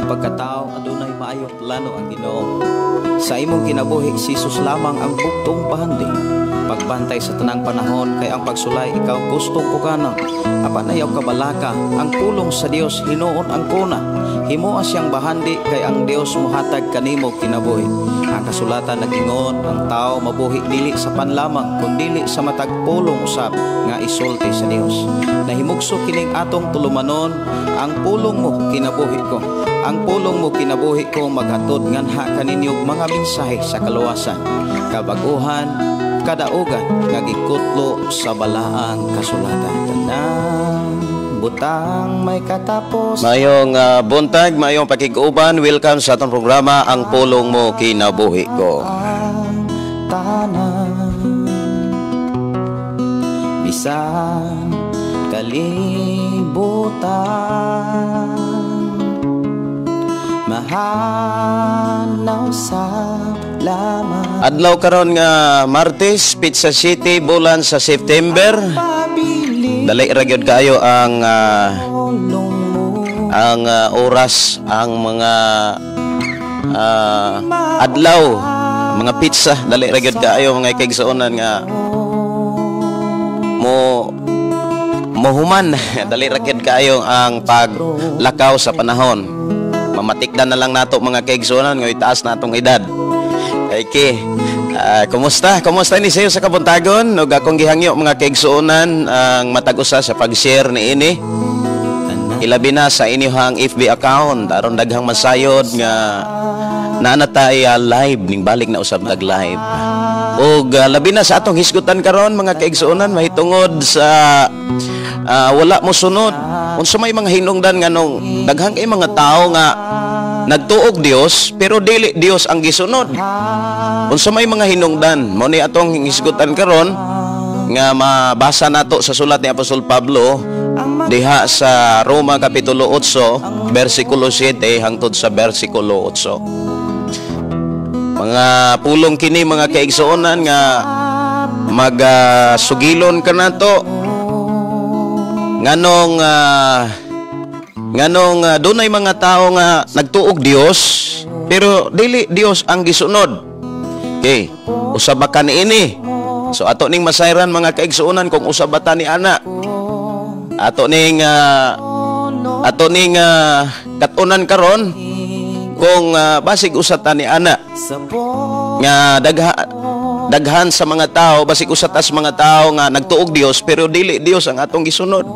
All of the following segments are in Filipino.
pagkatao adunay maayong plano ang Ginoo. Sa imong kinabuhi si Jesus lamang ang bugtong pahandi. Pagbantay sa tanang panahon kay ang pagsulay ikaw gusto pukana. Apan ayaw kabalaka ang pulong sa Dios hinuon ang kuna. Himuha siyang bahandi kay ang Dios muhatag kanimo kinabuhi. Ang kasulatan nagingon ang tao mabuhi dili sa panlamang kundi sa matag pulong usab nga isulti sa Dios. Nahimugso kining atong tulumanon ang pulong mo kinabuhi ko. Ang pulong mo kinabuhi ko maghatod nganha kaninyong mga mensahe sa kaluwasan, kabaguhan, kadaugan nga gikutlo sa balaang kasulatan. Tanang butang may katapos. Mayong buntag, mayong pakiguban. Welcome sa atong programa Ang Pulong Mo Kinabuhi Ko. Tanang bisan kalibutan mahanaw sa laman. Adlaw karon nga Martes, Pizza City, bulan sa September. Dali ra gyud kayo ang oras, ang mga adlaw, mga pizza. Dali ra gyud kayo mga kaigsuonan nga mohuman. Dali ra gyud kayo ang paglakaw sa panahon. Mamatikdan na lang nato mga kaigsuonan nga itaas natong edad. Okay. Kumusta? Kumusta ni sayo sa kabuntagon? Ug akong gihangyo mga kaigsuonan ang matag-usa sa pag-share ni ini. Ilabi na sa inyong FB account aron daghang masayod nga naa tay live ning balik na usab nag live. Ug labi na sa atong hisgutan karon mga kaigsuonan mahitungod sa wala mo sunod. Unsa may mga hinungdan nga nung daghang kay mga tao nga nagtuog Dios pero dili Dios ang gisunod. Unsa may mga hinungdan mo ni atong hisgutan karon nga mabasa nato sa sulat ni Apostol Pablo diha sa Roma kapitulo 8 bersikulo 7 hangtod sa bersikulo 8. Mga pulong kini mga kaigsuonan nga magsugilon ka nato nganong dunay mga tao nga nagtuog Dios pero dili Dios ang gisunod. Okay, usab ka niini. So ato ning masayran mga kaigsuonan kung usab ta ni ana. Ato ning katunan karon kung basig usab ta ni ana nga daghan sa mga tao basig usab ta sa mga tao nga nagtuog Dios pero dili Dios ang atong gisunod.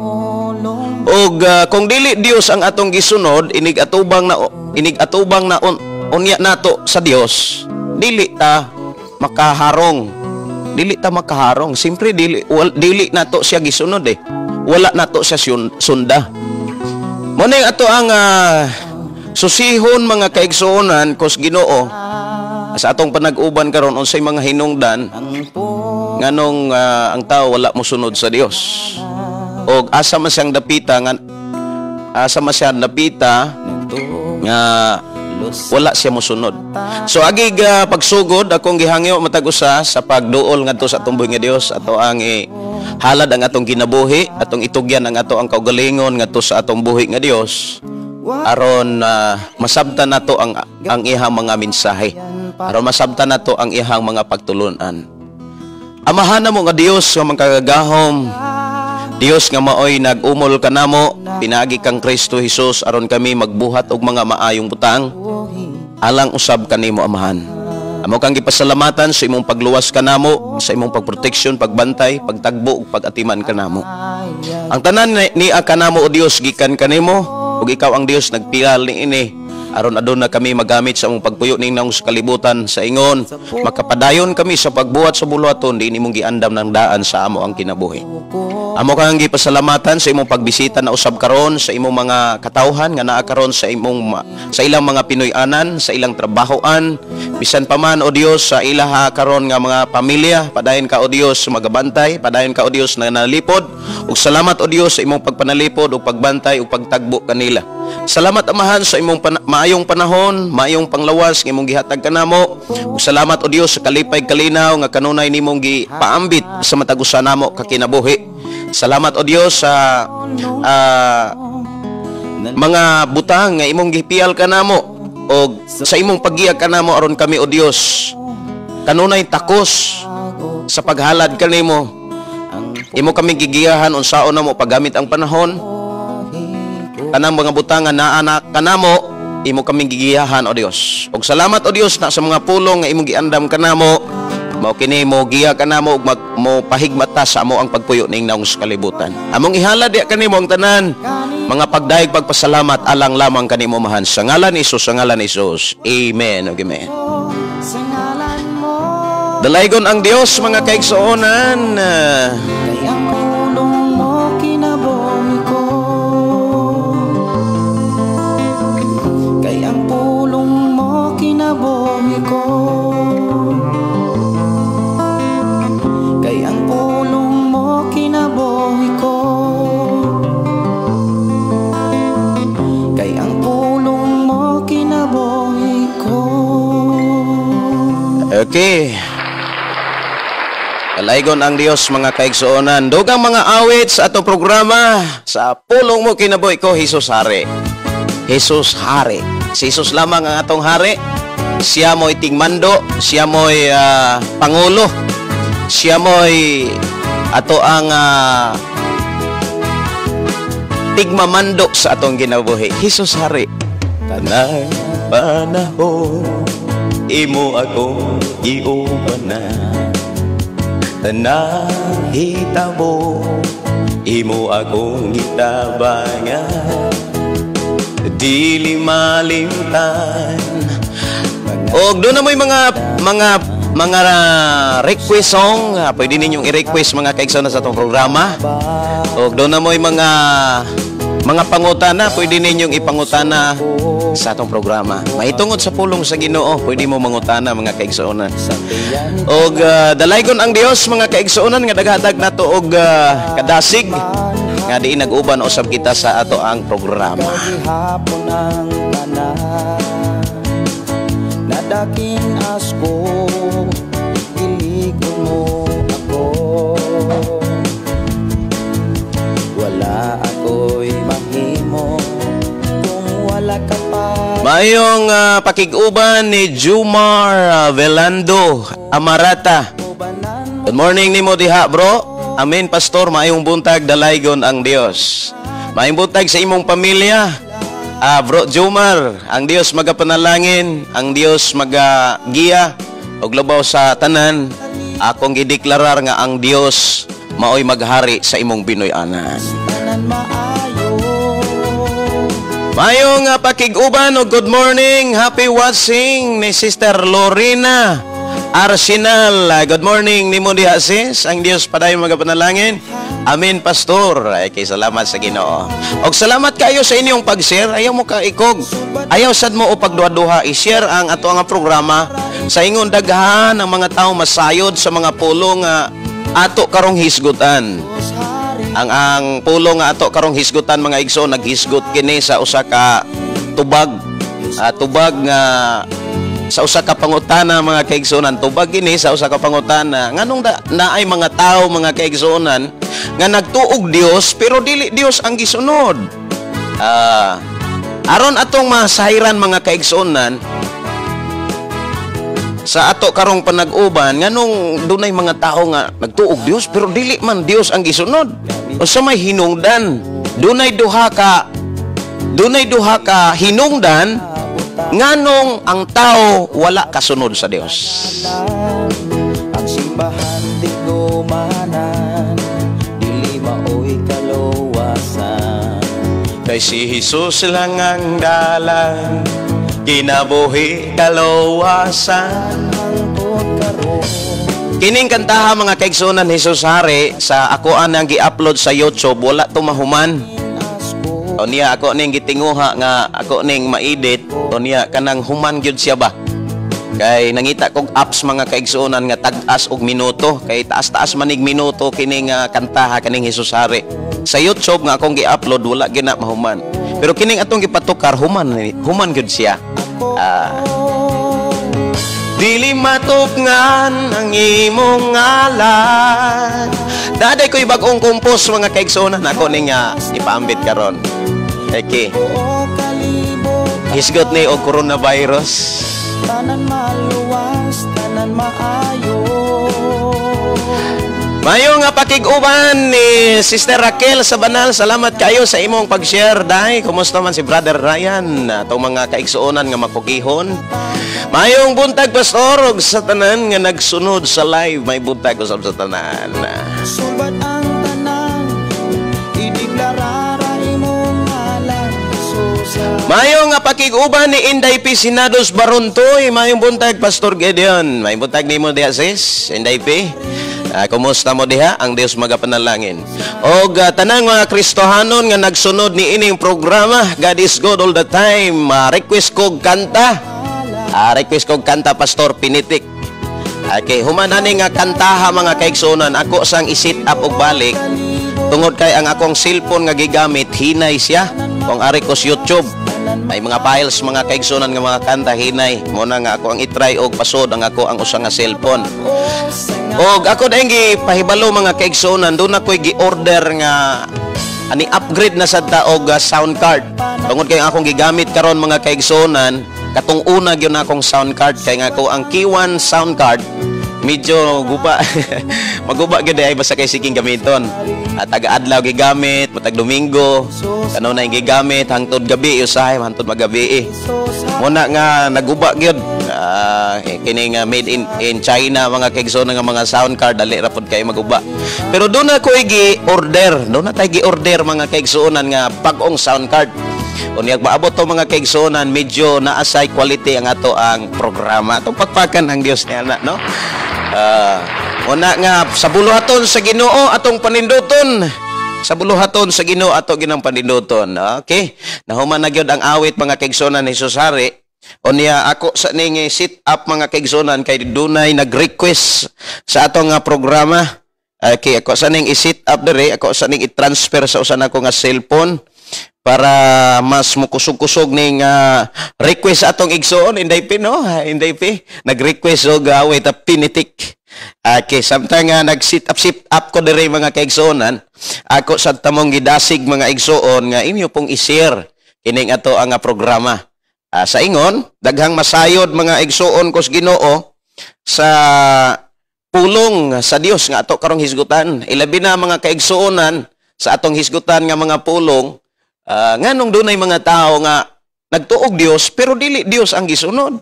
Og kung dili Dios ang atong gisunod inig atubang na unya nato sa Dios dili ta makaharong simpre dili nato siya gisunod wala nato siya sunda mo ning ato ang susihon mga kaigsuonan kus Ginoo sa atong panag-uban karon unsay mga hinungdan nganong ang tao wala mo sunod sa Dios. Og asa man siyang dapita nga wala siya mosunod. So agig pagsugod akong gihangyo matag-usa sa pagduol ngadto sa atong buhi nga Dios ato ang halad ang atong kinabuhi, atong itugyan ang ato ang kaugalingon ngadto sa atong buhi nga Dios aron masabtan nato ang ihang mga mensahe, aron masabtan nato ang ihang mga pagtulunan. Amahan mo nga Dios nga mangkagagahom, Dios nga maoy nag-umol kanamo, pinagi kang Kristo Jesus aron kami magbuhat og mga maayong butang alang usab kanimo Amahan. Amo kang gipasalamatan sa imong pagluwas kanamo, sa imong pagproteksyon, pagbantay, pagtagbo ug pag-atiman kanamo. Ang tanan niya kanamo o Dios gikan kanimo ug ikaw ang Dios nagpial niini aron aduna kami magamit sa among pagpuyo ning naong sa kalibutan sa ingon makapadayon kami sa pagbuhat sa buluhaton di nimong giandam ng daan sa amo ang kinabuhi. Amo kang gipasalamatan sa imong pagbisita na usab karon sa imong mga katawhan nga naa karon sa ilang mga Pinoy-anan, sa ilang trabahoan, bisan pa man o Dios sa ilaha karon nga mga pamilya, padayon ka o Dios magabantay, padayon ka o Dios na nalipod, ug salamat o Dios sa imong pagpanalipod ug pagbantay ug pagtagbo kanila. Salamat Amahan sa imong maayong panahon, maayong panglawas nga imong gihatag kanamo. Ug salamat o Dios sa kalipay kalinaw nga kanunay nimong gipaambit sa matag usa namo ka kinabuhi. Salamat o Dios sa mga butang nga imong gipiyal kanamo o sa imong paggiya kanamo aron kami o Dios kanunay takos sa paghalad kanimo. Imo kami gigiyahan unsaon namo paggamit ang panahon. Kanang mga butang nga naa na kanamo imo kami gigiyahan o Dios. Og salamat o Dios na sa mga pulong nga imong giandam kanamo. Mao kini mo giya kanamo ug mo pahigmata sa amo ang pagpuyo ning naong sa kalibutan. Among ihalad diha kanimo ang tanan mga pagdaig pagpasalamat alang lamang kanimo mahan sa ngalan ni Hesus, sa ngalan ni Hesus. Amen. Okay, amen. Dalaygon ang Dios mga kaigsuonan. Kay ang pulong mo kinabuhi ko. Kay ang pulong mo kinabuhi ko. Kay ang pulong mo kinabuhi ko. Kay ang pulong mo kinabuhi ko. Okay. Dalaygon ang Dios mga kaigsuonan. Dugang mga awit sa atong programa sa pulong mo kinabuhi ko, Hesus Hari. Hesus Hari. Si Hesus lamang ang atong hari. Siya mo'y tingmando, siya mo'y pangulo, siya mo'y ato ang tigmamando sa atong ginabuhi. Hesus Hari. Kanang panahon imo ako giubanan. Tanang hitabo imo akong gitabangan. Dili malimtan. Og doon na mo'y mga request song, pwede ninyong i-request mga kaigsoon sa atong programa. Og doon na mo'y mga pangutana, pwede ninyong ipangutana sa atong programa. Mahitungod sa pulong sa Ginoo, pwede mo mangutana mga kaigsuonan. Og dalaygon ang Dios mga kaigsuonan nga daghadag nato og kadasig nga diin nag-uban usab kita sa ato ang programa. Hapon ang tanan nadaking asko iligon mo ako. Wala ako'y mahimo kung wala ka pa. Mayong pakiguban ni Jumar Velando Amarata. Good morning nimo diha bro. Amen pastor, mayong buntag dalaygon ang Dios. Mayong buntag sa imong pamilya. Bro Jumar, ang Dios magapanalangin, ang Dios magagiya og labaw sa tanan. Akong gideklarar nga ang Dios maoy maghari sa imong Binoy-anan. Mayong pakiguban o good morning, happy watching ni Sister Lorena Arsenal. Good morning ni mo diha sis, ang Dios padayon magapanalangin. Amen pastor. Ay kay salamat sa Ginoo. Og salamat kayo sa inyong pag-share. Ayaw mo ka ikog. Ayaw sad mo o pagduha-duha i-share ang ato nga programa sa ingon daghan ang mga tawo masayod sa mga pulong nga ato karong hisgutan. Ang pulong nga ato karong hisgutan mga igsoon, naghisgot kini sa usa ka tubag. Tubag nga sa usa ka pangutana mga kaigsuonan. Tubag kini sa usa ka pangutana nganong naay mga tawo mga kaigsuonan nga nagtuog Dios pero dili Dios ang gisunod. Aron atong masayran mga kaigsuonan sa ato karong panag-uban nganong dunay mga tao nga nagtuog Dios pero dili man Dios ang gisunod. O sa may hinungdan, dunay duha ka hinungdan nganong ang tao wala kasunod sa Dios. Ang simbahan di gumanan, dili maoy kaluwasan. Kay si Jesus lang ang dalan, kinabuhi kaluwasan. Kining kantaha mga kaigsuonan Hesus Hari sa ako anang gi-upload sa YouTube, wala to mahuman. O niya ako ning gitinguha nga ako ning ma-edit, o niya kanang human gyud siya ba. Kay nangita kog apps mga kaigsuonan nga tag-as og minuto, kay taas-taas manig minuto kining kantaha kaning Hesus Hari. Sa YouTube nga akong gi-upload wala gyud na mahuman. Pero kining atong gipatukar human gyud siya. Dili matupngan ang imong ngalan. Daday ko'y bagong kumpos mga kaigsuonan ako ning ipaambit karon. Okay. buo kalibutan. Hisgot ni og coronavirus. Tanan maluwas, tanan maayo. Mayo nga pakig-uban ni Sister Raquel sa Banal. Salamat kayo sa imong pag-share. Dai, kumusta man si Brother Ryan? Atong mga kaigsuonan nga makukihon. Mayong buntag pastor og sa tanan nga nagsunod sa live. May buntag usab sa tanan. Subat ang tanan, ideklarara imong ngalan, Susa. Mayo nga pakig-uban ni Inday P. Sinados Barontoy. Mayong buntag Pastor Gideon. May buntag nimo diha sis, Inday P. Kumusta mo diha? Ang Dios magapanalangin. Og tanang mga Kristohanon nga nagsunod ni ining programa, God is good all the time. Request kog kanta. Request kog kanta Pastor Pinitik. Okay, humanani nga kantaha mga kaigsunan. Ako sang isit up og balik. Tungod kay ang akong cellphone nga gigamit, hinay siya. Kung ari ko sa YouTube, may mga files, mga kaigsunan nga mga kanta, hinay. Muna nga ako ang itry og pasod ang ako ang usa nga cellphone. Og ako dahil pahibalo mga kaigsunan, doon ako'y gi-order nga ani upgrade na sad ta og sound card. Tungod kay akong gigamit karon mga kaigsunan, katong una gyud akong sound card kay nga ako ang K1 sound card medyo guba. Maguba gyud ay basta kay siging gamiton. At taga-adlaw gigamit, matag Domingo, kano na gigamit hangtod gabi usahay hangtod magabi. Muna nga naguba gyud. Kini nga made in China mga kaigsunan nga mga sound card dali ra pud kay maguba. Pero doon na ko gi-order, doon na tay gi-order mga kaigsunan nga bag-ong sound card. Unyag maabot to mga kaigsunan, medyo naasay quality ang ato ang programa. Atong pagpakan ang Dios niya na, no? Una nga sa buluhaton sa Ginoo atong paninduton. Sa buluhaton sa Ginoo ato ginang paninduton. Okay? Nahuman na gyud ang awit mga kaigsunan ni Susari. Unya ako sa ning sit up mga kaigsunan kay dunay nag-request sa atong programa. Okay, ako sa ning i-sit up dere, ako sa ning i-transfer sa usa nako nga cellphone para mas mukusog-kusog ning request atong igsoon. Inday P, no? Inday P nag-request og awit a Pinitik. Okay, samtang nag-sit up ko dere mga kaigsuonan, ako sa tamong gidasig mga igsoon nga inyo pong i-share kining ato ang programa. Sa ingon, daghang masayod mga igsoon ko sa Ginoo sa pulong sa Dios nga ato karong hisgutan. Ilabi na mga kaigsuonan sa atong hisgutan nga mga pulong, nganong dunay mga tao nga nagtuog Dios pero dili Dios ang gisunod.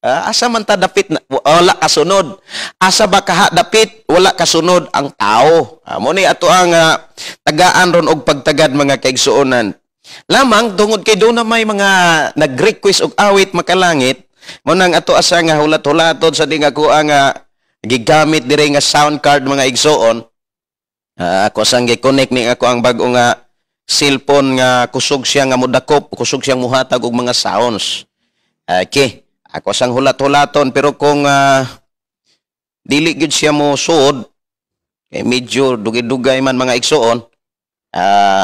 Asa man ta dapit wala kasunod. Asa ba kaha dapit wala kasunod ang tao. Mo ni ato ang tagaan ron og pagtagad mga kaigsuonan. Lamang tungod kay doon na may mga nag-request og awit makalangit, mo nang ato asa nga hulat-hulaton sa ding ako ang gigamit dire nga sound card mga igsoon. Ako sang gi-connect ni ako ang bag-o nga cellphone nga kusog siya nga modakop, kusog siyang muhatag og mga sounds. Okay, ako sang hulat-hulaton pero kung dili gid siya mo suod, medyo dugay-dugay man mga igsoon.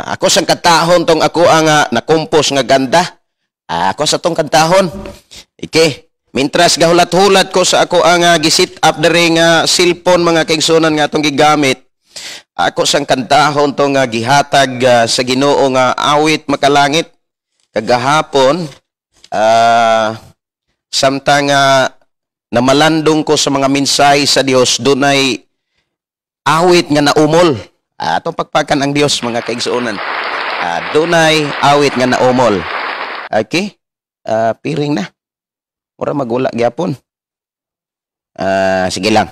Ako sang katahon tong ako ang nakumpos nga ganda. Ako sa tong katahon. Okay. Mintras gahulat-hulat ko sa ako ang gisit up dere nga cellphone mga kaigsunan nga atong gigamit. Ako sang katahon tong gihatag sa Ginoo nga awit makalangit kagahapon. Samtang namalandong ko sa mga mensahe sa Dios, dunay awit nga naumol. Atong pagpakan ang Dios mga kaigsuonan. Dunay awit nga naumol. Okay? Piring na. Mura magula gyapon. Sige lang.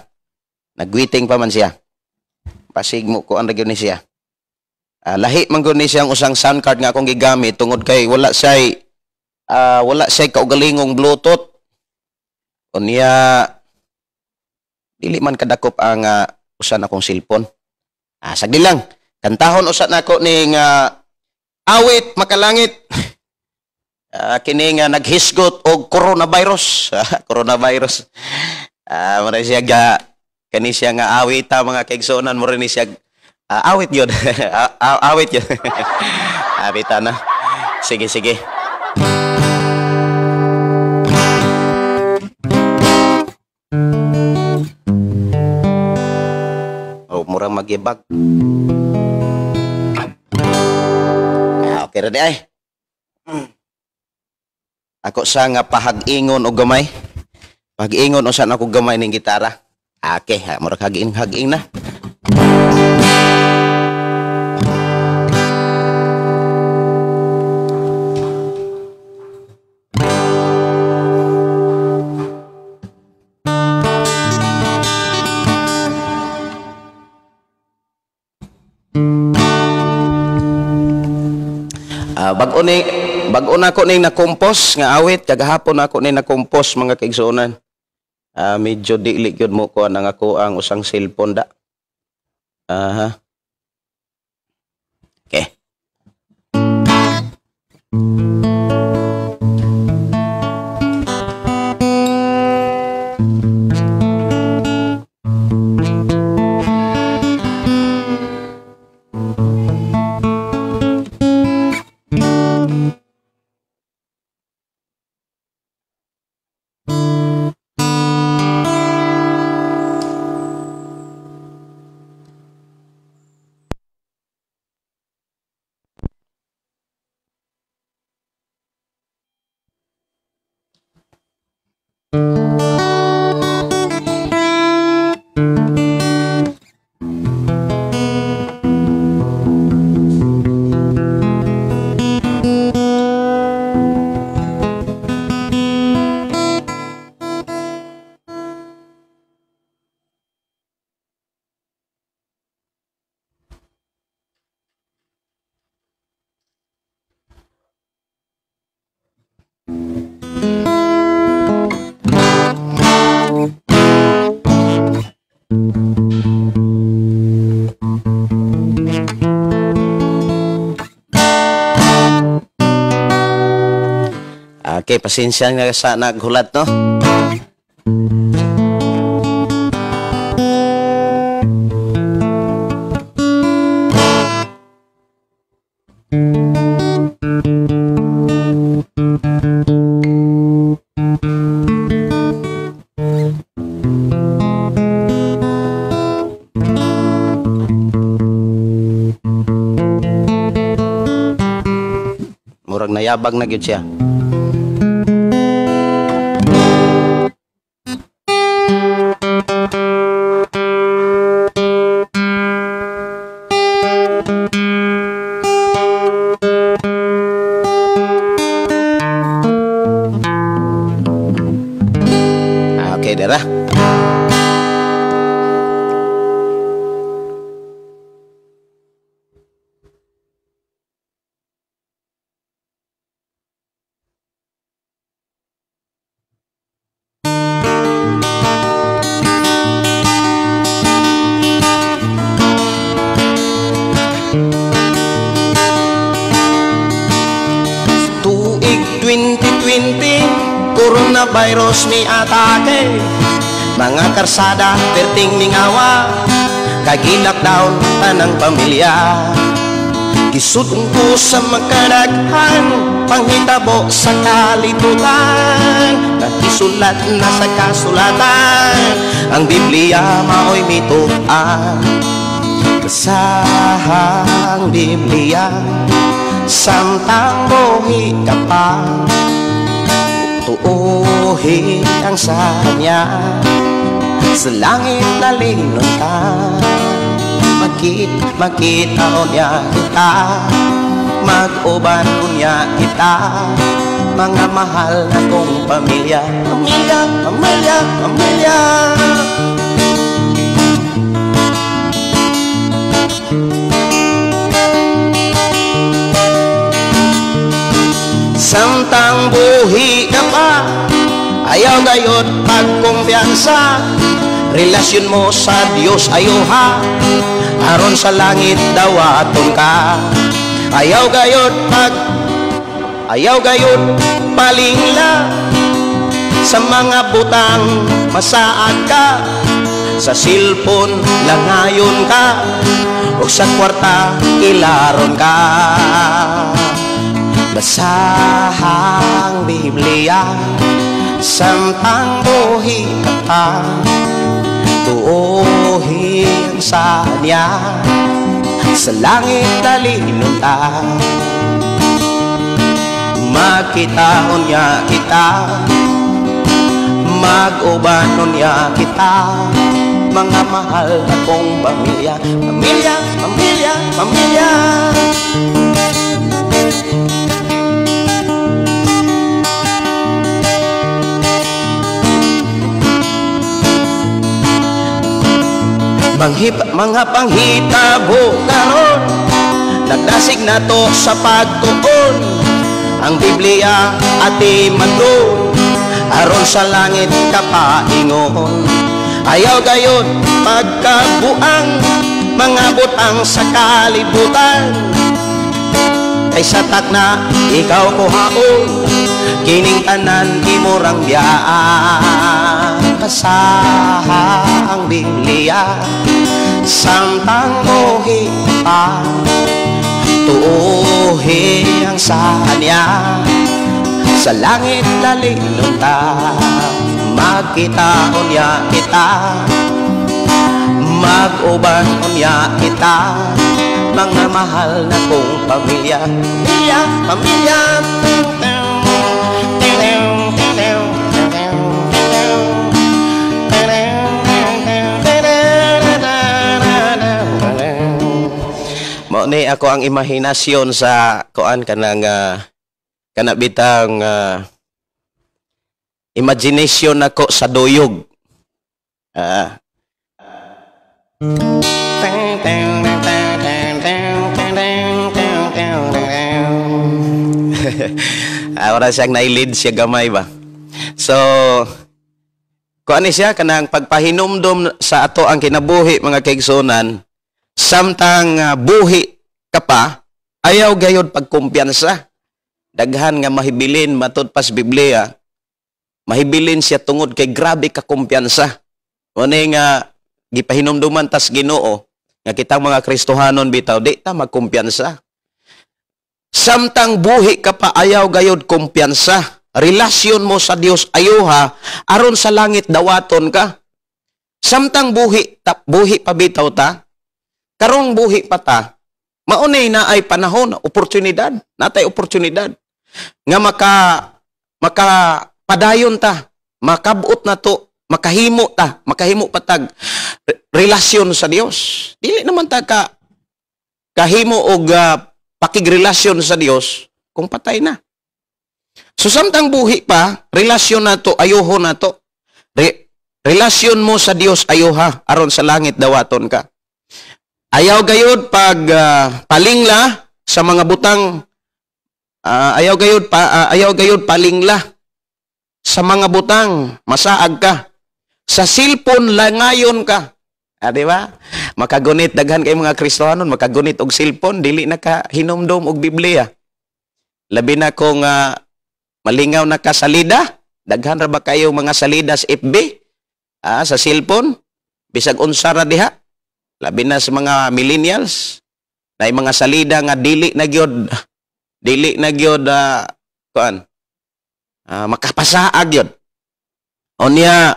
Nagwiting pa man siya. Pasig mo ko ang nagyon ni siya. Lahi man gud ni siyang usang sound card nga akong gigamit tungod kay wala say kaugalingong Bluetooth. Unya dili man kadakop ang usan akong cellphone. Sagdi lang. Kantahon usat nako ning awit makalangit. Kini nga naghisgot og coronavirus. Coronavirus. Mura siya kani siya nga awit mga kaigsuonan mo rin siya awit yun. Awit yun. Awita na. Sige, sige. Murang magibag. Okay, ready ay. Ako sa nga pahag-ingon og gamay. Pag-ingon usan ako gamay ning gitara. Okay, murag hag-ing na. Bag-o na ako ning na-compose nga awit, kagahapon ako ning na-compose mga kaigsuonan. Medyo dili gyud mo ko ang ako ang usang cellphone da. Aha. Okay. Okay, pasensya nga sa naghulat, no? Murag nayabag na gyud siya. Okay, dera. Tuig 2020, coronavirus ni atake. Mga karsada, perting mingawa, kagilakdown tanang pamilya. Gisudon ko sa magkadaghan, panghitabo sa kalibutan. Nagisulat na sa kasulatan, ang Biblia mao'y mituan. Basahang Biblia, samtang buhi ka pa, tuuhin ang sanya. Sa langit na linuntan, makita unya kita, mag-uban unya kita, mga mahal na kong pamilya. Pamilya, pamilya, pamilya. Samtang buhi ka pa, ayaw gayot pagkumpiyansa. Relasyon mo sa Diyos ayuha, aron sa langit daw aton ka. Ayaw gayot palingla, sa mga butang masaad ka. Sa silpon langayon ka, o sa kwarta ilaron ka. Basahang Biblia, samtang buhi ka pa, tuuhin sa niya, sa langit na linuntan. makitaon niya kita, mag-ubanon niya kita, mga mahal akong pamilya, pamilya, pamilya, pamilya. Mga panghitabo karon, nagdasig na to sa pagtuon, ang Biblia ati madlon, aron sa langit kapaingon. Ayaw gayon pagkabuang, mga butang sa kalibutan, kay satak na ikaw kuhaon, kining tanan imurang biyaan. Basaha ang Biblia, samtang buhi pa, tuuhi ang sanya, sa langit lalingon ta, magkitaon ya kita, mag-uban unya kita, mga mahal na kong pamilya, pamilya, pamilya. Mo ni ako ang imahinasyon sa kuan kanang kanabitang imagination nako sa doyog. Wala siyang nailid siya gamay ba. So kuan ni siya kanang pagpahinumdom sa ato ang kinabuhi mga kaigsunan, samtang buhi ka pa, ayaw gayod pagkumpiyansa. Daghan nga mahibilin matud pas Biblia, mahibilin siya tungod kay grabe ka kumpiyansa. Muna nga gipahinumduman tas Ginoo nga kitang mga Kristohanon bitaw di ta magkumpiyansa. Samtang buhi ka pa, ayaw gayod kumpiyansa. Relasyon mo sa Dios ayuha, aron sa langit dawaton ka. Samtang buhi pa bitaw ta, karong buhi pa ta, maunay na ay panahon, oportunidad, natay oportunidad nga maka padayon ta, makabuot na to, makahimo patag relasyon sa Dios. Dili naman ta kahimo og pakigrelasyon sa Dios kung patay na. So samtang buhi pa, relasyon na to, ayuho na to. Relasyon mo sa Dios ayuha, aron sa langit dawaton ka. Ayaw gayud pag palingla sa mga butang, ayaw gayud palingla sa mga butang, masaag ka. Sa cellphone langayon ka. Di ba? Makagunit daghan kay mga Kristohanon, makagunit og cellphone, dili na ka hinumdom og Biblia. Labi na kung malingaw na ka salida, daghan ra ba kayo mga salida sa FB, sa cellphone, bisag unsa ra diha. Labi na sa mga millennials, na mga salida nga dili na gyud makapasaag yun. O niya,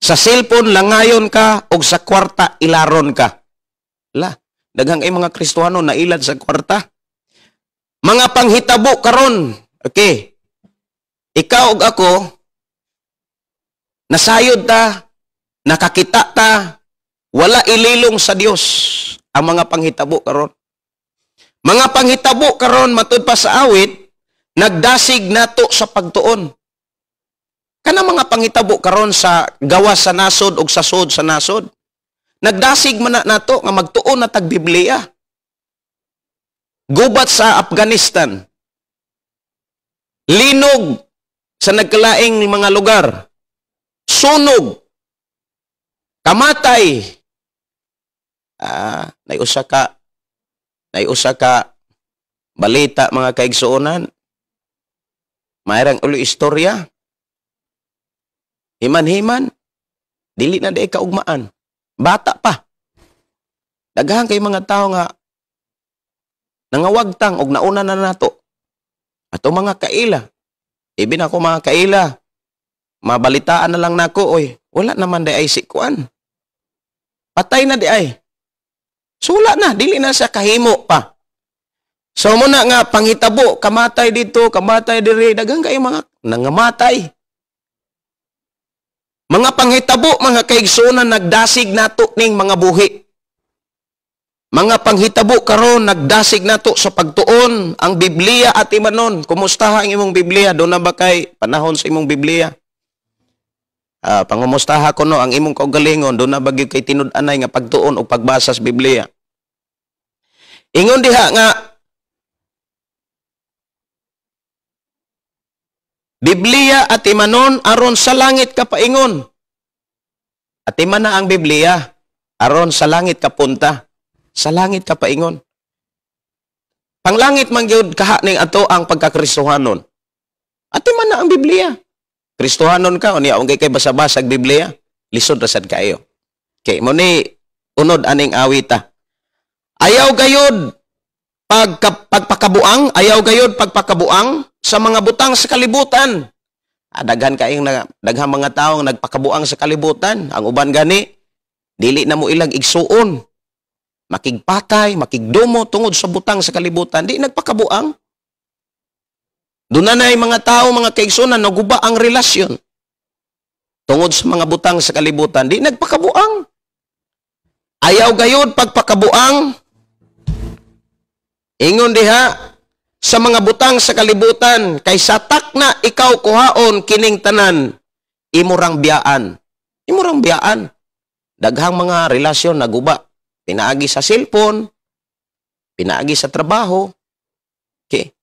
sa cellphone langayon ka o sa kwarta ilaron ka. Daghang ay mga Kristohano na ilad sa kwarta. Mga panghitabo karon, okay, ikaw ug ako, nasayod ta, nakakita ta, wala ililong sa Dios ang mga panghitabo karon. Mga panghitabo karon matud pa sa awit, nagdasig nato sa pagtuon. Kana mga panghitabo karon sa gawas sa nasod ug sa sud sa nasod, nagdasig man nato nga magtuon na tag Biblia. Gubat sa Afghanistan, linog sa nagkalaing mga lugar, sunog, kamatay. Naiusa ka balita mga kaigsuonan, mayroong ulo istorya, himan-himan, dili na di kaugmaan, bata pa. Daghan kay mga tao nga nangawagtang og nauna na nato. Ato mga kaila, ibin ako mga kaila, mabalitaan na lang nako, oy, wala naman di ay sikuan. Patay na di ay. Sula na, dili na sa kahimo pa. So muna nga panghitabo, kamatay dito, kamatay diri, daghang kayo mga nangamatay. Mga panghitabo, mga kaigsunan, nagdasig nato ning mga buhi. Mga panghitabo karon nagdasig nato sa pagtuon ang Biblia at imanon. Kumusta ang imong Biblia? Doon na ba kay panahon sa imong Biblia? Pangumustaha ko no ang imong kaugalingon, doon na ba gyud kay tinud-anay nga pagtuon o pagbasa sa Biblia? Ingon diha nga Biblia at imanon aron sa langit ka paingon. At imana ang Biblia aron sa langit ka punta. Sa langit ka paingon. Panglangit man gyud kaha ning ato ang pagkakristohanon. At imana ang Biblia. Kristohanon ka unya ungay kay basa-basa Biblia, lisod ra sad kayo. Kay mo ni unod aning awita. Ayaw gayud pagpakabuang, ayaw gayud pagpakabuang sa mga butang sa kalibutan. Daghan kaayong daghang mga taong nagpakabuang sa kalibutan. Ang uban gani, dili na mo ilang igsuon. Makigpatay, makigdumo tungod sa butang sa kalibutan. Di nagpakabuang. Doon na mga tao, mga kaigsunan, naguba ang relasyon. Tungod sa mga butang sa kalibutan. Di nagpakabuang. Ayaw gayud pagpakabuang. Ingon diha, sa mga butang sa kalibutan, kay satak na ikaw kuhaon kining tanan, imurang biyaan. Imurang biyaan. Daghang mga relasyon naguba. Pinaagi sa cellphone, pinaagi sa trabaho. Okay.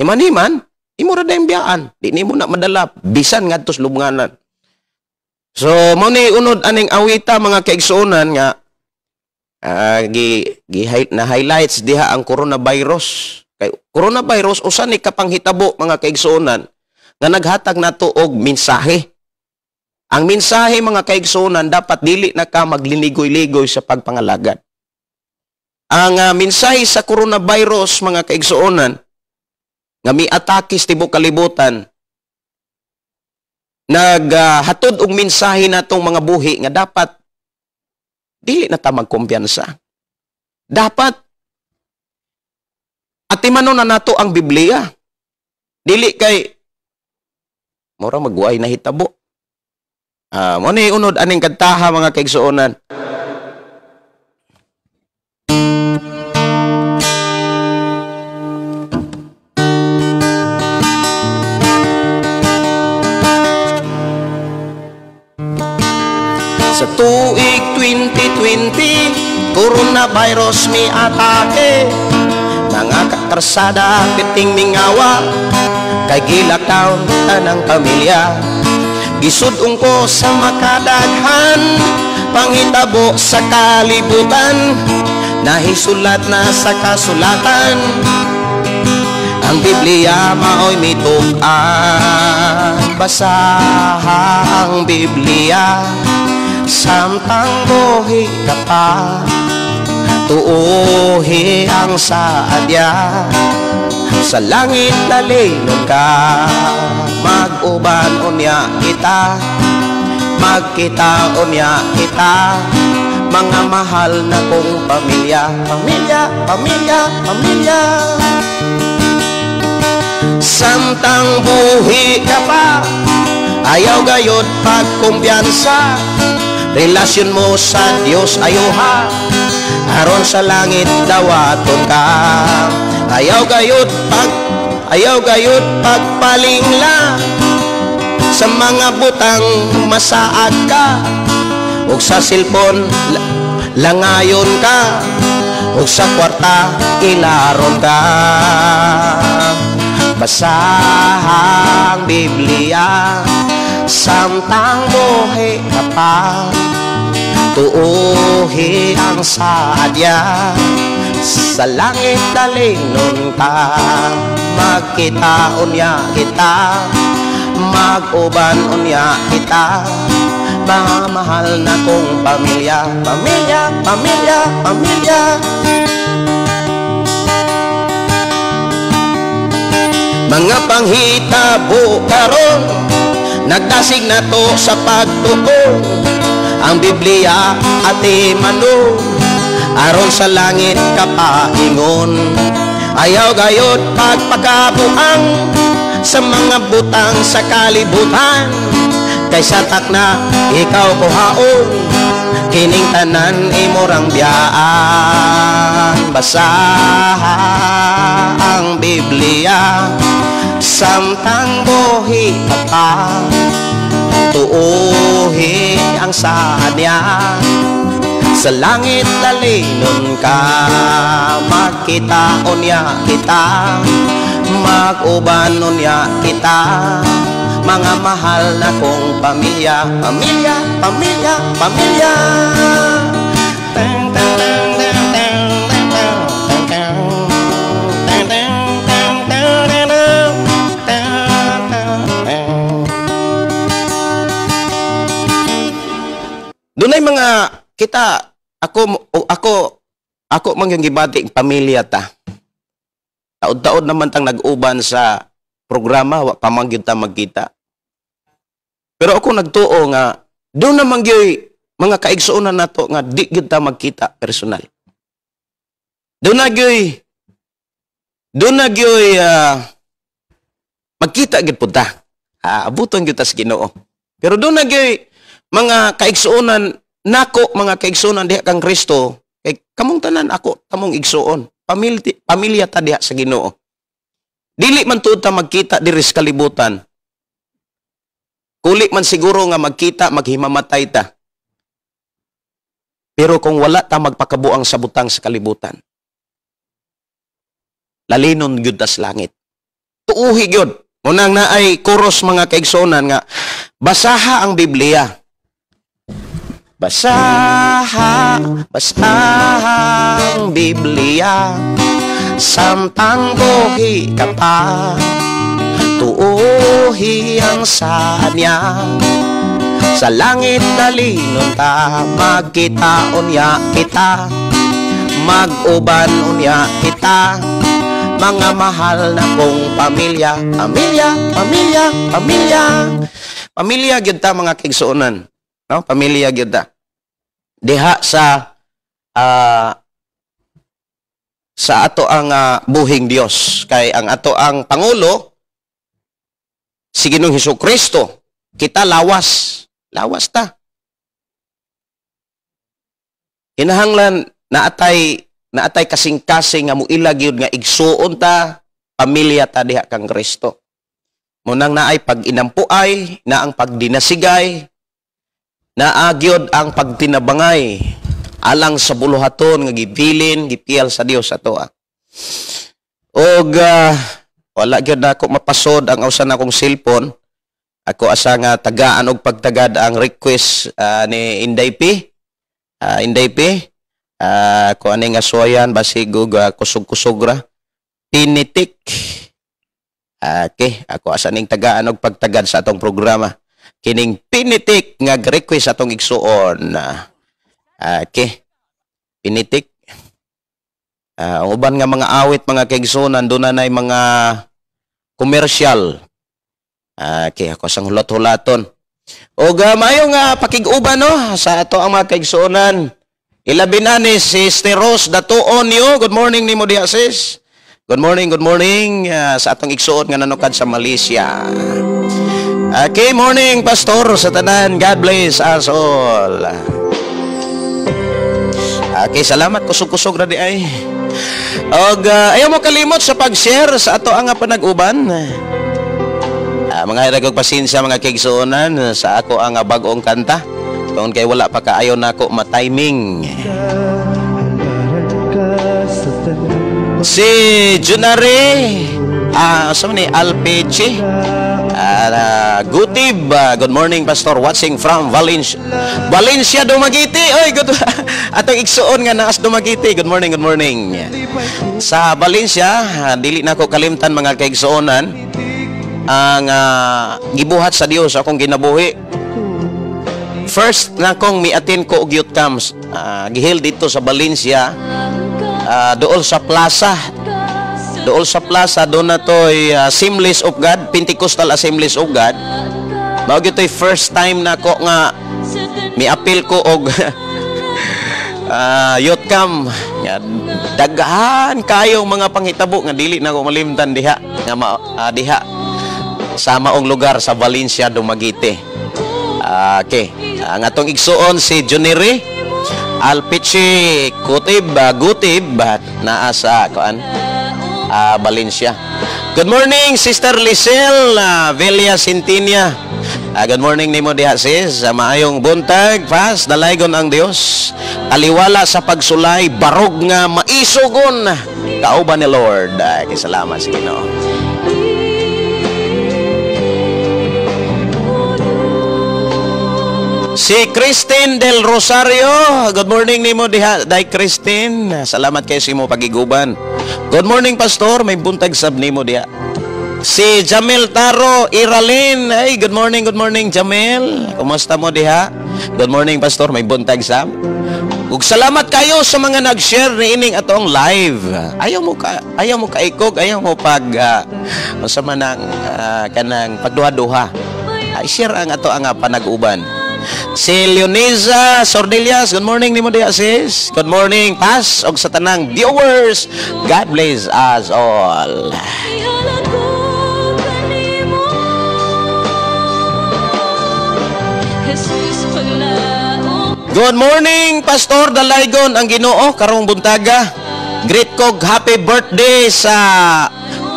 Himan-himan, imura na yung biyaan. Di ni mo na madala, bisan nga tos lubnganan. So, mo ni unod aning awita mga kaigsuonan nga, na highlights diha ang coronavirus. Kay coronavirus usa ni kapanghitabo mga kaigsuonan nga naghatag nato og mensahe. Ang mensahe mga kaigsuonan dapat dili na ka maglinigoy-ligoy sa pagpangalagad. Ang mensahe sa coronavirus mga kaigsuonan nga miatake sa tibuok kalibutan naghatod og mensahe natong mga buhi nga dapat dili na ta magkumpiyansa. Dapat atimanon na nato ang Biblia. Dili kay mura magway na hitabo. Mo ni unod aning kadtaha mga kaigsuonan. Sa tuig 2020, coronavirus mi atake. Mga kakarsada, piting mingawa, kay gilakaw tanang pamilya. Gisudong ko sa makadaghan, panghitabo sa kalibutan, nahisulat na sa kasulatan. Ang Biblia maoy mitukan, basahang Biblia, samtang buhi ka pa, tuuhi ang saadya. Sa langit lalinon ka, mag-uban unya kita, magkita unya kita, mga mahal na kong pamilya. Pamilya, pamilya, pamilya. Samtang buhi ka pa, ayaw gayod pagkumpiyansa, relasyon mo sa Diyos ayuha, aron sa langit dawaton ka. Ayaw gayud pagpalingla, sa mga butang masaad ka, ug sa cellphone langayon ka, ug sa kwarta ilaron ka. Basahang Biblia, samtang buhi ka pa, tuuhi ang saadya. Sa langit dalinon ka, magkita unya kita, mag-uban unya kita, mga mahal na kong pamilya. Pamilya, pamilya, pamilya. Mga panghitabo karon, nagdasig na to sa pagtuon, ang Biblia at imanon, aron sa langit kapaingon. Ayaw gayod pagpakabuang sa mga butang sa kalibutan, kaysa takna ikaw kuhaon kining tanan imorang biyaan. Basaha ang Biblia samtang buhi ka, tuuhi ang sadya. Sa langit lalinon ka, magkita unya kita, mag-uban unya kita, mga mahal na kong pamilya. Pamilya, pamilya, pamilya. Dunay mga kita ako man yung gibati pamilya ta. Taod-taod naman tang nag-uban sa programa, wa pa man gyud ta magkita. Pero ako nagtuo nga doon naman gyud mga kaigsuonan nato nga di gyud ta magkita personal. Doon na gyud magkita gyud pud ta. Abuton gyud ta sa Ginoo. Pero doon na gyud mga kaigsuonan nako, mga kaigsuonan diha kang Kristo, kay kamong tanan ako tamong igsuon. Pamilya ta diha sa Ginoo. Dili man tuod ta magkita diri sa kalibutan. Kuli man siguro nga magkita, maghimamatay ta. Pero kung wala ta magpakabuang sa butang sa kalibutan, lalinon gyud ta sa langit. Tuuhi gyud. Unang naay chorus mga kaigsuonan nga basaha ang Biblia. Basaha ang Biblia samtang buhi ka pa, tuuhi ang sanya. Sa langit lalinon ta, magkita unya kita, mag-uban unya kita, mga mahal na kong pamilya. Pamilya, pamilya, pamilya. Pamilya gyud ta mga kaigsuonan. No? Pamilya gyud ta. Diha sa ato ang buhing Dios, kay ang ato ang Pangulo si Ginoong Hesukristo, kita lawas ta. Kinahanglan naatay kasing-kasing nga muilag yun nga igsuon ta, pamilya ta diha kang Kristo. Munang naay pag-inampuay, na ang pagdinasigay, naagyod ang pagtinabangay alang sa buluhaton nga gibilin gipiyal sa Dios ato. Og wala gyud ako mapasod ang usa na akong cellphone. Ako asa nga tagaan og pagtagad ang request ni Inday P. Inday P. Ako ani nga suwayan basig og kusog-kusog ra. Pinitik. Okay, ako asa ning tagaan og pagtagad sa atong programa. Kining pinitik nga request atong igsuon. Okay. Pinitik. Ang uban nga mga awit, mga kaigsuonan, doon na mga commercial. Okay, ako sang hulot-hulaton. O mayo nga pakig-uban no, sa ato ang mga kaigsuonan. Ilabi na ni Sister Rose Datuon niyo. Good morning ni mo diha sis. Good morning, good morning sa atong igsuon nga nanukad sa Malaysia. Okay, morning, Pastor, sa tanan. God bless us all. Okay, salamat. Kusog-kusog na di ay. Og ayaw mo kalimot sa pag-share sa ato ang panag-uban. Mga hiragog pasensya, mga kaigsuonan, sa ako ang bag-ong kanta. Kung kay wala pa kaayon na ako matiming. Si Junare, saan ni Alpeche? Gutib, good morning Pastor, watching from Valencia. Valencia, Dumaguete. Oy, good. Atong igsuon nga naas Dumaguete. Good morning, good morning. Sa Valencia, dili na ko kalimtan mga kaigsuonan ang gibuhat sa Dios akong ginabuhi. First na kong miatin ko og youth camps. Gihil dito sa Valencia, dool sa plaza. Dool sa plaza, doon na to'y Assemblies of God, Pentecostal Assemblies of God. Mao gyud to'y first time na ko nga mi-appeal ko og youth camp nga daghan kayong mga panghitabo nga dili na ko malimtan diha nga diha sa maong lugar sa Valencia, Dumaguete. Okay, ang atong igsuon si Juniri Alpichi Gutib naa sa Valencia. Good morning Sister Lisel Velia Sintinia. Good morning nimo diha sis. Maayong buntag, fast dalaygon ang Dios. Aliwala sa pagsulay, barog nga maisugon kauban ni Lord. Salamat sa Ginoo. Si Christine Del Rosario, good morning nimo diha day Christine. Salamat kay sa imo pagiguban. Good morning pastor, may buntag sab nimo diha. Si Jamel Taro Iralin, ay good morning Jamel. Kumusta mo diha? Good morning pastor, may buntag sab. Ug salamat kayo sa mga nag-share ni ining atong live. Ayaw mo kaikog, ayaw mo pag sama nang kanang pagduha-duha. Ay share ang ato ang panag-uban. Si Leoniza Sordelias, good morning nimo diha sis. Good morning pas og sa tanang viewers. God bless us all. Good morning Pastor Dalaygon ang Ginoo karong buntaga. Greet kog happy birthday sa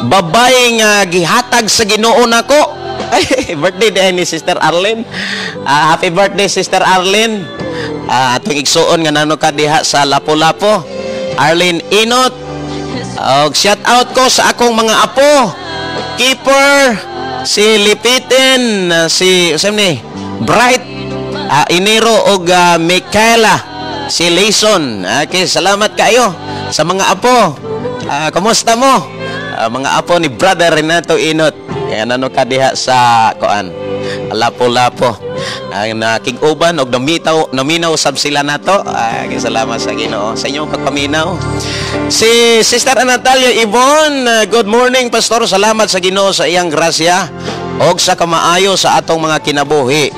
babay nga gihatag sa Ginoo nako. Ay, birthday din ni Sister Arlene. Happy birthday Sister Arlene. Atong igsuon nga nano ka diha sa Lapu-Lapu. Arlene Inot. Shout out ko sa akong mga apo. Keeper, si Lipitin, si Bright, Inero og Micaela, si Layson. Okay, salamat kayo sa mga apo. Kumusta mo? Mga apo ni Brother Renato Inot. Kaya nano ka diha sa Lapu-Lapu. Ang nakig-uban og naminaw sab sila nato. Salamat sa Ginoo sa inyong pagpaminaw. Si Sister Natalia Yvonne, good morning pastor. Salamat sa Ginoo sa iyang grasya og sa kamaayo sa atong mga kinabuhi.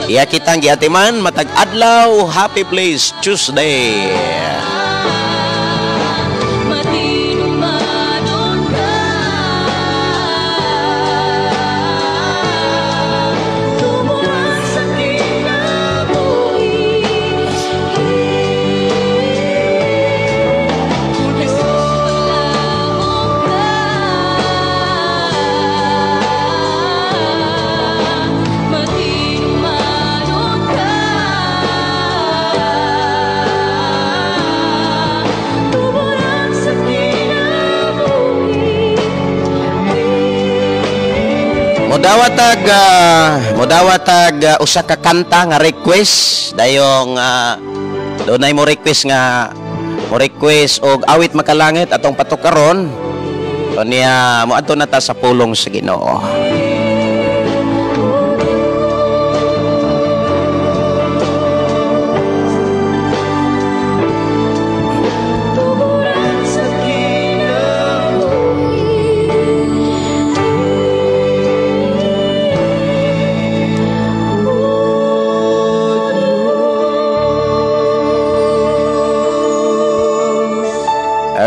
Iya kitang giatiman matag adlaw. Happy Place Tuesday. Modawatag usa ka kanta nga request dayong dunay mo request og awit makalangit atong patukaron niya moadto na ta sa pulong sa Ginoo.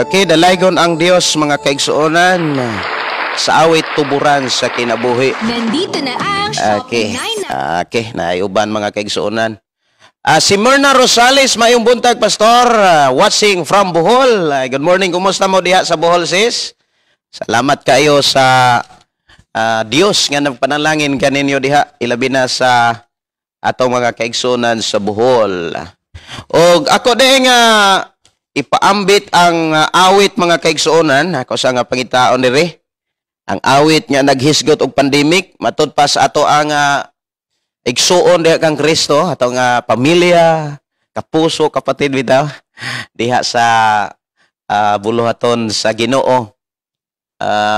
Okay, dalaygon ang Dios mga kaigsuonan sa awit tuburan sa kinabuhi. Nandito na ang Okay, naayuban mga kaigsuonan. Si Myrna Rosales, mayong buntag pastor, watching from Bohol. Good morning, kumusta mo diha sa Bohol sis? Salamat kayo sa Dios nga nagpanalangin kaninyo diha, ilabi na sa atong mga kaigsuonan sa Bohol. Og ako din nga ipaambit ang awit mga kaigsuonan ako sa nga pangitaon diri. Ang awit nga naghisgot og pandemic matud pa sa ato ang igsuon diha kang Kristo, ato nga pamilya, kapuso, kapatid bitaw diha sa buluhaton sa Ginoo.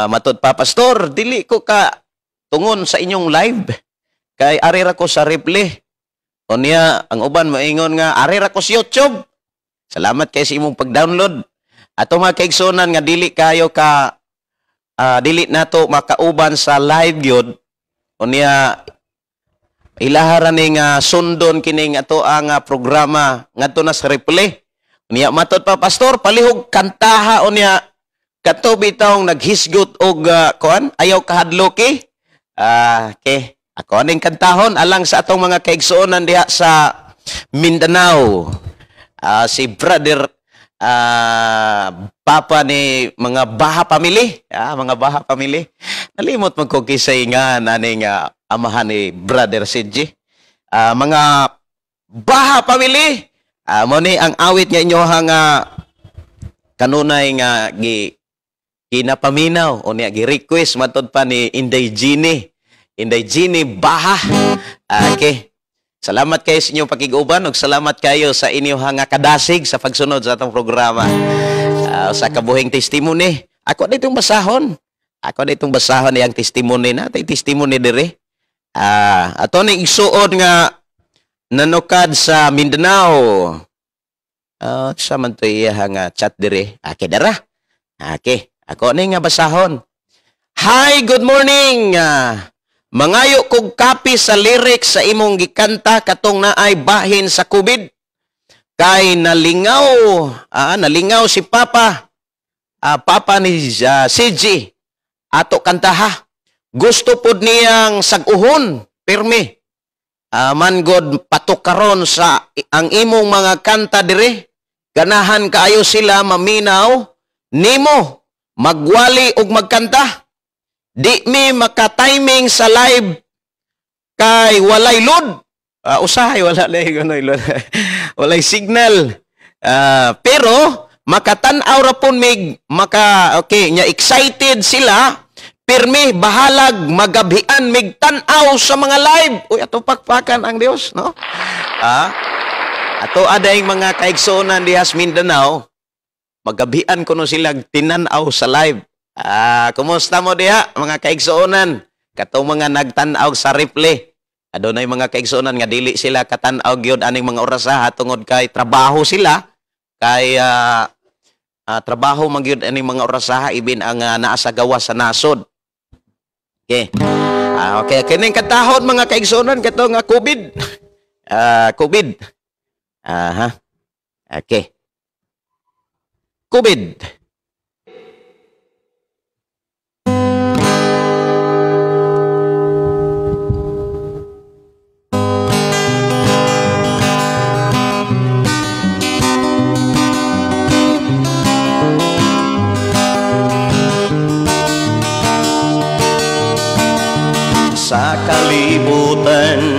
Matud pa pastor, dili ko ka tungon sa inyong live kay ari ra ko sa replay. Unya ang uban moingon nga ari ra ko sa YouTube. Salamat kay sa imong pag-download. Ato mga kaigsuonan nga dili kayo ka dili nato makauban sa live gyud. Unya ilaharan ning sundon kining ato ang programa ngadto na sa replay. Niya matot pa pastor palihog kantaha unya kato bitong naghisgot og kuan ayaw kahadloki. Okay. Ako aning kantahon alang sa atong mga kaigsuonan diha sa Mindanao. Si brother papa ni mga Baha Family, mga Baha Family. Nalimot man ko kisay nga naning amahan ni brother CG. Mga Baha Family, mo ni ang awit nga inyo nga kanunay nga kinapaminaw o niya gi-request matod pa ni Inday Gini Baha. Okay. Salamat kayo sa inyong pakiguban ug salamat kayo sa inyong nga kadasig sa pagsunod sa atong programa. Sa kabuhing testimony. Ako ditong basahon. Yang testimony na. Tay testimony dire. Ato ni igsuon nga nanukad sa Mindanao. Sa man to iya nga chat dire. Okay dara. Okay. Ako ni nga basahon. Hi, good morning. Mangayo kog kapi sa lyrics sa imong gikanta katong naay bahin sa COVID. Kay nalingaw si Papa. Papa ni CG. Ato kantaha. Gusto pod niyang saguhon, pirmi. Man-god patukaron sa ang imong mga kanta dire. Ganahan kaayo sila maminaw nimo. Magwali og magkanta. Di mi maka-timing sa live kay walay load. Usahay wala load. Walay signal. Pero makatan-aw ra pun mig okay nya excited sila. Pirmi bahalag magabian mig tan-aw sa mga live. Uy ato pakpakan ang Dios, no? Ato aday mga kaigsuonan diha sa Mindanao. Magabian kuno sila tinan-aw sa live. Kumusta mo diha mga kaigsuonan? Katong mga nagtan-aw sa replay. Adunay mga kaigsuonan nga dili sila katan-aw gyud aning mga orasaha tungod kay trabaho sila. Kay trabaho man gyud aning mga orasaha ibin ang naa sa gawas sa nasod. Okay. Okay, kining katahon mga kaigsuonan katong COVID. COVID. Okay. COVID. Sa kalibutan,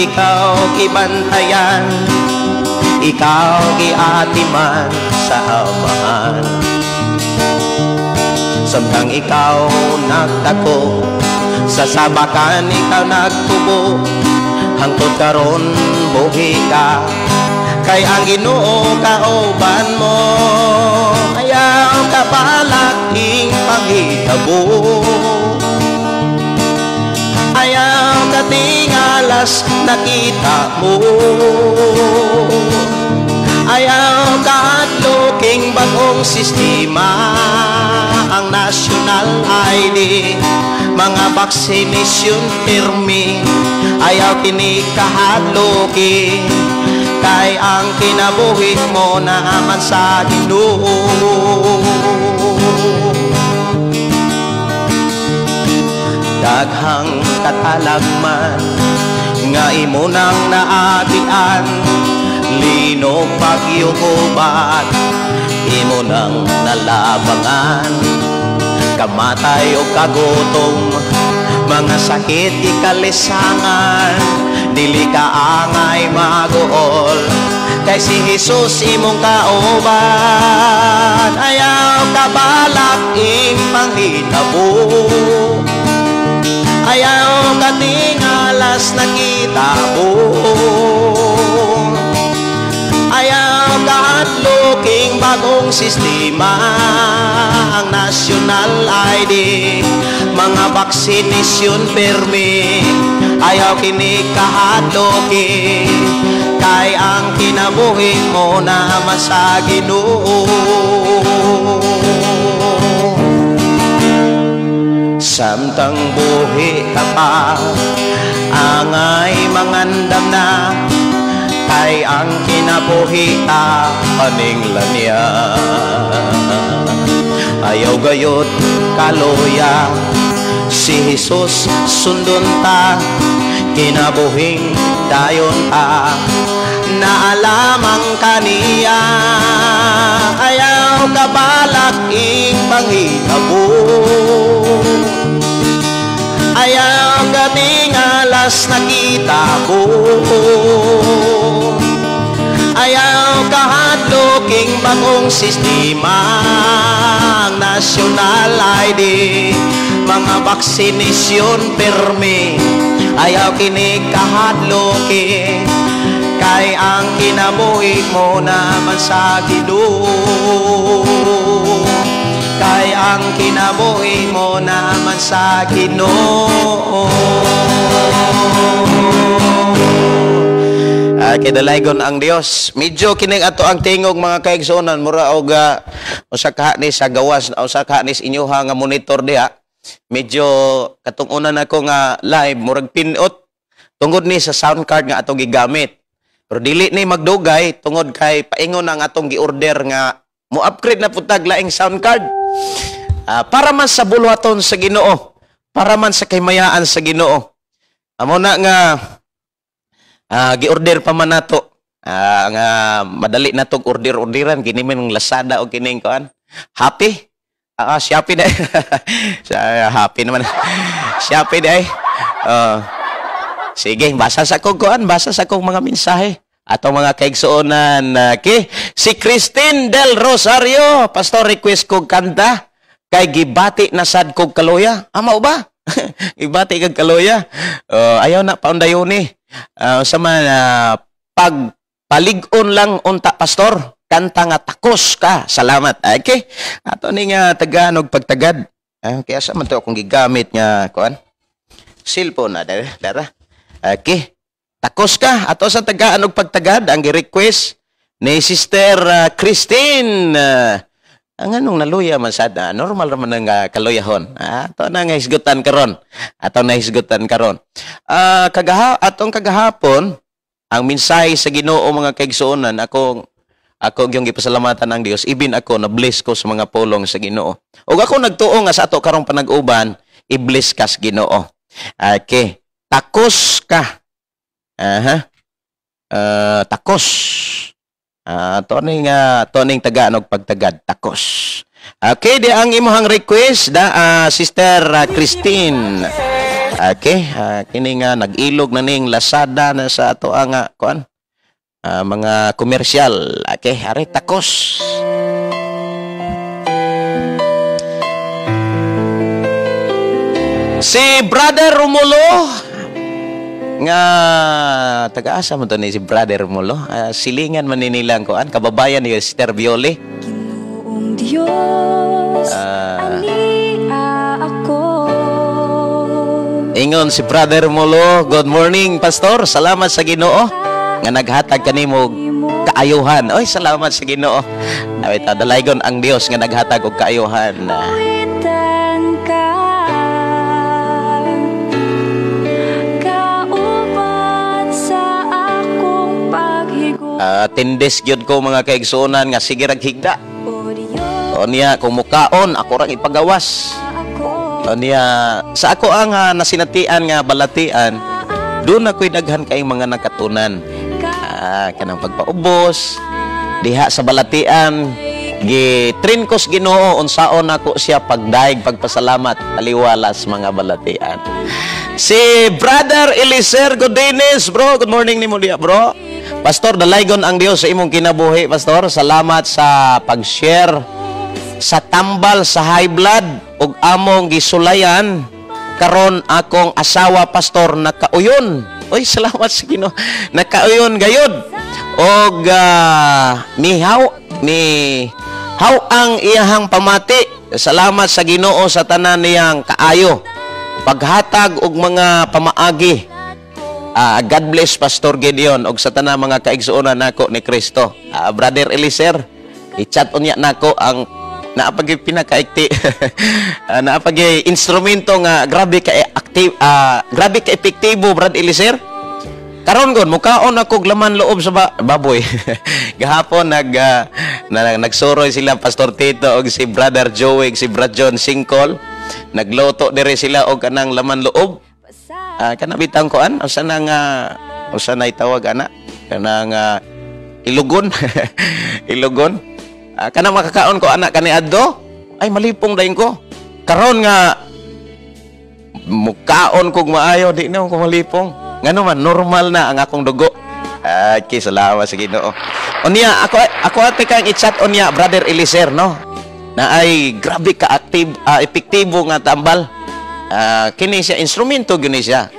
ikaw gibantayan, ikaw giatiman sa amahan. Samtang ikaw nagdako, sa sabakan ikaw nagtubo, hangtod karon buhi ka, kay ang Ginoo kauban mo. Ayaw ka balaking panghitabo, ayaw ka tingalas nakita mo, ayaw ka adloking bagong sistema, ang national ID, mga vaccination pirmi, ayaw kini kahadloki, kay ang kinabuhi mo naman sa Ginoo. Daghang katalagman nga imo nang naagian, linog pagyukubat imo nang nalabangan, kamatay o kagutom, mga sakit ikalisangan, dili ka angay maguol, kay si Jesus imong kauban. Ayaw ka balaking panghitabo, ayaw ka tingalas nakita mo, ayaw ka adloking bagong sistema, ang national ID, mga vaccination permit, ayaw kini kahadloki, kay ang kinabuhi mo naman sa Ginoo. Samtang buhi ka pa, angay mangandam na, kay ang kinabuhi ta paninglan niya. Ayaw gayod kaluya si Jesus sundon ta, kinabuhing dayon ta naalamang kaniya. Ayaw kabalak ing panghitabo, ayaw katingalas nakita ko, ayaw kahadloking bagong sistema ang national ID, mga vaksinisyon permi, ayaw kini kahadloking kay ang kinabuhi mo naman sa Ginoo, kay ang kinabuhi mo naman sa Ginoo. Kidalaygon ang Dios. Medyo kining ato ang tingog mga kaigsuonan, mura og usa ka ni sa gawas, usa ka ni inyuha nga monitor diha. Medyo katong-unan ako nga live murag pinot tungod ni sa sound card nga atong gigamit. Pero dili ni magdugay tungod kay paingon ang atong gi-order nga mo-upgrade na putag laing sound card. Para man sa bulwaton sa Ginoo, para man sa kaymayaan sa Ginoo. Amo na nga gi-order pa man nato. Nga madali na tong order-orderan kini man Lazada o kining kuan. Happy? Shopee na. Happy naman. Shopee na. Sige, basa sa kong kuan, basa sa kong mga mensahe. Atong mga kaigsuonan, si Christine Del Rosario, pastor, request kong kanta kay gibati na sad kog kaluya. Mao ba? Gibati kag kaluya. Ayaw na paundayon ni. Sa mga pagpalig-on lang unta, pastor. Kanta nga takos ka. Salamat. Okay? Ato ni nga Tagalog pagtagad. Kaya sa man to akong gigamit nga kuan. Cellphone na dara. Okay. Takos ka. Ato sa Tagalog pagtagad ang gi-request ni Sister Christine. Ang anong naluya man sad, normal raman nga kaluyahon. Ato na nga hisgutan karon. Atong kagahapon ang mensahe sa Ginoo mga kaigsuonan, ako yung gipasalamatan ng Dios, ibin ako na bless ko sa mga pulong sa Ginoo. Ug ako nagtuo nga sa ato karong panag-uban, i-bless ka sa Ginoo. Okay. Takos ka. Takos. Toning Tagalog pagtagad, takos. Okay, di ang imong request Sister Christine. Okay, kini nga nag-ilog na ning Lazada na sa ato ang kuan. Mga komersyal. Okay, ari takos. Si Brother Romulo nga taga-asa mo to ni si Brother Romulo. Silingan man nilang kuan, kababayan ni Sister Viole. Ginoong Diyos, ako. Ingon si Brother Romulo, good morning, Pastor. Salamat sa Ginoo nga naghatag kanimo kaayuhan. Oy, salamat sa Ginoo. Nawit dalaygon ang Dios nga naghatag og kaayuhan. Awitan ka, kauban sa akong paghigo. Tindes gyud ko mga kaigsuonan nga sige rag higda. O Diyos, O niya kung mukaon ako rang ipagawas. ako. O niya sa ako ang nasinatian nga balatian, doon ako'y daghan kay mga nakatunan. Kanang pagpaubos diha sa balatian, gitrinkos Ginoo unsaon ako siya pagdaig pagpasalamat taliwalas mga balatian. Si Brother Eliezer Godines, bro, good morning nimo diha, bro. Pastor, dalaygon ang Dios sa imong kinabuhi, Pastor. Salamat sa pag-share sa tambal sa high blood ug among gisulayan karon akong asawa, Pastor, nakauyon. Oy, salamat sa Ginoo. Nakauyon gayud. Og ni haw ang iyahang pamati. Salamat sa Ginoo sa tanan niyang kaayo. Paghatag og mga pamaagi. God bless Pastor Gideon og sa tanan mga kaigsuonan nako ni Kristo. Brother Eliezer, i-chat unya nako ang naapag pinakaikti naapag instrumento nga grabe ka active, grabe ka epektibo, Brad Eliezer. Karon gud mukaon ako laman loob sa baboy. Gahapon nagsuroy sila Pastor Tito og si Brother Joey, si Brad John Singkol. Nagluto dire sila og kanang laman loob. Kana bitang kuan usa na itawag ana kanang ilugon. Ilugon. Kana makakaon ko anak kani adto. Ay malipong dayon ko. Karon nga mukaon kog maayo di na ko malipong. Ngano man normal na ang akong dugo. Okay, salamat sa Ginoo. Unya ako ate kang i-chat unya Brother Eliezer no. Na ay grabe ka active, epektibo nga tambal. Kini siya instrumento gyud siya.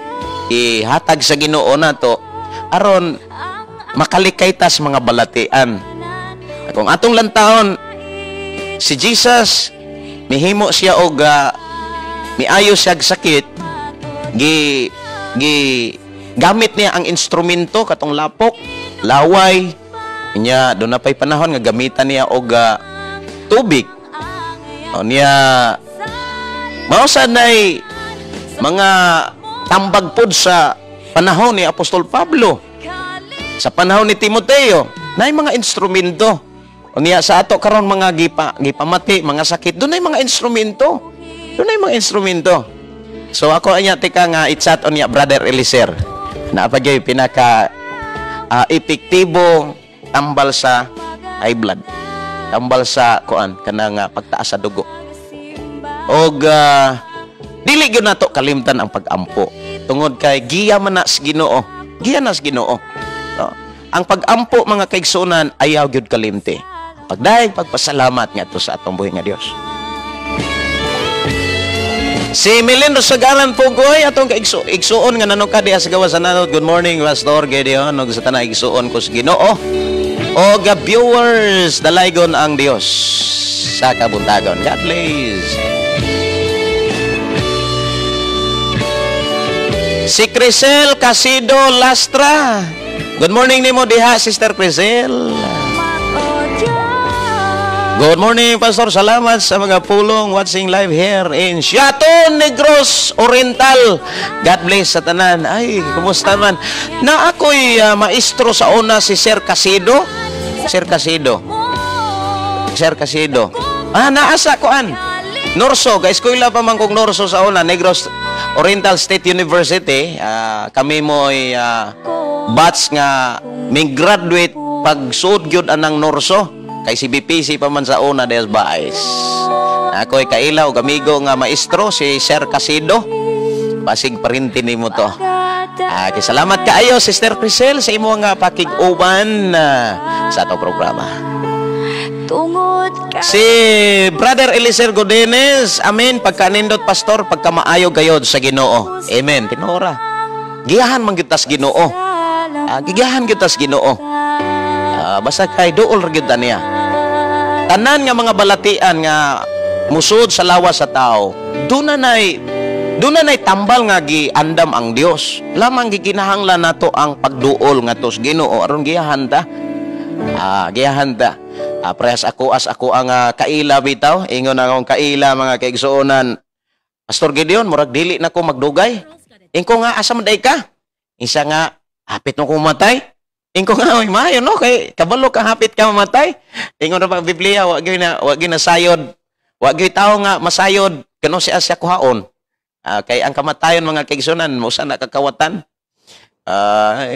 Ihatag sa Ginoo nato aron makalikay tas mga balatian. Kung atong lantahon si Jesus mihimo siya og miayo siya sakit gamit niya ang instrumento katong lapok, laway. Nya do na pay panahon nga gamitan niya og tubig. Niya mao sanay mga tambag pod sa panahon ni Apostol Pablo. Sa panahon ni Timoteo, nay mga instrumento. Niya sa ato karon mga gipamati, mga sakit, dunay mga instrumento. Dunay mga instrumento. So ako anya tika nga i-chat unya Brother Eliezer. Naapagay pinaka epektibo tambal sa high blood. Tambal sa kuan kanang pagtaas sa dugo. Og dili gyud nato kalimtan ang pag-ampo. Tungod kay giya man na sa Ginoo. Giya na sa Ginoo. No? Ang pag-ampo mga kaigsunan ayaw gyud kalimti. Pagdaig pagpasalamat ngadto sa atong buhi nga Dios. Si Melin Rosagaran Pugoy atong kaigsuon nga nanong kadiya sa gawas nanod. Good morning Pastor Gideon og sa tanang igsuon ko sa Ginoo. O viewers dalaygon ang Dios sa kabuntagon. God bless. Si Crisel Casido Lastra. Good morning nimo diha Sister Crisel. Good morning, Pastor. Salamat sa mga pulong watching live here in Siaton, Negros Oriental. God bless sa tanan. Ay, kumusta man? Na ako'y maestro sa una si Sir Casido. Sir Casido. Sir Casido. Naasa koan. Norso. Guys, kuila pa man kong Norso sa una. Negros Oriental State University. Kami mo'y batch nga may graduate pag-suod gyud anang Norso. Kay si BPC pa man sa una des baes. Ako'y kaila og amigo nga maestro si Sir Casido. Basig parinti nimo to. Kay salamat kaayo Sister Crisel sa imo nga pakig-uban sa ato programa. Si Brother Eliezer Godenes, amen, pagkanindot pastor, pagkamaayo gayod sa Ginoo. Amen. Tinora. Giyahan man gyud tas Ginoo. Giyahan gyud tas Ginoo. Basta kay duol ra gyud niya. Tanan nga mga balatian nga musud sa lawas sa tao, dunay tambal nga giandam ang Dios. Lamang gikinahanglan nato ang pagduol ngadto sa Ginoo aron giyahan ta. Giyahan ta. Prehas ako ang kaila bitaw, ingon akong kaila mga kaigsuonan. Pastor Gideon, murag dili na ko magdugay. Ingko nga asa man day ka? Isa nga hapit mo ko matay. Ingko nga oy maayo no kay kabalo ka hapit ka mamatay. Ingon ra pang Biblia wa gyud na sayod. Wa gyud tawo nga masayod kano siya kuhaon. Kay ang kamatayon mga kaigsunan mo sa nakakawatan.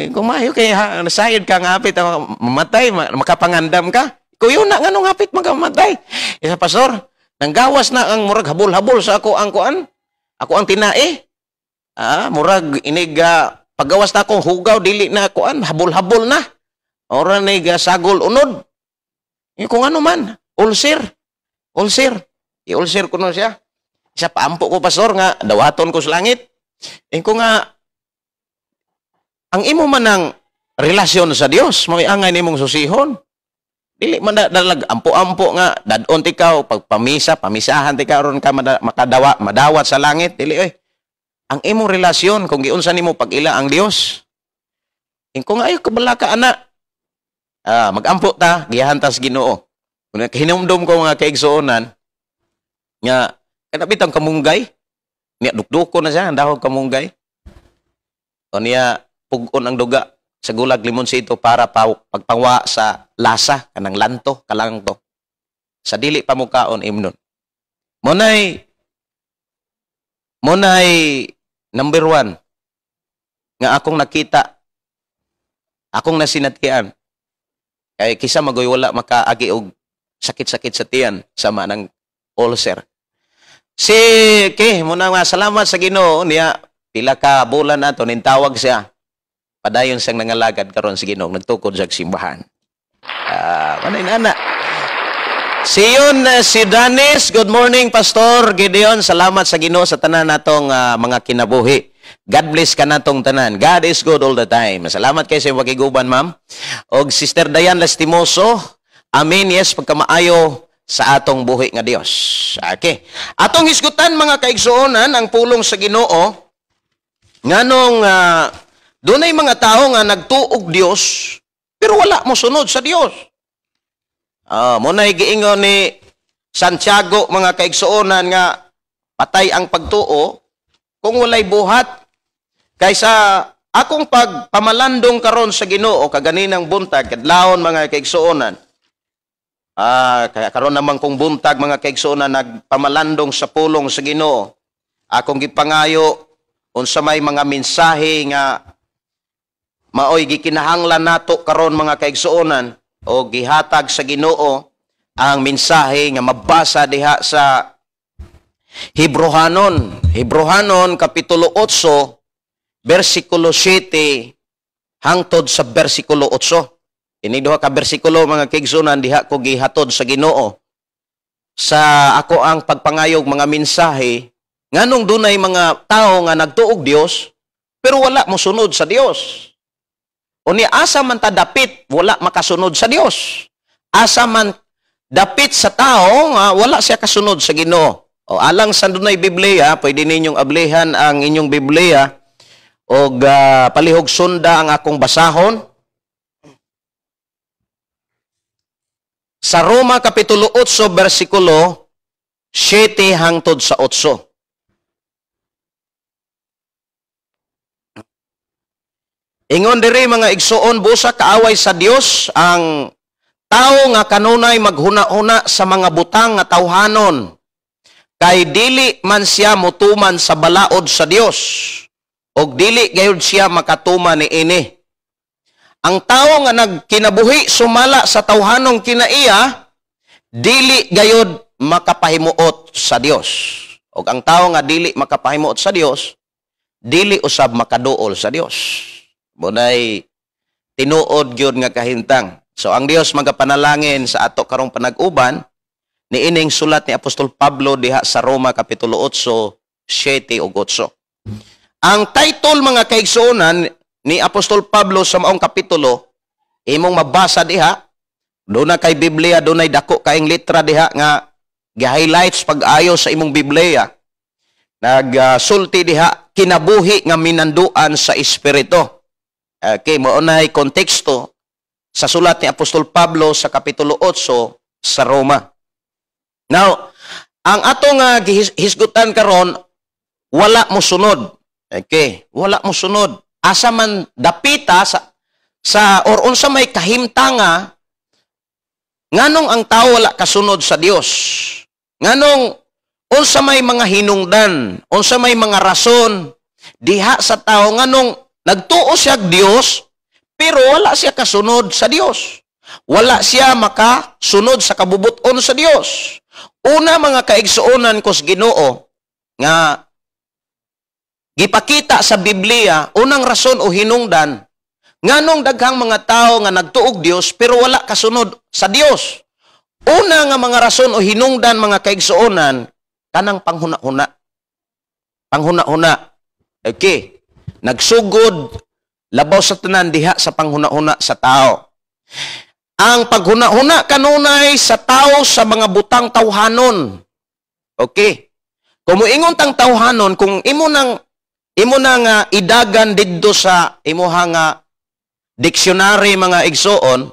Ingko maayo kay nasayod ka nga hapit mamatay makapangandam ka. Kuyo na nganong hapit magamatay. Isa pastor, nanggawas na ang murag habol-habol sa ako ang kuan. Ako ang tinae. Murag inig paggawas na akong hugaw, dili na kuan, habol-habol na. Ora na sagol unod. Kung ano man, ulcer. Ulcer. I-ulcer ko na siya. Isa paampo ko, pastor, nga, dawaton ko sa langit. Kung nga, ang imo man ng relasyon sa Dios, may angay nimong susihon. Dili man dalag ampo-ampo nga, dadon tikaw, pamisahan tikaw, ron ka madawat sa langit. Dili, ang imong relasyon kung giunsa nimo pag-ila ang Dios. Kung ayo kabala ka ana, magampo ta, giyahan ta sa Ginoo. Kung hinumdum ko mga kaigsuonan nga kanabitang kamunggay, niya dukduko na siya ang dahog kamunggay. O niya pugon ang duga sa gulag limonsito para pagpangwa sa lasa kanang lanto kalangto. Sa dili pa mo kaon imnon. Monay number 1 nga akong nakita, akong nasinatian. Kay kisa magoy wala makaagi og sakit-sakit sa tiyan sama ng ulcer. Muna nga salamat sa Ginoo niya pila ka bulan nato nintawag siya. Padayon siyang nangalagad karon sa Ginoo nagtukod sa simbahan. Manay nana. Si Danis, good morning Pastor Gideon. Salamat sa Ginoo sa tanan natong mga kinabuhi. God bless ka natong tanan. God is good all the time. Salamat kayo sa wakiguban, ma'am. Og Sister Dayan Lastimoso, amen, yes, pagkamaayo sa atong buhi nga Dios. Okay. Atong hisgutan mga kaigsuonan ang pulong sa Ginoo nganong dunay mga tao nga nagtuog Dios pero wala mo sunod sa Dios. Munay giingon ni Santiago mga kaigsuonan nga patay ang pagtuo kung walay buhat. Kaysa akong pagpamalandong karon sa Ginoo kaganinang buntag kadlawon mga kaigsuonan. Kaya karon naman kung buntag mga kaigsuonan nagpamalandong sa pulong sa Ginoo. Akong gipangayo unsa may mga mensahe nga maoy gikinahanglan nato karon mga kaigsuonan o gihatag sa Ginoo ang mensahe nga mabasa diha sa Hebrohanon kapitulo 8 versikulo 7 hangtod sa versikulo 8. Ini duha ka bersikulo mga kaigsuonan diha ko gihatod sa Ginoo sa ako ang pagpangayog mga mensahe nganong dunay mga tao nga nagtuog Dios pero wala mo sunod sa Dios. Unya asa man ta dapit wala makasunod sa Dios. Asa man dapit sa tao nga wala siya kasunod sa Ginoo. O alang sa dunay Biblia, pwede ninyong ablihan ang inyong Biblia og palihog sunda ang akong basahon. Sa Roma kapitulo 8 bersikulo 7 hangtod sa 8. Ingon diri mga igsuon busa kaaway sa Dios ang tao nga kanunay maghuna-huna sa mga butang nga tawhanon kay dili man siya motuman sa balaod sa Dios og dili gayud siya makatuman niini. Ang tao nga nagkinabuhi sumala sa tawhanong kinaiya dili gayud makapahimuot sa Dios. Og ang tao nga dili makapahimuot sa Dios dili usab makaduol sa Dios. Munay tinuod gyud nga kahintang. So ang Dios magapanalangin sa ato karong panag-uban niining sulat ni Apostol Pablo diha sa Roma kapitulo 8 7 ug 8. Ang title mga kaigsuonan ni Apostol Pablo sa maong kapitulo imong mabasa diha. Doon na kay Biblia, doon ay dako kaing litra diha nga gi-highlights pag-ayo sa imong Biblia. Nagsulti diha kinabuhi nga minanduan sa espiritu. Okay, maunay konteksto sa sulat ni Apostol Pablo sa kapitulo 8 sa Roma. Now, ang atong hisgutan karon wala mo sunod. Okay, wala mo sunod. Asa man dapita sa or unsa may kahimtanga nganong ang tao wala kasunod sa Dios. Nganong unsa may mga hinungdan, unsa may mga rason diha sa tao nganong nagtuo siya Dios pero wala siya kasunod sa Dios. Wala siya makasunod sa kabubuton sa Dios. Una mga kaigsuonan ko sa Ginoo nga gipakita sa Biblia, unang rason o hinungdan, nganong daghang mga tao nga nagtuog Dios pero wala kasunod sa Dios. Una nga mga rason o hinungdan mga kaigsuonan, kanang panghuna-huna. Panghuna-huna. Okay. Nagsugod, labaw sa tanan diha sa panghuna-huna sa tao. Ang paghuna-huna kanunay sa tao sa mga butang tawhanon. Okay. Kung moingon tang tawhanon, kung imo nang idagan didto sa imuha nga dictionary mga igsoon,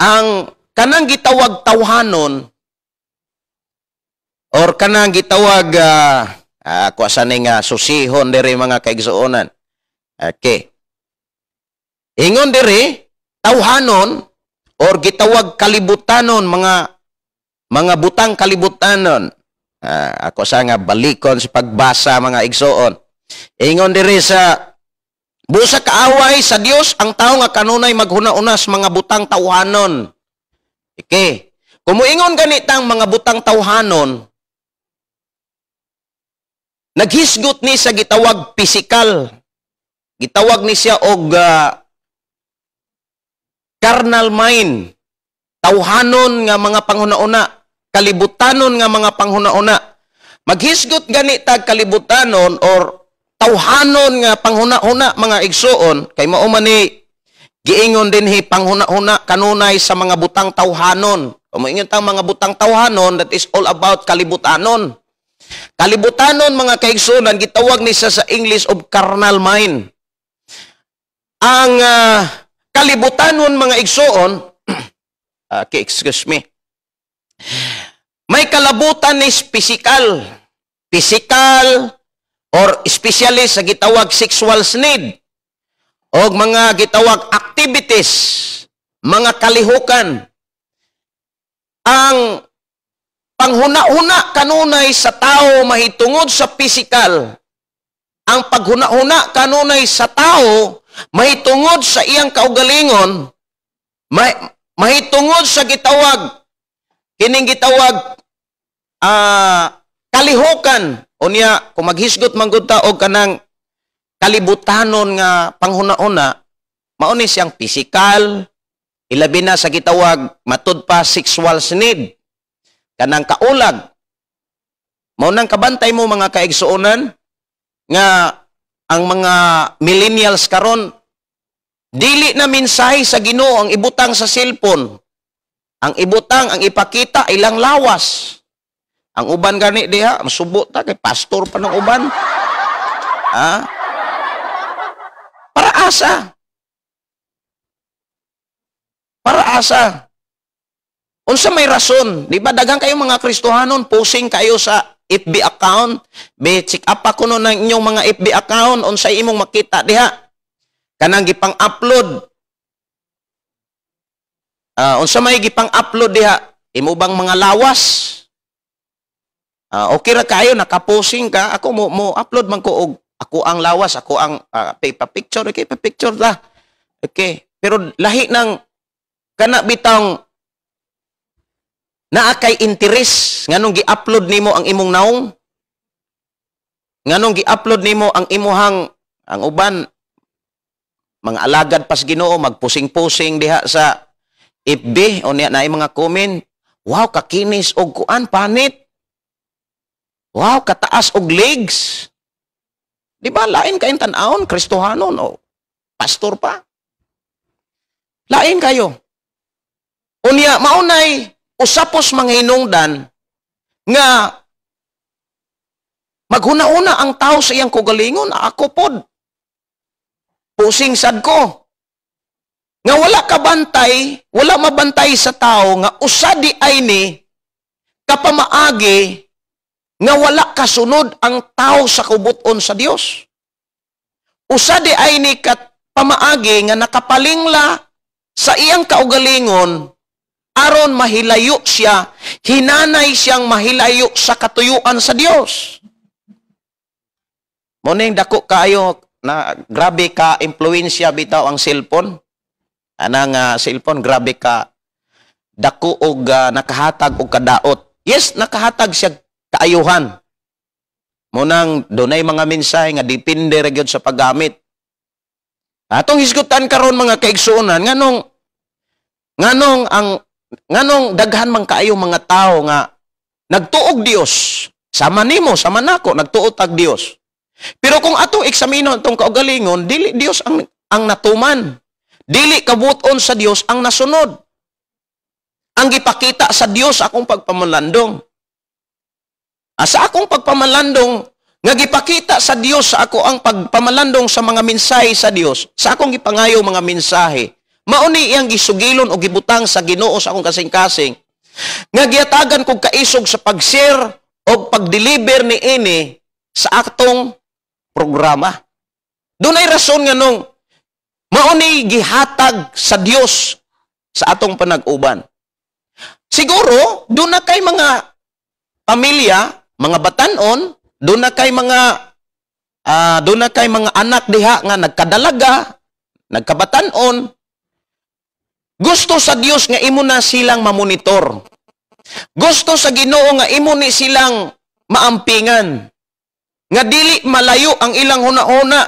ang kanang gitawag tawhanon or kanang gitawag kuasaning susihon diri mga kaigsuonan. Okay. Ingon diri, tawhanon or gitawag kalibutanon, mga butang kalibutanon. Ako sa nga balikon sa pagbasa mga igsoon. Ingon diri sa busa kaaway sa Dios ang tao nga kanunay maghuna-unas mga butang tawhanon. Okay. Kumuingon ganitang mga butang tawhanon, naghisgot ni sa gitawag pisikal. Gitawag ni siya og carnal mind. Tawhanon nga mga panghuna-una, kalibutanon nga mga panghuna-una. Maghisgot gani tag kalibutanon or tawhanon nga panghuna-una mga igsoon, kay mao man ni giingon dinhi panghuna-una kanunay sa mga butang tawhanon. Kumuingon tang mga butang tawhanon, that is all about kalibutanon. Kalibutanon mga kaigsunan, gitawag ni sa English of carnal mind. Ang kalibutanon mga igsoon, excuse me, may kalabutan ni physical. Physical or especially sa gitawag sexual need. O mga gitawag activities, mga kalihukan. Ang panghuna-huna kanunay sa tao mahitungod sa physical. Ang paghuna-huna kanunay sa tao mahitungod sa iyang kaugalingon, mahitungod sa gitawag, kining gitawag kalihukan. Unya, kung maghisgot manggod ta og kanang kalibutanon nga panghuna-una, mauni siyang physical, ilabi na sa gitawag matud pa sexual need. Kanang kaulag. Mao nang kabantay mo mga kaigsuonan nga ang mga millennials karon dili na mensahe sa Ginoo ang ibutang sa cellphone. Ang ibutang, ang ipakita ilang lawas. Ang uban gani diha, masubo ta kay pastor pa ng uban. Para asa? Para asa? Unsa may rason? Di ba daghang kayo mga Kristohanon posing kayo sa FB account? Check up ako no ng inyong mga FB account unsay imong makita diha. Kanang gipang-upload. Unsa may gipang-upload diha? Imo bang mga lawas? Okay ra kayo nakaposing ka. Ako mo upload man ko og ako ang lawas, ako ang pa-picture, okay, pa-picture la. Okay. Pero lahi ng kana bitang naa kay interes nganong gi-upload nimo ang imong naong, nganong gi-upload nimo ang imuhang, ang uban mga alagad pas Ginoo magpusing-pusing diha sa FB o niya na mga comment, wow kakinis og kuan panit, wow kataas og legs, di ba lain kayo tan-aon Kristohanon o pastor pa, lain kayo unya maunay usapos mga hinungdan nga maghuna-una ang tao sa iyang kugalingon. Ako pod pusing sad ko nga wala ka bantay, wala mabantay sa tao nga usadi ay ni kapamaagi nga wala kasunod ang tao sa kubuton sa Dios. Usadi ay ni kapamaagi nga nakapalingla sa iyang kaugalingon aron mahilayo siya, hinanay siyang mahilayo sa katuyuan sa Dios. Muning dako kayo na grabe ka impluwensya bitaw ang cellphone. Anang cellphone grabe ka dako og nakahatag og kadaot. Yes, nakahatag siya kaayuhan. Munang dunay mga mensahe nga depende ra gyud sa paggamit. Atong hisgutan karon mga kaigsuonan nganong daghan man kaayo mga tao nga nagtuog Dios. Sama nimo, sama nako nagtuog tag Dios. Pero kung atong eksaminon atong kaugalingon, dili Dios ang natuman. Dili kabuton sa Dios ang nasunod. Ang gipakita sa Dios akong pagpamalandong. Sa akong pagpamalandong nga gipakita sa Dios sa ako ang pagpamalandong sa mga mensahe sa Dios, sa akong gipangayo mga mensahe. Mauni iyang gisugilon o gibutang sa Ginoo sa akong kasing-kasing. Nga giatagan kog kaisog sa pag-share o pag-deliver ni ini sa atong programa. Doon ay rason nga nung mauni gihatag sa Dios sa atong panag-uban. Siguro, doon na kay mga pamilya, mga batanon, doon na kay mga anak diha nga nagkadalaga, nagkabatanon. Gusto sa Dios nga imo na silang mamonitor. Gusto sa Ginoo nga imo ni silang maampingan. Nga dili malayo ang ilang hunahuna,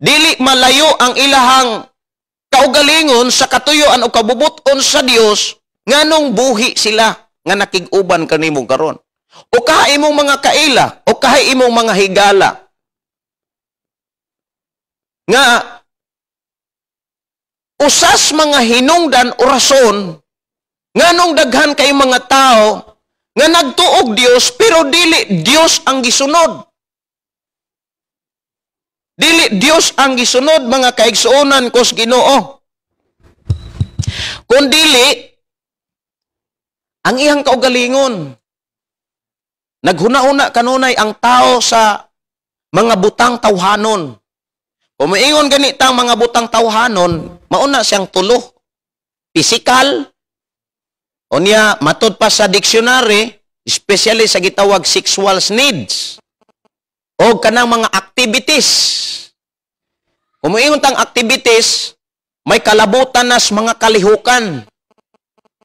dili malayo ang ilahang kaugalingon sa katuyoan o kabubuton sa Dios, nganong buhi sila nga nakig-uban kanimo karon. O kaha imong mga kaila, o kaha imong mga higala. Nga usas mga hinungdan o rason nganong daghan kay mga tao nga nagtuog Dios pero dili Dios ang gisunod. Dili Dios ang gisunod mga kaigsuonan ko sa Ginoo. Kung dili ang iyang kaugalingon. Naghuna-una kanunay ang tao sa mga butang tawhanon. Kung maingon ganitang mga butang tawhanon, mauna siyang tulo. Physical, o niya matod pa sa dictionary, especially sa gitawag sexual needs, o kanang mga activities. Kung maingon tang activities, may kalabutan nas mga kalihukan.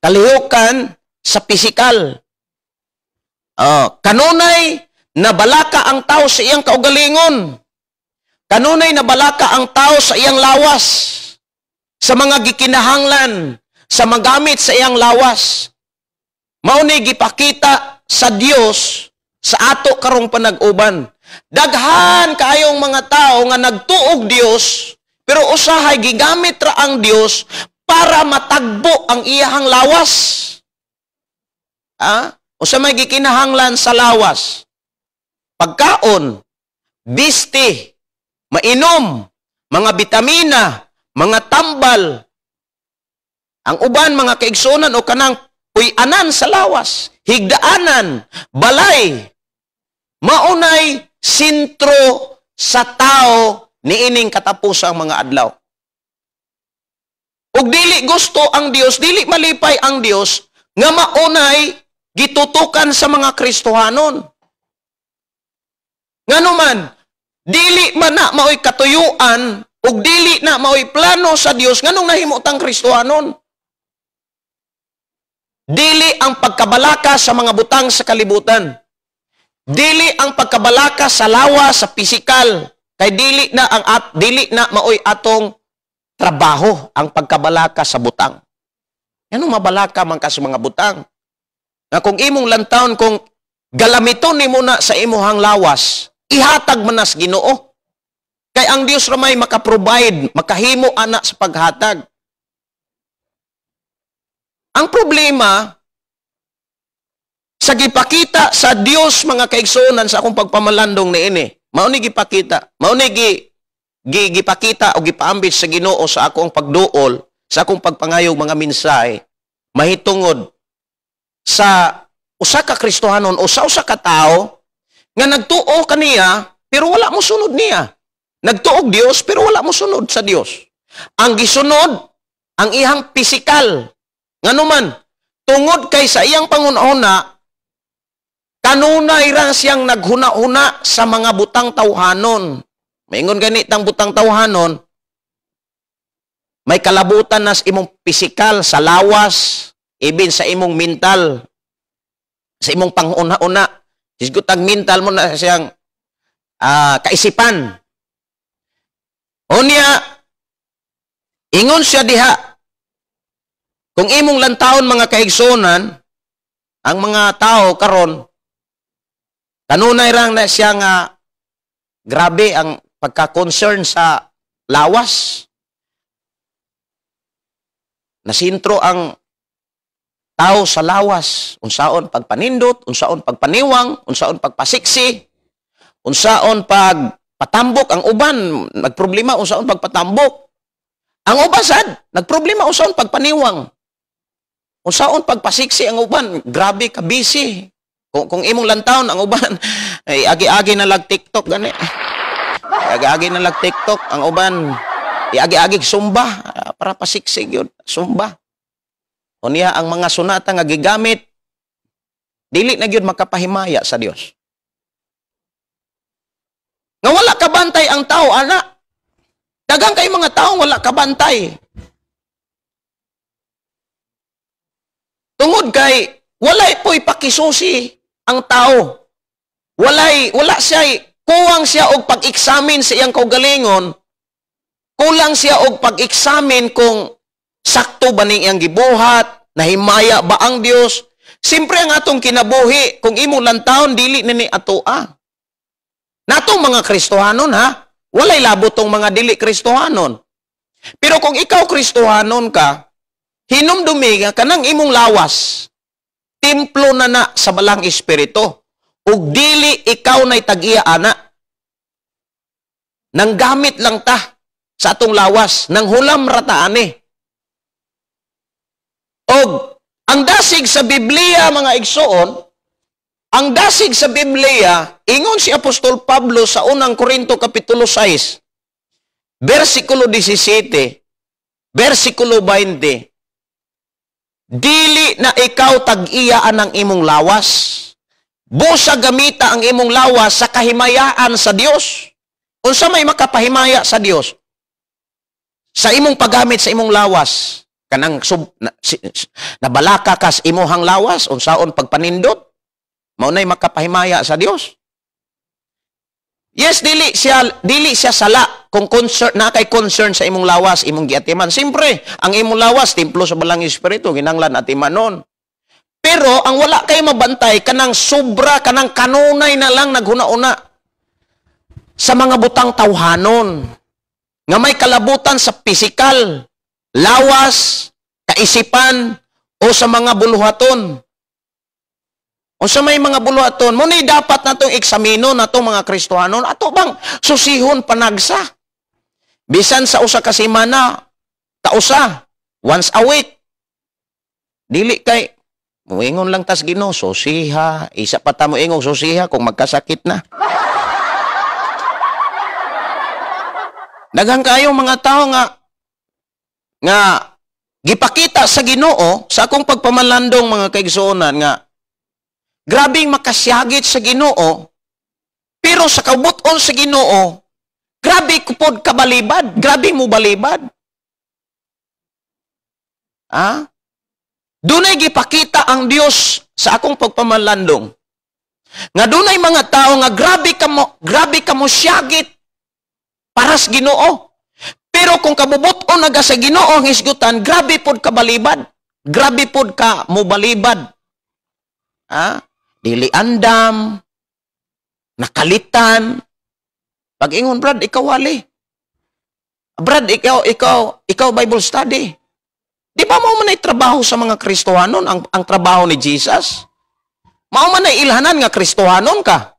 Kalihukan sa physical. Kanunay nabalaka ang tao sa iyang kaugalingon. Kanunay nabalaka ang tao sa iyang lawas. Sa mga gikinahanglan, sa magamit sa iyang lawas. Mauni gipakita sa Dios sa ato karong panag-uban. Daghan kaayong mga tao nga nagtuog Dios, pero usahay gigamit ra ang Dios para matagbo ang iyahang lawas. O sa may gikinahanglan sa lawas. Pagkaon, biste, mainom, mga bitamina, mga tambal. Ang uban mga kaigsunan o kanang puy-anan sa lawas, higdaanan, balay, maunay sentro sa tao niining katapusang mga adlaw. Ug dili gusto ang Dios, dili malipay ang Dios nga maunay gitutukan sa mga Kristohanon. Nganuman, dili man na maoy katuyuan ug dili na maoy plano sa Dios nganong nahimutang Kristohanon. Dili ang pagkabalaka sa mga butang sa kalibutan. Dili ang pagkabalaka sa lawa sa pisikal. Kay dili na maoy atong trabaho ang pagkabalaka sa butang. Anong mabalaka man ka sa mga butang? Na kung imong lantawon kung galamiton nimo na sa imuhang lawas, ihatag man nas Ginoo. Kay ang Dios ramay maka-provide, makahimo ana sa paghatag. Ang problema sa gipakita sa Dios mga kaigsunan sa akong pagpamalandong niini, mao ni gipakita, mao ni gipakita o gipaambit sa Ginoo sa akong pagduol, sa akong pagpangayog mga mensahe, mahitungod sa usa ka Kristohanon o sa usa ka tao nga nagtuo kaniya pero wala mo sunod niya. Nagtuog Dios pero wala mo sunod sa Dios. Ang gisunod ang iyang pisikal. Nganuman, tungod kay sa iyang pangunahuna, kanunay ra siyang naghuna-una sa mga butang tawhanon. Maingon ganitang butang tawhanon, may kalabutan nas imong pisikal sa lawas, even sa imong mental, sa imong panguna-una. Hisgutag mental mo na siyang kaisipan. O niya, ingon siya diha, kung imong lantawon mga kaigsunan, ang mga tao karon kanunay rang na siya nga grabe ang pagka-concern sa lawas. Nasintro ang tao sa lawas, unsaon pagpanindot, unsaon pagpaniwang, unsaon pagpasiksi, unsaon pagpatambok. Ang uban nagproblema unsaon pagpatambok. Ang uban sad nagproblema unsaon pagpaniwang. Unsaon pagpasiksi ang uban, grabe ka busy. Kung imong lantawon ang uban ay agi-agi na lag TikTok gani. Agi-agi na lang TikTok. Ang uban, iagi-agi sumba. Para pasiksig yun. Sumba. O niya, ang mga sunata nga gigamit, dili na yun makapahimaya sa Dios. Nga wala kabantay ang tao, anak. Dagang kay mga tao, wala kabantay. Tungod kay, walay po'y pakisusi ang tao. Wala siya, kuwang siya og pag-examine sa iyang kaugalingon, kulang siya og pag-examine kung sakto ba ning iyang gibuhat, nahimaya ba ang Dios. Siyempre ang atong kinabuhi, kung imo lang taon, dili nini atoa. Natong mga Kristohanon, ha? Walay labot tong mga dili Kristohanon. Pero kung ikaw Kristohanon ka, hinumdumi ka kanang imong lawas, templo na sa balang espiritu, ug dili ikaw na'y tag-iya ana. Nang gamit lang ta sa atong lawas, nang hulam rataani. Og ang dasig sa Biblia, mga igsoon, ang dasig sa Biblia, ingon si Apostol Pablo sa unang Korinto kapitulo 6, versikulo 17, versikulo 20, dili na ikaw tag-iyaan ng imong lawas. Busa gamita ang imong lawas sa kahimayaan sa Dios. Unsa may makapahimaya sa Dios? Sa imong paggamit sa imong lawas, kanang nabalaka kas imuhang lawas, unsaon pagpanindot, mao nay makapahimaya sa Dios. Yes, dili siya sala kung na kay concern sa imong lawas, imong giatiman. Siyempre, ang imong lawas templo sa balang espiritu, ginanglan atimanon. Pero ang wala kay mabantay kanang sobra, kanang kanunay na lang naghuna-una sa mga butang tawhanon nga may kalabutan sa pisikal, lawas, kaisipan o sa mga buluhaton. O sa may mga buluhaton, muna dapat natong eksamino natong mga Kristohanon, ato bang susihon panagsa? Bisan sa usa ka semana, kausa, once a week. Dili kay, muingon lang tas Ginoo, susiha, isa pa ta moingong susiha kung magkasakit na. Daghang kayo mga tao nga gipakita sa Ginoo sa akong pagpamalandong mga kaigsuonan nga grabing makasyagit sa Ginoo, pero sa kabuton sa Ginoo, grabe kupod kabalibad, grabe mo balibad. Ha? Dunay gipakita ang Dios sa akong pagpamalandong. Nga dunay mga tao nga grabe ka mo syagit para sa Ginoo. Pero kung kabubuton naga sa Ginoo ang hisgutan, grabe pod ka balibad. Grabe pod ka mo balibad. Ha? Dili andam, nakalitan. Pag ingon, Brad, ikaw wali. Brad, ikaw Bible study. Di ba mo man ay trabaho sa mga Kristohanon, ang trabaho ni Jesus? Mao man ay ilhanan nga Kristohanon ka.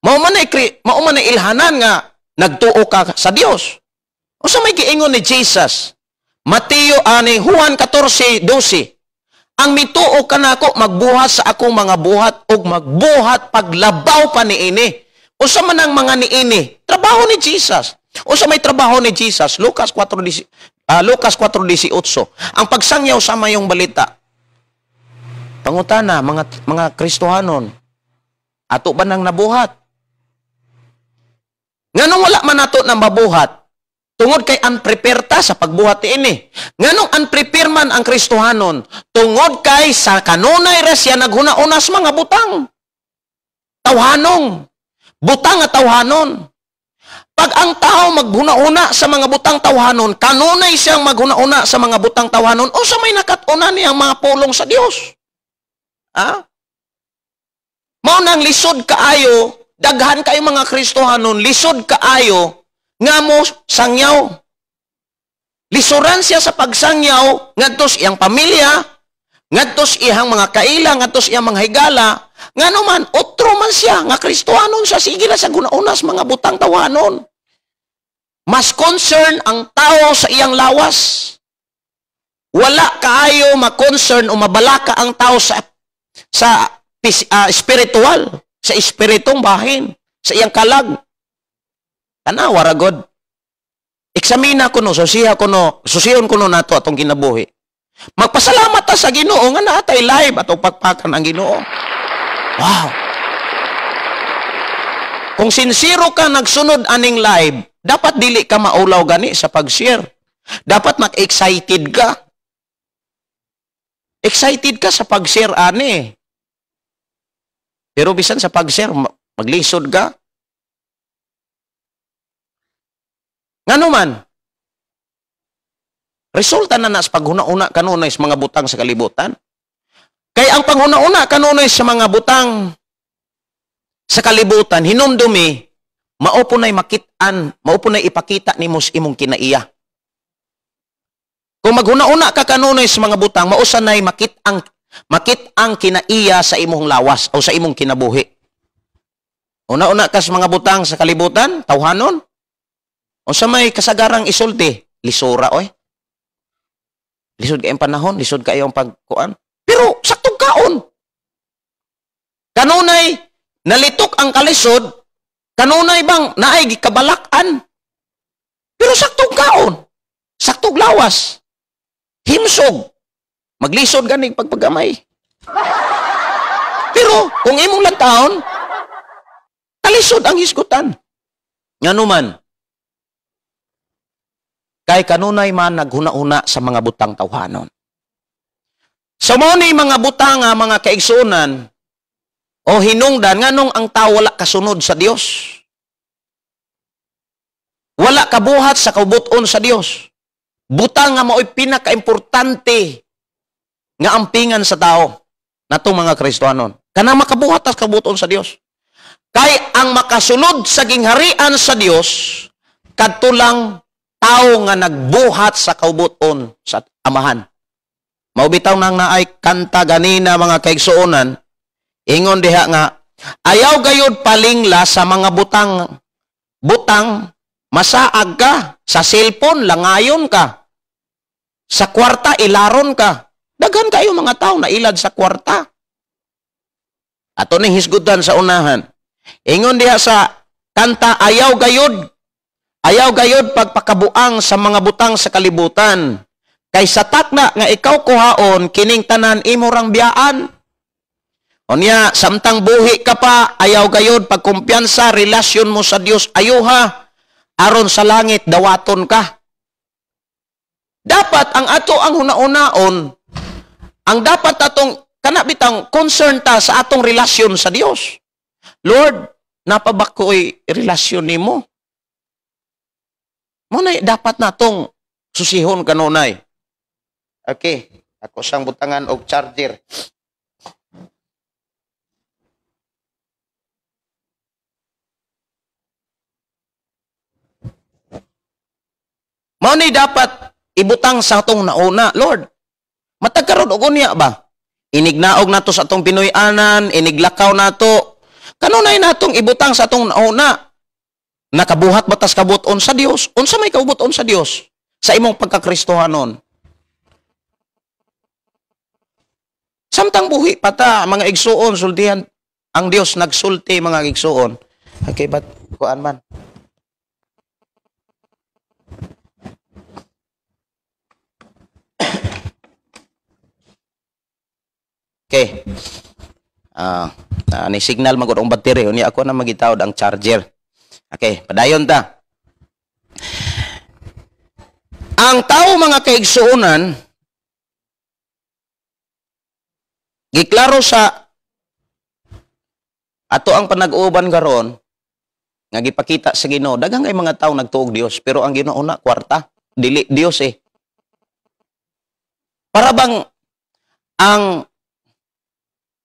Mao man ay ilhanan nga nagtuo ka sa Dios. O sa may giingon ni Jesus, Juan 14:12, ang mituo ka na ako, magbuhat sa akong mga buhat, o magbuhat paglabaw pa niini. O sa man ang mga niini, trabaho ni Jesus. O sa may trabaho ni Jesus, Lucas 4:18, ang pagsangyaw sa mayong balita. Pangutana, mga Kristohanon, ato ba nang nabuhat? Nganong wala man nato nang mabuhat? Tungod kay unprepared ta sa pagbuhat ini. Nganong unprepared man ang Kristohanon? Tungod kay sa kanunay ra siya naghuna-unas mga butang. Tawhanong. Butang nga tawhanon. Pag ang tao maghuna-una sa mga butang tawhanon, kanunay siyang maghuna-una sa mga butang tawhanon, o sa may nakatuna niyang mga pulong sa Dios. Ha? Mao nang lisod kaayo, daghan kayo mga Kristohanon, lisod kaayo, nga mo sangyaw. Lisuran siya sa pagsangyaw, ngadtos iyang pamilya, ngadtos iyang mga kaila, ngadtos iyang mga higala, nga naman, otro man siya, nga Kristohanon siya, sige na sa gunaunas mga butang tawanon. Mas concern ang tao sa iyang lawas. Wala kaayo ma-concern o mabalaka ang tao sa spiritual, sa espiritong bahin, sa iyang kalag. Tanawa ra god. Eksamina ko no, susiyon ko no nato atong kinabuhi. Magpasalamat ta sa Ginoo nga naatay live atong pagpakan ang Ginoo. Wow. Kung sincero ka nagsunod aning live, dapat dili ka maulaw gani sa pag-share. Dapat mag-excited ka. Excited ka sa pag-share ani. Pero bisan sa pag-share, maglisod ka. Ngano man, resulta na sa paghuna-una kanunay sa mga butang sa kalibutan. Kaya ang paghuna-una kanunay sa mga butang sa kalibutan, hinumdumi, maupo na'y makitaan, maupo na'y ipakita ni mos imong kinaiya. Kung maghuna-una ka kanunay sa mga butang, mausan na'y makitang kinaiya sa imong lawas o sa imong kinabuhi. Una-una ka sa mga butang sa kalibutan, tawhanon, o sa may kasagarang isulti, lisura, oy. Lisod kayong panahon, lisod kayong pagkuan. Pero, saktong kaon. Kanunay, nalitok ang kalisod, kanunay bang naay kabalakan. Pero saktong kaon, saktong lawas, himsog, maglisod ganing pagpagamay. Pero, kung imong lantaon, kalisod ang hisgutan. Ngano man, kay kanunay man naghuna-una sa mga butang tawhanon. Sa mo ni mga butang nga mga kaigsunan o hinungdan nganong ang tao wala kasunod sa Dios. Wala kabuhat sa kabuton sa Dios. Butang nga mao'y pinakaimportante nga ampingan sa tao natong mga Kristiyanon. Kanang makabuhat sa kabuton sa Dios. Kay ang makasunod sa gingharian sa Dios kadto lang tao nga nagbuhat sa kaubuton sa Amahan. Maubitaw nang naay kanta ganina mga kaigsuonan, ingon diha nga, ayaw gayud palingla sa mga butang, masaag ka, sa cellphone, langayon ka, sa kwarta, ilaron ka. Daghan kayo mga tao na ilad sa kwarta. Ato ning hisgutan sa unahan. Ingon diha sa kanta, ayaw gayod pagpakabuang sa mga butang sa kalibutan. Kay sa takna nga ikaw kuhaon, kining tanan imorang biyaan. Unya, samtang buhi ka pa, ayaw gayod pagkumpiyansa, relasyon mo sa Dios, ayuha, aron sa langit, dawaton ka. Dapat ang ato ang hunaonaon, ang dapat atong, kanabitang concern ta sa atong relasyon sa Dios. Lord, napabakoy relasyon nimo. Munay dapat natong susihon kanunay. Okay, ako sang butangan og charger. Munay dapat ibutang sa atong nauna, Lord. Matag karon og unya ba? Inignaog nato sa atong Pinoy-anan, iniglakaw nato. Kanunay natong ibutang sa atong nauna. Nakabuhat batas kabuton sa Dios. Unsa may kabuton sa Dios sa imong pagkakristohanon? Samtang buhi pata mga igsuon sultihan ang Dios nagsulti mga igsuon. Okay, but kuan man. Okay. Ni signal magud ang battery unya ako na magitawd ang charger. Okay, padayon ta. Ang tao mga kaigsuonan, giklaro sa ato ang panag-uban karon nga gipakita sa Ginoo, daghang kay mga tao nagtuog Dios, pero ang Ginoo na kwarta, dili Dios eh. Para bang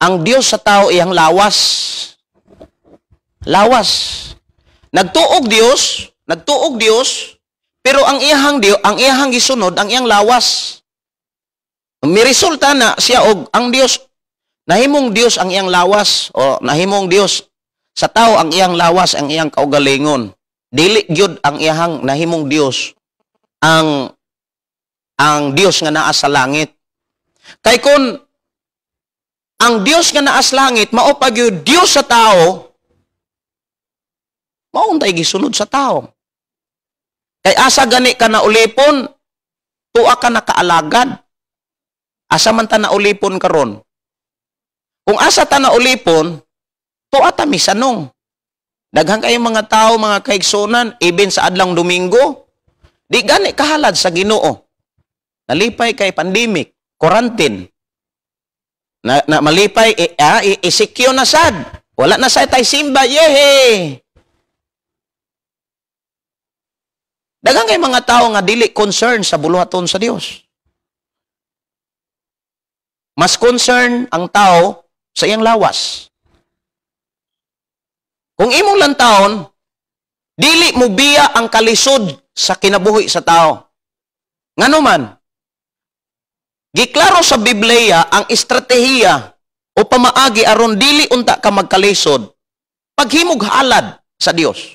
ang Dios sa tao iyang lawas. Lawas. Nagtuog Dios, pero ang iyang gisunod, ang iyang lawas. Miresulta na siya og ang Dios, nahimong Dios ang iyang lawas, o nahimong Dios sa tao ang iyang lawas, ang iyang kaugalingon. Dili gyud ang iyang nahimong Dios, ang Dios nga naa sa langit. Kay kun ang Dios nga naa sa langit, mao pa gyud Dios sa tao, Mauntay gisunod sa tao. Kay asa gani ka na ulipon, tuwa ka nakaalagad. Asa man ta na ulipon karon. Kung asa ta na ulipon, tuwa ta misanong. Daghang kayo mga tao, mga kaigsunan, even sa adlang Domingo, di gani kahalad sa Ginoo. Nalipay kay pandemic, quarantine. Na malipay, isikyo na sad. Wala na sa tay simba, yehe! Daghang kay mga tao nga dili concern sa buluhaton sa Dios. Mas concern ang tao sa iyang lawas. Kung imong lantawon, dili mo biya ang kalisod sa kinabuhi sa tao. Ngano man, giklaro sa Biblia ang estratehiya o pamaagi aron dili unta ka magkalisod paghimog halad sa Dios.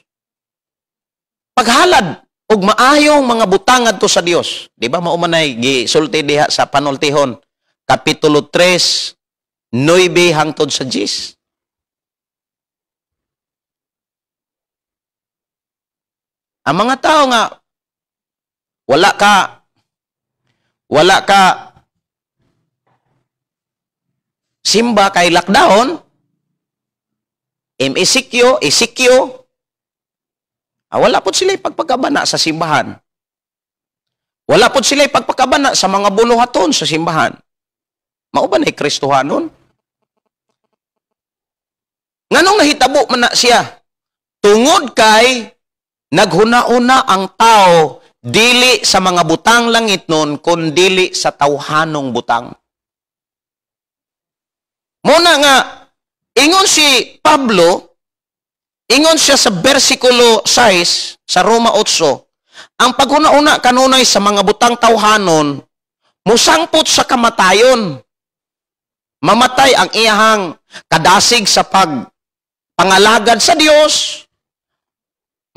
Paghalad og maayong mga butang adto sa Dios. Di ba maumanay gisulti diha sa Panultihon, Kapitulo 3, 9 hangtod sa 10. Ang mga tao nga wala ka simba kay lockdown, isikyo, wala po sila pagpagkabana sa simbahan. Wala po sila pagpagkabana sa mga buluhaton sa simbahan. Mauban ay Kristohanon. Nganong nahitabo man na siya? Tungod kay naghuna-una ang tao dili sa mga butang langit nun, kundili sa tawhanong butang. Muna nga, ingon si Pablo, ingon siya sa versikulo 6 sa Roma 8, ang paghuna-una kanunay sa mga butang tawhanon, musangpot sa kamatayon. Mamatay ang iyahang kadasig sa pagpangalagad sa Dios.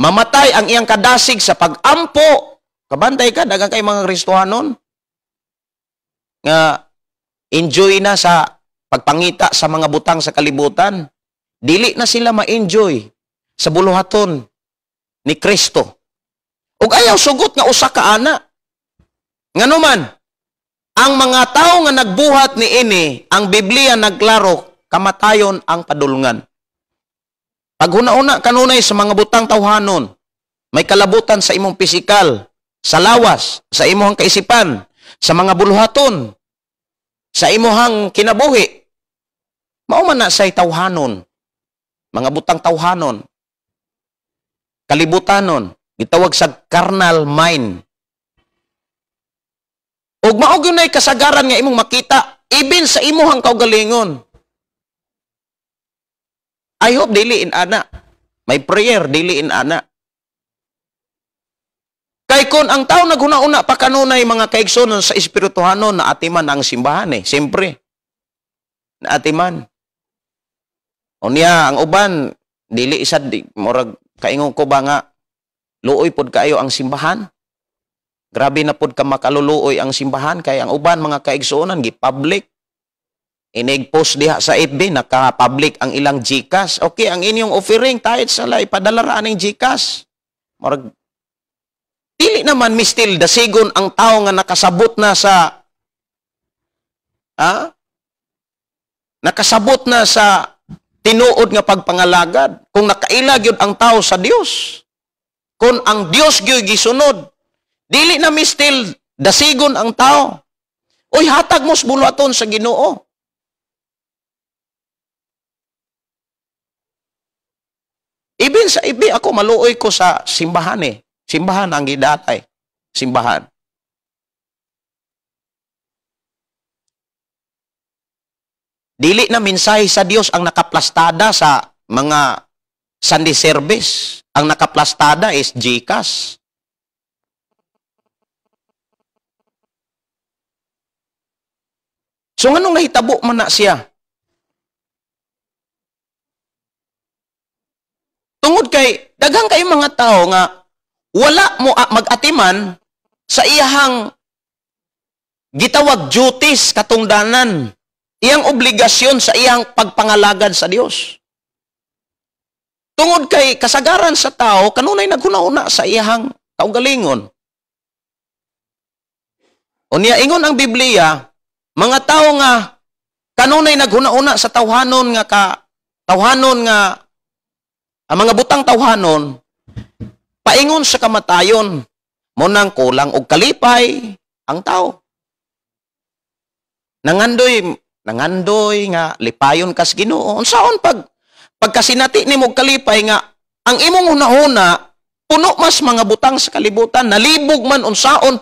Mamatay ang iyang kadasig sa pag-ampo. Kabantay ka, dagang kay mga Kristohanon nga enjoy na sa pagpangita sa mga butang sa kalibutan. Dili na sila ma-enjoy sa buluhaton ni Kristo. Ug ayaw sugot nga usa ka ana. Ngano man, ang mga tao nga nagbuhat ni ini, ang Biblia nagklaro, kamatayon ang padulngan. Paghuna-una kanunay sa mga butang tawhanon, may kalabutan sa imong pisikal, sa lawas, sa imong kaisipan, sa mga buluhaton, sa imong kinabuhi. Mao man na say tawhanon, mga butang tawhanon, kalibutanon, gitawag sa carnal mind. Ug mao gyud kasagaran nga imong makita even sa imong kaugalingon. I hope dili in ana. May prayer dili in ana. Kay kun ang tao naghuna-una pa kanunay mga kaigsonon sa espirituhanon na atiman ang simbahan siyempre. Na atiman. Unya ang uban dili isad murag kaingon ko ba nga luoy pod kaayo ang simbahan. Grabe na pod ka makaluluoy ang simbahan kay ang uban mga kaigsuonan gi-public. Inig-post diha sa FB, naka-public ang ilang GCash. Okay, ang inyong offering tahit sala ipadala ra aning GCash. Marag dili naman mistil dasigon ang tao nga nakasabot na sa nakasabot na sa tinuod nga pagpangalagad. Kung nakailag yun ang tao sa Dios. Kung ang Dios gyud gisunod, dili na mistil dasigon ang tao. Uy, hatag mos buluhaton sa Ginoo. Even sa ibi, ako maluoy ko sa simbahan Simbahan ang gidatay. Simbahan. Dili na mensahe sa Dios ang nakaplastada sa mga Sunday service. Ang nakaplastada is GCash. So, anong nahitabo man na siya? Tungod kay, daghang kay mga tao nga, wala mo mag-atiman sa iyahang gitawag duties katungdanan, iyang obligasyon sa iyang pagpangalagad sa Dios. Tungod kay kasagaran sa tao, kanunay naghuna-una sa iyahang kaugalingon. Unya ingon ang Biblia, mga tao nga kanunay naghuna-una sa tawhanon nga ang mga butang tawhanon paingon sa kamatayon mo nang kulang og kalipay ang tao. Nangandoy nga lipayon kas Ginoo. Unsaon pagkasinati nimo og kalipay nga ang imong una-una puno mas mga butang sa kalibutan, nalibog man unsaon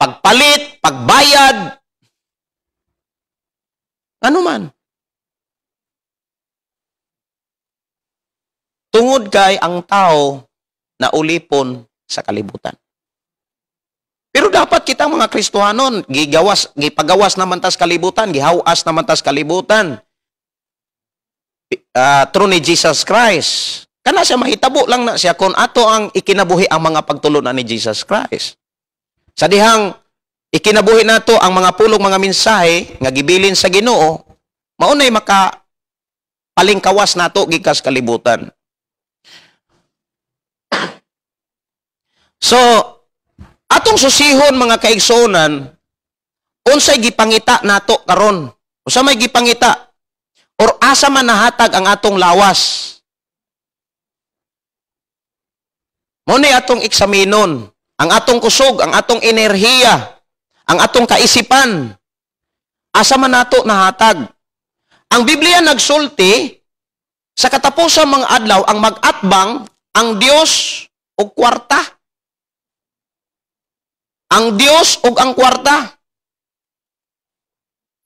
pagpalit, pagbayad, ano man. Tungod kay ang tao na ulipon sa kalibutan. Pero dapat kita mga Kristohanon, gipagawas naman tas kalibutan, gihawas naman tas kalibutan. Through ni Jesus Christ. Kana siya mahitabo lang na siya kung ato ang ikinabuhi ang mga pagtulunan ni Jesus Christ. Sa dihang ikinabuhi nato ang mga pulong mga mensahe nga gibilin sa Ginoo, maunay maka palingkawas nato gikas kalibutan. So, atong susihon mga kaigsuonan, unsay gipangita nato karon? Usa may gipangita or asa man nahatag ang atong lawas? Muna atong eksaminon ang atong kusog, ang atong enerhiya, ang atong kaisipan. Asa man nato nahatag? Ang Biblia nagsulti sa katapusang mga adlaw ang mag-atbang ang Dios og kwarta. Ang Dios ug ang kwarta.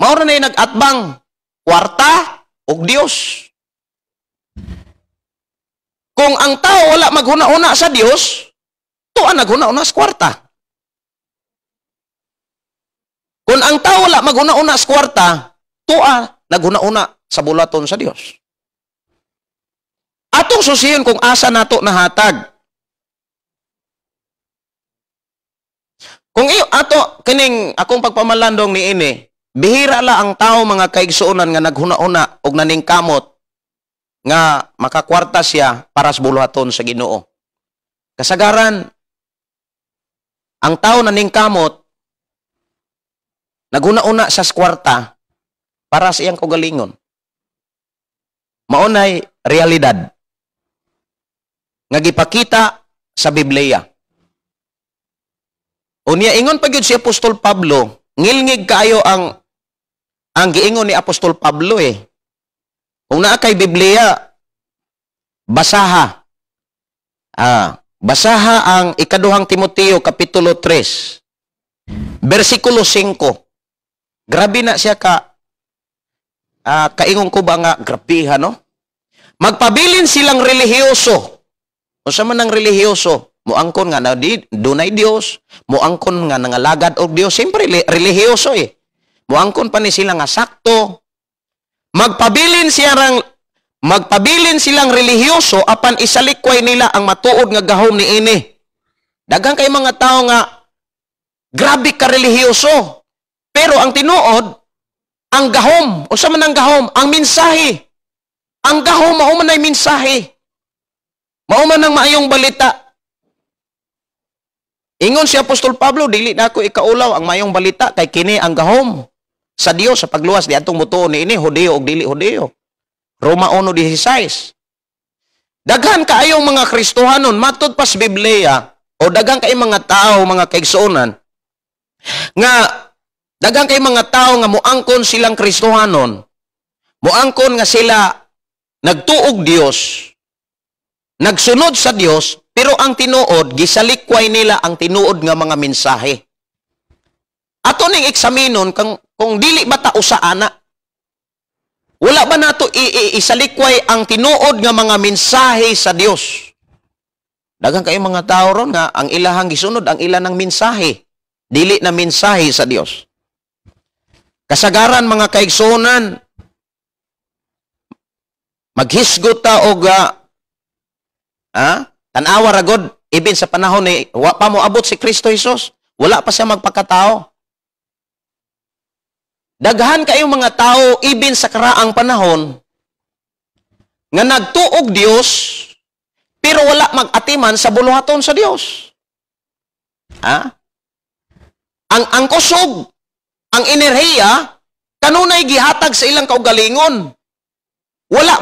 Mao ra nay nag-atbang kwarta ug Dios. Kung ang tao wala maghuna-una sa Dios, tuwa naghuna-una sa kwarta. Kung ang tao wala maghuna-una sa kwarta, tuwa naghuna-una sa bulaton sa Dios. Atong susiyon kung asa nato nahatag. Kung iyo ato kining akong pagpamalandong ni ini, bihira la ang tao mga kaigsuonan nga naghuna-una og naningkamot nga makakwarta siya para sa buluhaton sa Ginoo. Kasagaran ang tao naningkamot naghuna-una sa kwarta para sa iyang kaugalingon. Maunay realidad nga gipakita sa Biblia. Unya ingon pa gyud si Apostol Pablo, ngilngig kaayo ang giingon ni Apostol Pablo eh. Kung naa kay Biblia, basaha. Basaha ang ikaduhang Timoteo kapitulo 3, versikulo 5. Grabe na siya kaingon ko ba nga grabihan, no? Magpabilin silang relihiyoso. O sa man ang relihiyoso, muangkon nga na dunay Dios, muangkon nga nangalagad og Dios, siyempre relihiyoso eh. Muangkon pa ni sila nga sakto. Magpabilin silang relihiyoso apan isalikway nila ang matuod nga gahom ni ini. Daghang kay mga tao nga grabe ka relihiyoso. Pero ang tinuod, ang gahom, o sa man ang gahom, ang mensahe. Ang gahom mao man ay mensahe. Mao man ang maayong balita. Ingon si Apostol Pablo, dili na ako ikaulaw ang mayong balita kay kini ang gahom sa Dios sa pagluwas di atong mutuon ni ini Hudiyo ug dili Hudiyo. Roma 1:16. Daghan kaayong mga Kristohanon matud pas Biblia o daghan kay mga tao mga kaigsuonan nga daghan kay mga tao nga muangkon silang Kristohanon. Muangkon nga sila nagtuog Dios. Nagsunod sa Dios, pero ang tinuod gisalikway nila ang tinuod nga mga mensahe. Ato ning eksaminon kung dili ba ta usa ana. Wala ba nato isalikway ang tinuod nga mga mensahe sa Dios? Daghang kay mga tao ron nga ang ilahang gisunod ang ilang mensahe, dili na mensahe sa Dios. Kasagaran mga kaigsuonan, maghisgot ta og tanawa ra gud even sa panahon ni wa pa mo abot si Kristo Jesus, wala pa siya magpakatao. Daghan kayong mga tao even sa karaang panahon nga nagtuog Dios pero wala mag-atiman sa buluhaton sa Dios. Ha? Ang kusog, ang enerhiya kanunay gihatag sa ilang kaugalingon. Wala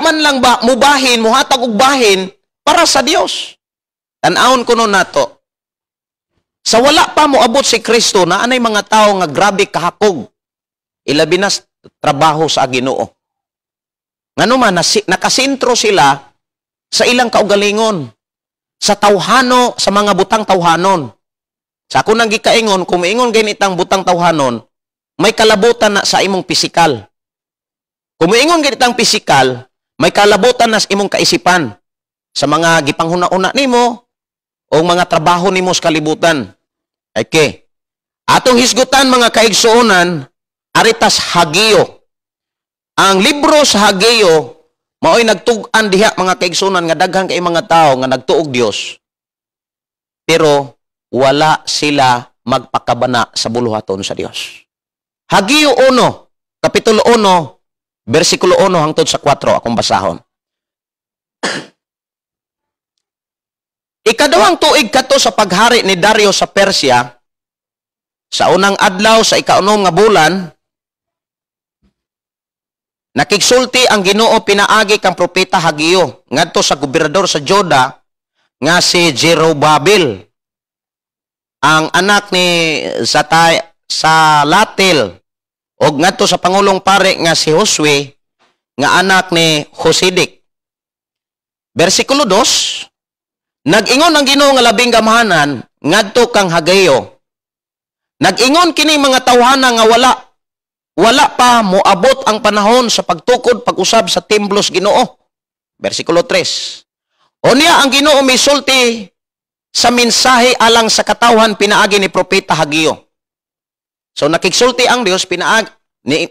man lang ba mubahin, muhatag og bahin para sa Dios. Tan-awon kuno nato. Sa wala pa moabot si Kristo na anay mga tao nga grabe kahakog. Ilabi na trabaho sa Ginoo. Ngano man nakasentro sila sa ilang kaugalingon, sa tawhano, sa mga butang tawhanon. Sa ako nang gikaingon, kung maingon ganitang butang tawhanon, may kalabutan na sa imong pisikal. Kung maingon ganitang pisikal, may kalabutan na sa imong kaisipan. Sa mga gipanghuna-una nimo o mga trabaho nimo sa kalibutan. Okay. Atong hisgutan mga kaigsuonan, aritas Hageo. Ang libro sa Hageo, mao'y nagtug-an diha mga kaigsuonan nga daghan kay mga tao nga nagtuog Dios. Pero wala sila magpakabana sa buluhaton sa Dios. Hageo 1, kapitulo 1, versikulo 1 hangtod sa 4 akong basahon. Ikadawang tuig kato sa paghari ni Dario sa Persia, sa unang adlaw sa ikaunom nga bulan, nakigsulti ang Ginoo pinaagi kang propeta Hageo ngadto sa gobernador sa Juda nga si Jerubbaabel, ang anak ni Salatil, o ngadto sa pangulong pare nga si Josue nga anak ni Josedik. Versikulo 2, nag-ingon ang Ginoo nga labing gamahanan ngadto kang Hageo. Nag-ingon kini mga tawhana nga wala pa moabot ang panahon sa pagtukod pag-usab sa templos Ginoo. Versikulo 3. Unya ang Ginoo misulti sa mensahe alang sa katawhan pinaagi ni propeta Hageo. So nakigsulti ang Dios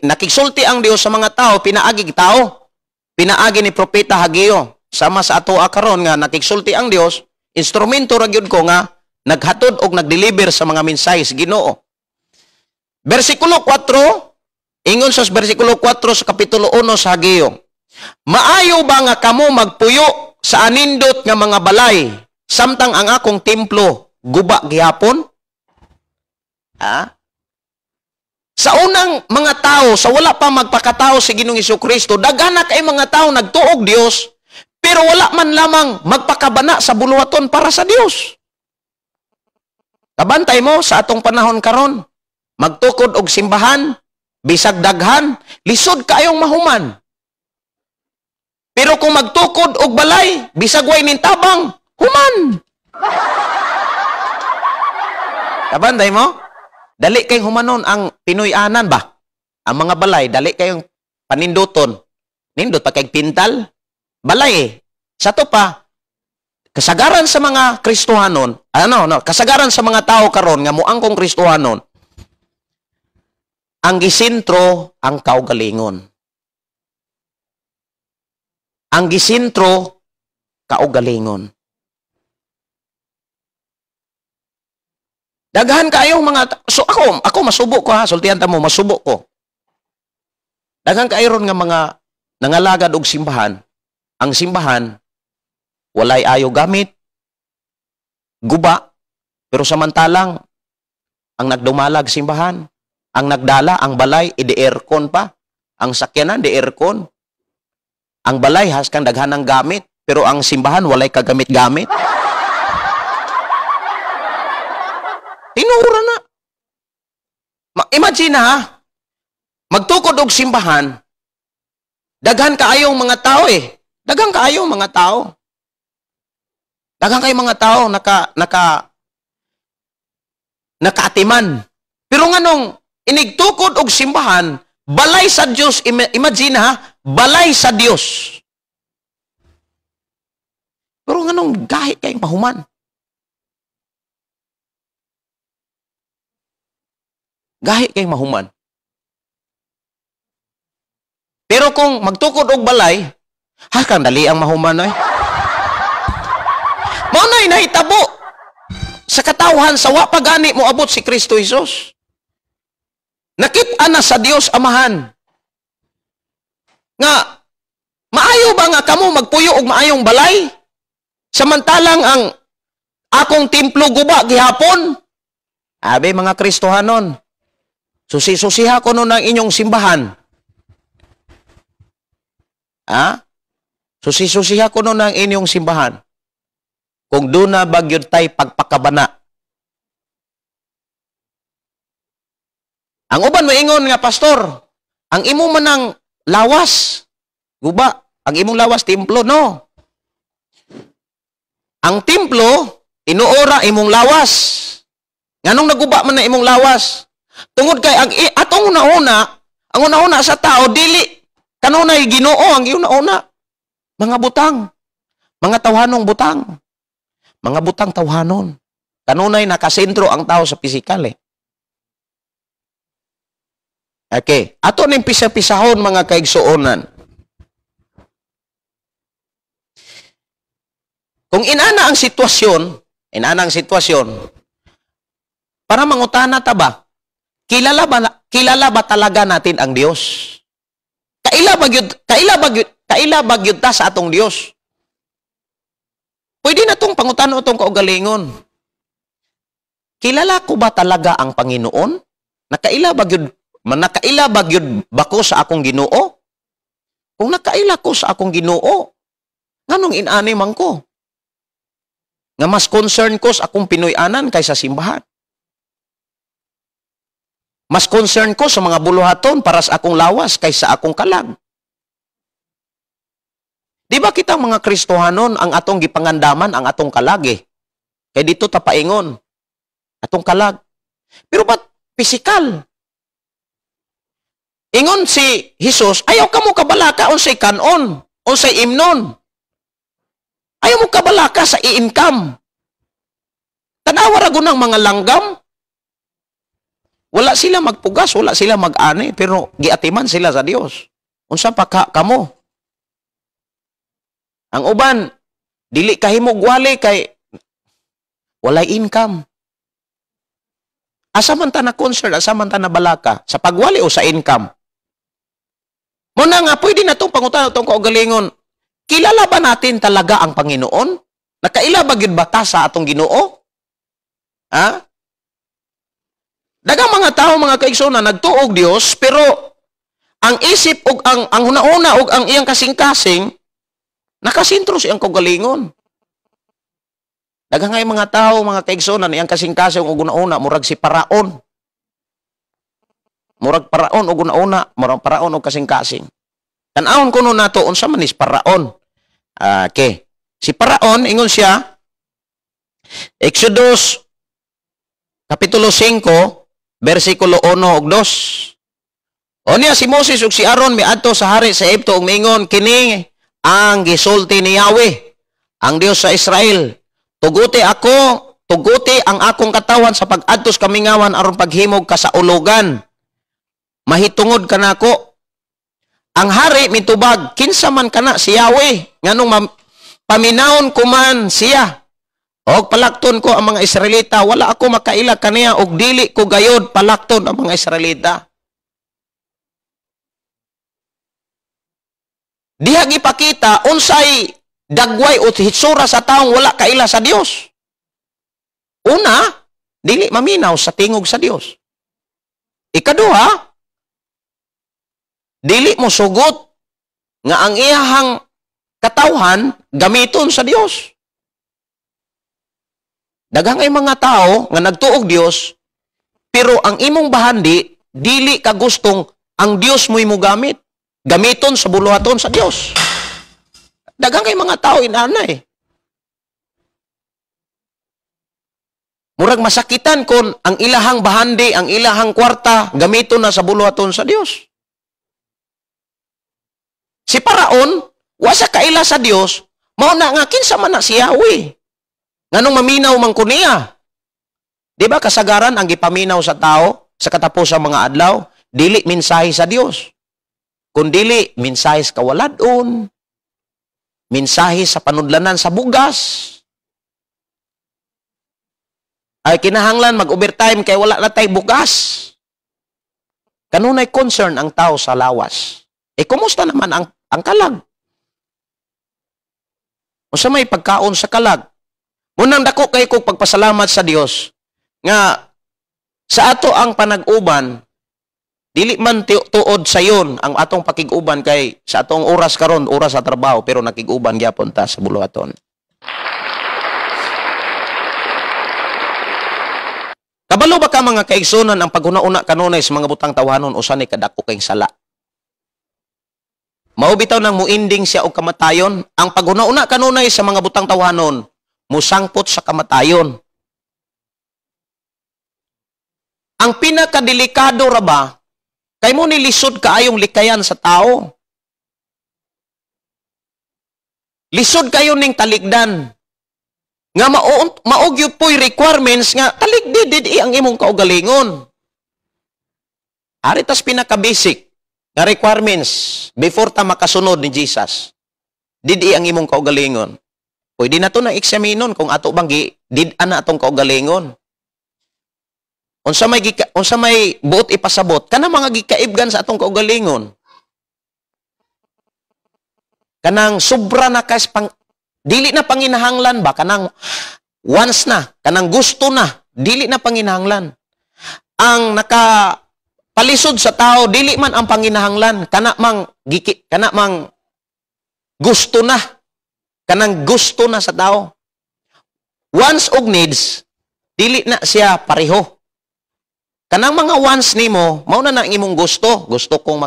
nakigsulti ang Dios sa mga tao pinaagi ni propeta Hageo. Sama sa ato karon nga nakigsulti ang Dios, instrumento ra gyud ko nga naghatod og nagdeliver sa mga mensahe sa Ginoo. Versikulo 4, ingon sa versikulo 4 sa kapitulo 1 sa Hageo. Maayo ba nga kamo magpuyo sa anindot nga mga balay samtang ang akong templo guba gihapon? Ha? Sa unang mga tao, sa wala pa magpakatao si Ginoong Hesukristo, daghan na kay mga tao nagtuog Dios, pero wala man lamang magpakabana sa buluhaton para sa Dios. Kabantay mo sa atong panahon karon, magtukod og simbahan, bisag daghan, lisod kaayong mahuman. Pero kung magtukod og balay, bisag way nintabang, human. Kabantay mo? Dali kayong humanon ang Pinoy-anan ba? Ang mga balay, dali kayong paninduton. Nindot pa kayong pintal. Balay Sa to pa, kasagaran sa mga Kristohanon, kasagaran sa mga tao karon nga muangkong Kristohanon, ang gisintro ang kaugalingon. Ang gisintro kaugalingon. Daghan kayong mga, so ako masubok ko ha, sultihan ta mo, masubok ko. Daghan kayo ron nga mga nangalagad og simbahan. Ang simbahan, walay ayo gamit, guba, pero samantalang, ang nagdumalag simbahan, ang nagdala, ang balay, ide-aircon pa. Ang sakyanan, de-aircon. Ang balay, haskan daghan ng gamit, pero ang simbahan, walay kagamit-gamit. Tinura na. Imagine ha, magtukod og simbahan, daghan kaayong mga tao eh. Daghan kaayong mga tao. Daghan kayong mga tao nakaatiman. Pero nganong inigtukod og simbahan, balay sa Dios, imagine ha, balay sa Dios. Pero nganong gahi kayong mahuman. Gahi kayong mahuman. Pero kung magtukod og balay, kang dali ang mahuman ay. Maunay nahitabo sa katawhan sa wa pagani mo abot si Kristo Jesus. Nakit-an na sa Dios Amahan nga Maayo ba nga kamo magpuyo og maayong balay? Samantalang ang akong templo guba gihapon. Abi mga Kristohanon, susi-susiha ko nun ang inyong simbahan. Ha? Susi-susiha ko nun ang inyong simbahan. Kung doon na bagyod tay pagpakabana. Ang uban moingon nga pastor, ang imo man ang lawas, guba, ang imong lawas templo, no. Ang templo, inuora imong lawas. Nganong naguba man na imong lawas? Tungod kay atong una-una sa tao dili kanunay Ginoo ang una-una. Mga butang, mga tawhanong butang. Mga butang tawhanon. Kanunay nakasentro ang tao sa pisikal eh. Okay, ato ning pisa-pisahon mga kaigsuonan. Kung inana ang sitwasyon, para mangutana ta ba, kilala ba talaga natin ang Dios? Kaila bagyud ta sa atong Dios? Pwede na tong pangutano tong kaugalingon. Kilala ko ba talaga ang Panginoon? Nakaila bagyud bako sa akong Ginoo? Kung nakaila ko sa akong Ginoo, nganong inani man ko? Nga mas concern ko sa akong Pinoy-anan kaysa simbahan. Mas concern ko sa mga buluhaton para sa akong lawas kaysa akong kalag. Di ba kitang mga Kristohanon ang atong gipangandaman ang atong kalag eh? Kaya dito tapaingon, atong kalag. Pero ba't pisikal? Ingon si Jesus, ayaw ka mo kabalaka unsay kanon, unsay imnon. Ayaw mo kabalaka sa i-income. Tanawa ra gunang mga langgam. Wala sila magpugas, wala sila mag-ani, pero giatiman sila sa Dios. Unsa pa kamo? Ang uban, dili kahimog wali kay walay income. Asa man ta na concern, asa man ta na balaka, sa pagwali o sa income? Muna nga, pwede na itong pangutan itong kaugalingon. Kilala ba natin talaga ang Panginoon? Nakaila ba gyud ba ta sa atong Ginoo? Ha? Dagang mga tao, mga kaigsoon, nagtuog Dios, pero ang isip ug ang hunahuna ug ang iyang kasing-kasing nakasentro siyang kaugalingon. Dagang ngay mga tao, mga kaigsoon, iyang kasing-kasing ug hunahuna murag si Paraon. Murag Paraon ug hunahuna, murag Paraon ug kasing-kasing. Tan-awon kuno nato unsa man is Paraon. Okay. Si Paraon ingon siya Exodus Kapitulo 5, versikulo 1 ug 2. O niya si Moses ug si Aaron miadto sa hari sa Egipto ug mingon, kini ang gisulti ni Yahweh, ang Dios sa Israel. Tuguti ang akong katawan sa pag-adtos kamingawan aron paghimog ka sa ulogan. Mahitungod ka nako. Ang hari mitubag, kinsa man kana si Yahweh, nganong paminawon ko man siya. Og palakton ko ang mga Israelita, wala ako makaila kaniya og dili ko gayod palakton ang mga Israelita. Diha gipakita unsay dagway o hitsura sa taong wala kaila sa Dios. Una, dili maminaw sa tingog sa Dios. Ikaduha, dili mo sugot nga ang iyahang katawhan gamiton sa Dios. Daghang ay mga tao nga nagtuog Dios, pero ang imong bahandi, dili ka gustong ang Dios mo'y mo gamit. Gamiton sa buluhaton sa Dios. Daghang ay mga tao inana eh. Murag masakitan kon ang ilahang bahandi, ang ilahang kwarta, gamiton na sa buluhaton sa Dios. Si Paraon, wasa kaila sa Dios, mao na nga kinsa man na si Yahweh. Nganong maminaw man ko niya? Di ba kasagaran ang gipaminaw sa tao sa katapos sa mga adlaw? Dili mensahe sa Dios. Kundili mensahe sa kawaladon, mensahe sa panudlanan sa bugas. Ay kinahanglan mag-overtime kay wala na tay bugas. Kanunay concern ang tao sa lawas. Kumusta naman ang kalag? Unsa may pagkaon sa kalag. Munang dako kay kog pagpasalamat sa Dios nga sa ato ang panag-uban dili man tuod sayon ang atong pakig-uban kay sa atong oras karon, oras sa trabaho, pero nakig-uban gyapon ta sa buluhaton. Kabalo ba ka mga kaigsunan ang paghuna-una kanunay sa mga butang tawhanon usa ni kadako kay sala? Mao bitaw nang muinding siya og kamatayon. Ang paghuna-una kanunay sa mga butang tawhanon musangpot sa kamatayon. Ang pinakadelikado ra ba kay mo nilisod kaayong likayan sa tao. Lisod kayo ning talikdan. Nga maog po'y requirements nga talikdid ang imong kaugalingon. Aritas pinaka-basic nga requirements before ta makasunod ni Jesus. Didi ang imong kaugalingon. Pwede na to na eksaminon kung ato bang did-an na atong kaugalingon. Unsa may buot ipasabot kana mga gikaibgan sa atong kaugalingon. Kanang sobra na kas dili na panginahanglan ba kanang once na, kanang gusto na, dili na panginahanglan. Ang nakapalisod sa tao dili man ang panginahanglan, kana mang gusto na. Kanang gusto na sa tao. Wants og needs dili na siya pareho. Kanang mga wants nimo, mao na ang imong gusto. Gusto kong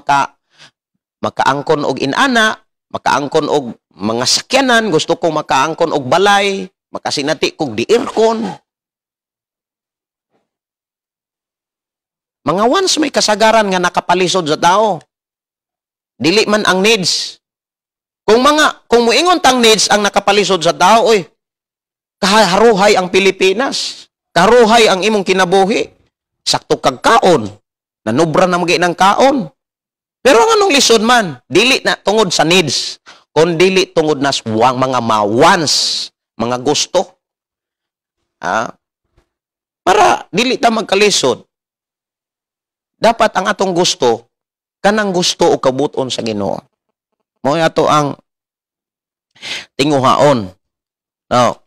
makaangkon og inana, makaangkon og mga sakyanan, gusto kong makaangkon og balay, makasinati kog diirkon. Mga wants may kasagaran nga nakapalisod sa tao. Dili man ang needs. Kung muingon tang needs ang nakapalisod sa tao, oy, kaharuhay ang Pilipinas. Kaharuhay ang imong kinabuhi. Sakto kag kaon, nanubra na magay ng kaon. Pero ang anong lisod man, dili na tungod sa needs, kung dili tungod na mga wants, mga gusto. Para dili ta magkalisod, dapat ang atong gusto, kanang gusto o kabuton sa Ginoo. Mo ato ang tinguhaon. Now,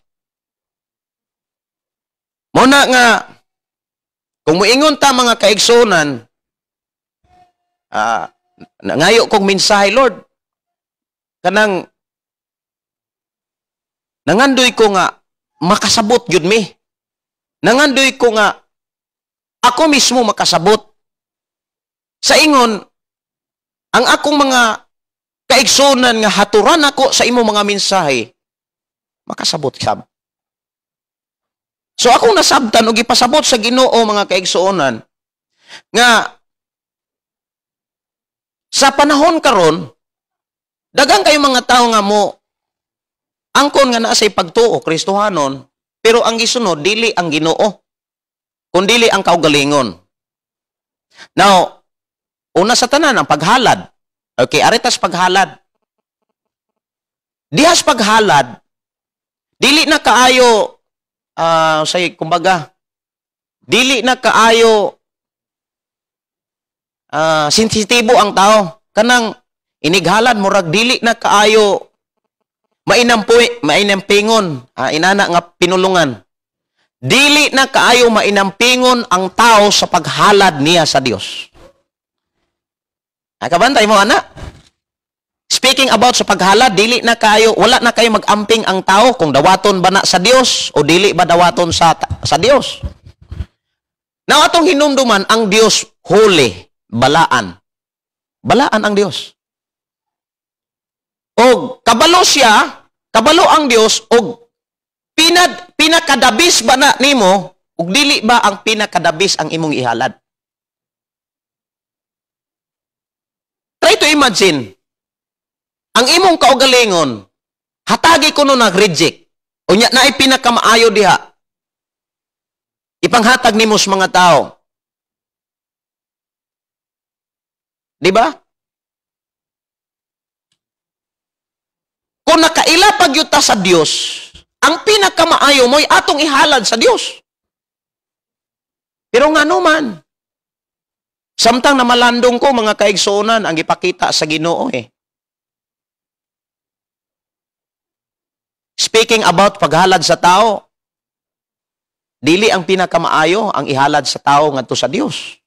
muna nga, kung muingon ta mga kaigsunan, nangayo kong mensahe, Lord, kanang nangandoy ko nga makasabot yun mi. Nangandoy ko nga ako mismo makasabot. Sa ingon, ang akong mga kaigsunan nga haturan ako sa imo mga mensahe, makasabot sab. So akong nasabtan o gipasabot sa Ginoo mga kaigsuonan nga sa panahon karon dagang kayo mga tao nga mo angkon nga naa say pagtuo Kristohanon pero ang gisunod dili ang Ginoo kundi dili ang kaugalingon. Now, una sa tanan ang paghalad. Okay, aritas paghalad. Dihas paghalad dili na kaayo say kumbaga dili na kaayo sensitibo ang tao kanang inighalad murag dili na kaayo mainampingon inana nga pinulungan dili na kaayo mainampingon ang tao sa paghalad niya sa Dios. Nakabantay mo ana? Speaking about sa paghalad, dili na kayo, wala na kayo mag-amping ang tao kung dawaton ba na sa Dios o dili ba dawaton sa Dios. Now, atong hinumduman, ang Dios holy, balaan. Balaan ang Dios. O kabalo siya, kabalo ang Dios, o pinakadabis ba na nimo, o dili ba ang pinakadabis ang imong ihalad? Try to imagine, ang imong kaugalingon, hatagi ko nun nag-reject. O niya na ipinakamaayo diha. Ipanghatag nimo sa mga tao. Di ba? Kung nakailapag yuta sa Dios, ang pinakamaayo mo'y atong ihalad sa Dios. Pero nga naman, samtang na malandong ko mga kaigsuonan ang ipakita sa Ginoo speaking about paghalad sa tao, dili ang pinakamaayo ang ihalad sa tao ngadto sa Dios.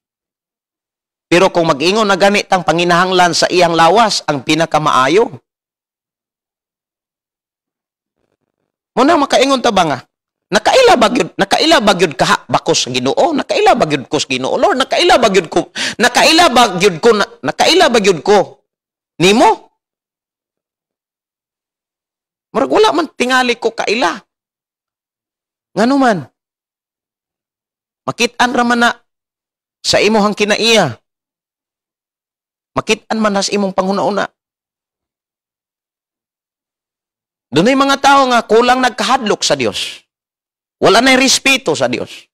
Pero kung mag-ingon na ganit ang panginahanglan sa iyang lawas, ang pinakamaayo. Muna makaingon ta ba nga? Nakaila bagyod ka bakos sa Ginoo, nakaila bagyod ko sa Ginoo. Lord, nakaila bagyod ko nimo. Murag wala man tingali ko kaila. Ngano man? Makit-an ra man na sa imong kinaiya. Makit-an man na sa imong panghuna-una. Dunay mga tao nga kulang nagkahadlok sa Dios. Wala na respeto sa Dios.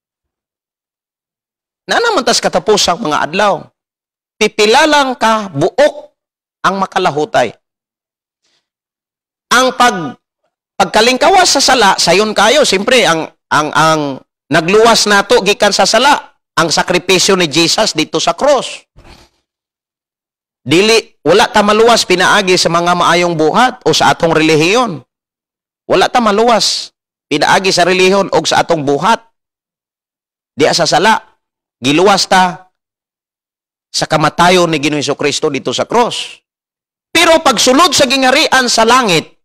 Na naman tas katapusang mga adlaw. Pipila lang ka buok ang makalahutay. Ang pagkalingkawas sa sala, sayon kayo, siyempre ang nagluwas nato gikan sa sala, ang sakripisyo ni Jesus dito sa cross. Dili wala ta maluwas pinaagi sa mga maayong buhat o sa atong relihiyon. Wala ta maluwas pinaagi sa relihiyon o sa atong buhat. Diya sa sala, giluwas ta sa kamatayon ni Ginoong Hesukristo dito sa cross. Pero pagsulod sa gingarian sa langit,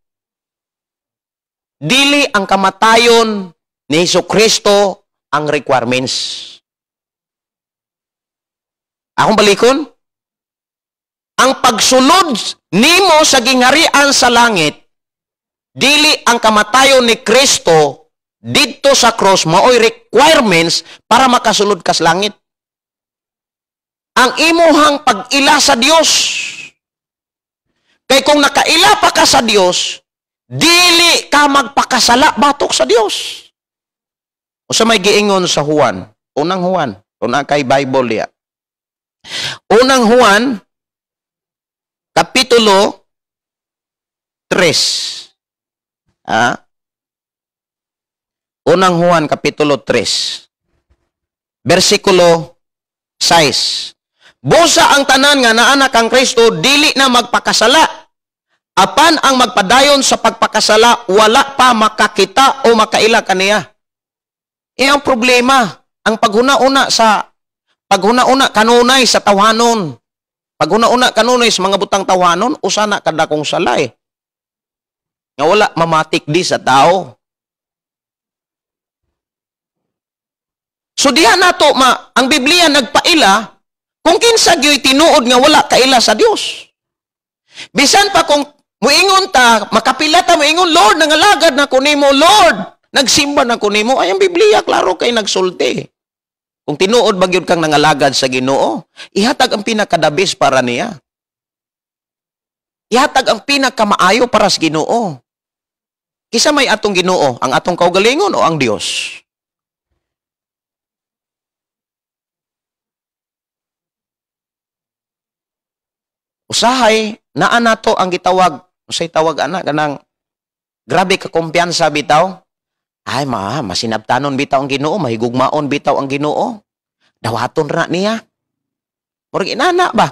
dili ang kamatayon ni Hesukristo ang requirements. Akong balikon, ang pagsulod nimo sa gingarian sa langit, dili ang kamatayon ni Kristo dito sa cross maoy requirements para makasulod ka sa langit. Ang imuhang pag-ila sa Dios. Kay kung nakaila pa ka sa Dios, dili ka magpakasala batok sa Dios. O sa may giingon sa Juan, unang Juan, unang kay Bible ya. Unang Juan, Kapitulo 3. Unang Juan, Kapitulo 3. Versikulo 6. Busa ang tanan nga naanak ang Kristo, dili na magpakasala. Apan ang magpadayon sa pagpakasala, wala pa makakita o makaila kaniya. Ang problema, ang paghuna-una kanunay sa tawhanon. Paghuna-una kanunay sa mga butang tawhanon, usana kada kong salay. Nga wala mamatik di sa tao. So diha nato ang Biblia nagpaila kung kinsa gyoy tinuod nga wala kaila sa Dios. Bisan pa kung muingon ta, makapila ta muingon, Lord, nangalagad na ko nimo, Lord, nagsimba na ko nimo. Ay ang Biblia klaro kay nagsulti. Kung tinuod ba gyud kang nangalagad sa Ginoo, ihatag ang pinakadabis para niya. Ihatag ang pinakamaayo para sa Ginoo. Kisa may atong Ginoo, ang atong kaugalingon o ang Dios? Usahay, naa nato ang gitawag, usay tawag ana kanang grabe ka kumpiyansa bitaw. Ay masinabtanon bitaw ang Ginoo, mahigugmaon bitaw ang Ginoo. Dawaton ra niya. Murag inana ba?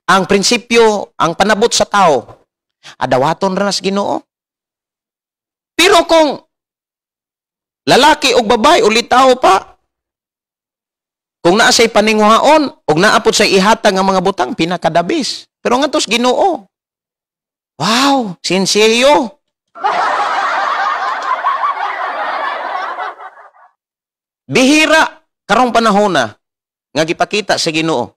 Ang prinsipyo, ang panabot sa tao, dawaton ra sa Ginoo. Pero kung lalaki o babae ulit tao pa, kung naa say paninguhaon og naapod sa ihatag nga mga butang, pinakadabis. Pero nga tos Ginoo. Wow, sinseyo. Bihira karong panahon na nga gipakita sa Ginoo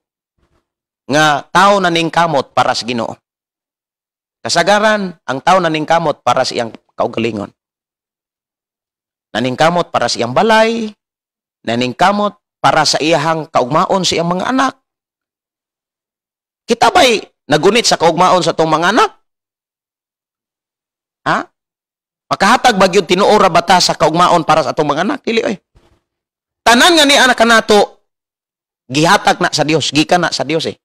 nga tao na ningkamot para sa Ginoo. Kasagaran ang tao na ningkamot para sa iyang kaugalingon. Naningkamot para sa iyang balay, naningkamot para sa iyang kaugmaon sa iyang mga anak. Kita ba'y nagunit sa kaugmaon sa itong mga anak? Ha? Makahatag ba yun tinuora bata sa kaugmaon para sa itong mga anak? Dili, oy. Tanan nga ni anak kanato, gihatag na sa Dios, gikan na sa Dios eh.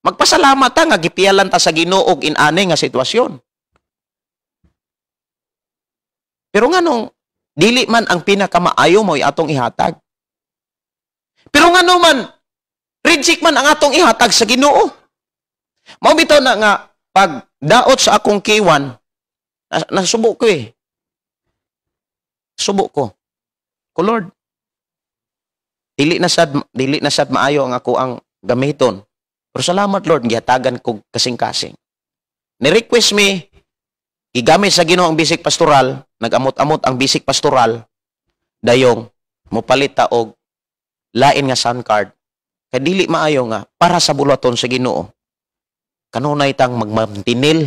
Magpasalamat ta nga gipialan ta sa Ginoo og inani nga sitwasyon. Pero nganong dili man ang pinakamaayo mo atong ihatag. Pero ngano man reject man ang atong ihatag sa Ginoo. Mao bitaw na nga pag daot sa akong kiwan, Nasubok ko eh. Subok ko. Ko Lord, dili na sad maayo ang ako ang gamiton. Pero salamat Lord, gihatagan ko kasing-kasing. Ni-request me, igamit sa Ginoo ang bisik pastoral, nag-amot-amot ang bisik pastoral, dayong mopalita og lain nga sound card. Kay dili maayo nga para sa bulaton sa Ginoo. Kanunay tang magmantinil.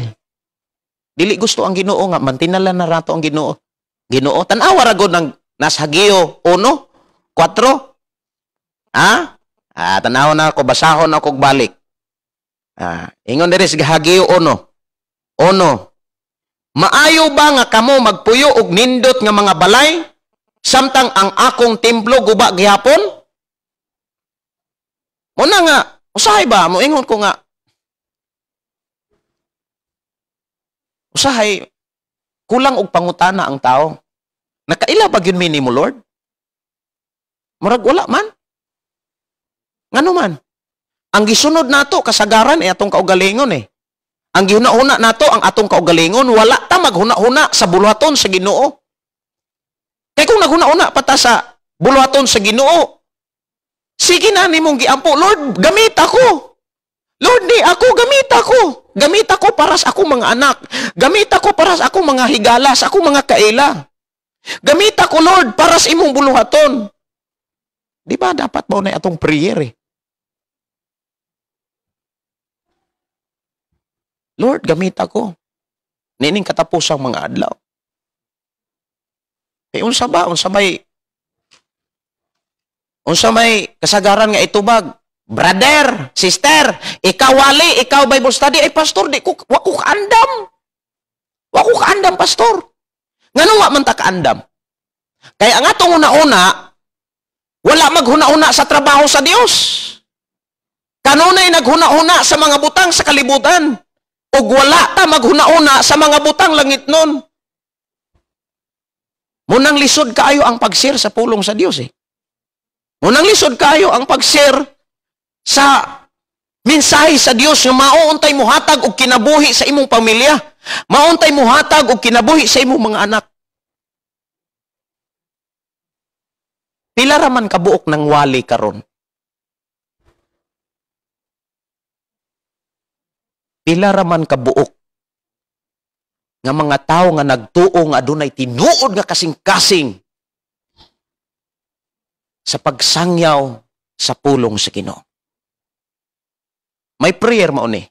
Dili gusto ang Ginoo nga mantinalan na rato ang Ginoo. Ginoo, tan-awa ra gud ng nas Hageo 1, 4. Tanaw na ako, basahon ako balik. Ingon diri sa Hageo 1. Maayo ba nga kamo magpuyo og nindot nga mga balay samtang ang akong templo guba gihapon? Muna nga, usahay ba? Moingon ko nga, usahay, kulang og pangutana ang tao. Nakaila ba yun minimo, Lord? Murag wala man. Ngano man? Ang gisunod nato kasagaran ay atong kaugalingon eh. Ang gihuna-huna nato ang atong kaugalingon, wala ta maghuna-huna sa buluhaton sa Ginoo. Kaya kung naghuna-huna pa ta sa buluhaton sa Ginoo, sige na nimong giampo, Lord, gamit ako. Lord, di ako, gamit ako. Gamit ako para sa akong mga anak. Gamit ako para sa akong mga higala, sa akong mga kaila. Gamit ako, Lord, para sa imong buluhaton. Di ba dapat mo na atong prayer eh? Lord, gamit ako. Nining katapusang mga adlaw. Eh, unsa may kasagaran nga itubag. Brother, sister, ikaw wali, ikaw Bible study, ay pastor, wa ko kaandam. Wa ko kaandam, pastor. Ngano wa man ta kaandam? Kaya ang atong una-una, wala maghuna-una sa trabaho sa Dios. Kanunay naghuna-una sa mga butang sa kalibutan. Ug wala ta maghuna-una sa mga butang langit nun. Munang lisod kaayo ang pag-share sa pulong sa Dios eh. Munang lisod kaayo ang pag-share sa mensahe sa Dios nga mauuntay mo hatag og kinabuhi sa imong pamilya. Mauuntay mo hatag og kinabuhi sa imong mga anak. Pila ra man kabuok ng wali karon? Pila ra man kabuok nga mga tao nga nagtuo nga adunay tinuod nga kasing-kasing sa pagsangyaw sa pulong sa Ginoo. May prayer mao ni.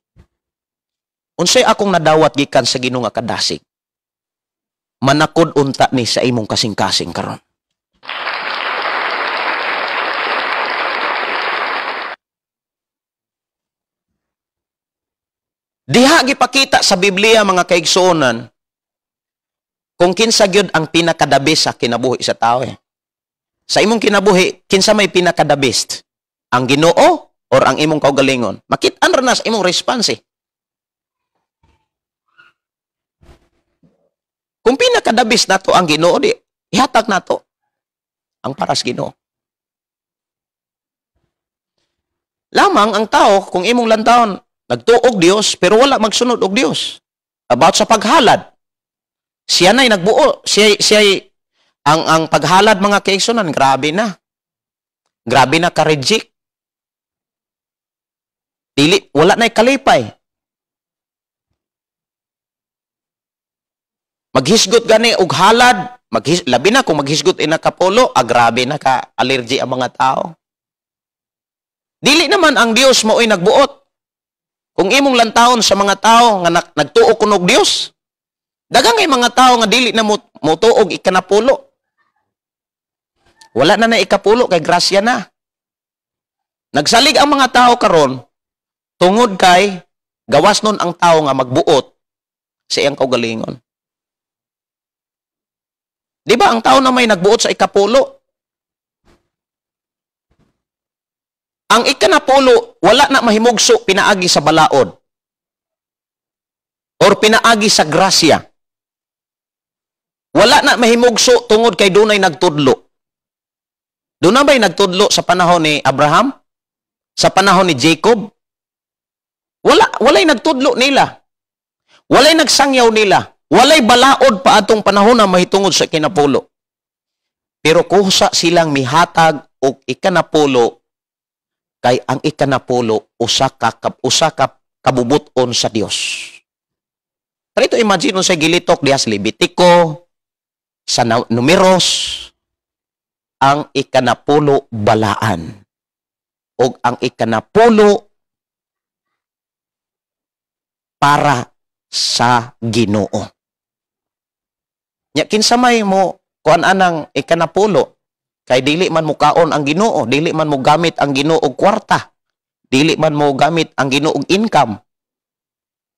Unsay akong nadawat gikan sa Ginoo nga kadasig. Manakod unta ni sa imong kasing-kasing karon. Diha gipakita sa Biblia mga kaigsuonan kung kinsa gyud ang pinakadabis sa kinabuhi sa tao eh. Sa imong kinabuhi, kinsa may pinakadabis? Ang Ginoo or ang imong kaugalingon? Makit-an ra na sa imong response eh. Kung pinakadabis nato ang Ginoo, di ihatag nato ang para sa Ginoo. Lamang ang tao kung imong lantawon nagtuog Dios, pero wala magsunod og Dios. About sa paghalad. Siya na'y nagbuo. Ang paghalad mga kaigsunan, grabe na. Grabe na ka-reject. Wala na'y kalipay. Maghisgot gani og halad, labi na kung maghisgot ina kapulo, grabe na ka-allergy ang mga tao. Dili naman ang Dios mo'y nagbuot. Kung imong lantawon sa mga tao nga nagtuo kunog Dios, daghang ay mga tao nga dili na motuog ikanapulo. Wala na ikapulo kay grasya na. Nagsalig ang mga tao karon tungod kay gawas nun ang tao nga magbuot sa iyang kaugalingon. Di ba ang tao na may nagbuot sa ikapulo? Ang ikanapulo, wala na mahimugso pinaagi sa balaod. Or pinaagi sa grasya. Wala na mahimugso tungod kay dunay nagtudlo. Doon na ba'y nagtudlo sa panahon ni Abraham? Sa panahon ni Jacob? Walay nagtudlo nila. Walay nagsangyaw nila. walay balaod pa atong panahon na mahitungod sa ikanapulo. Pero kusa silang mihatag og ikanapulo, kay ang ikanapulo usa ka kabubuton sa Dios. Pero ito imagine sa gilitok diha sa Levitico, sa Numeros, ang ikanapulo balaan. O ang ikanapulo para sa Ginoo. Nya kinsamay mo kuan anang ikanapulo, kay dili man mo kaon ang Ginoo, dili man mo gamit ang Ginoo og kwarta, dili man mo gamit ang Ginoo og income.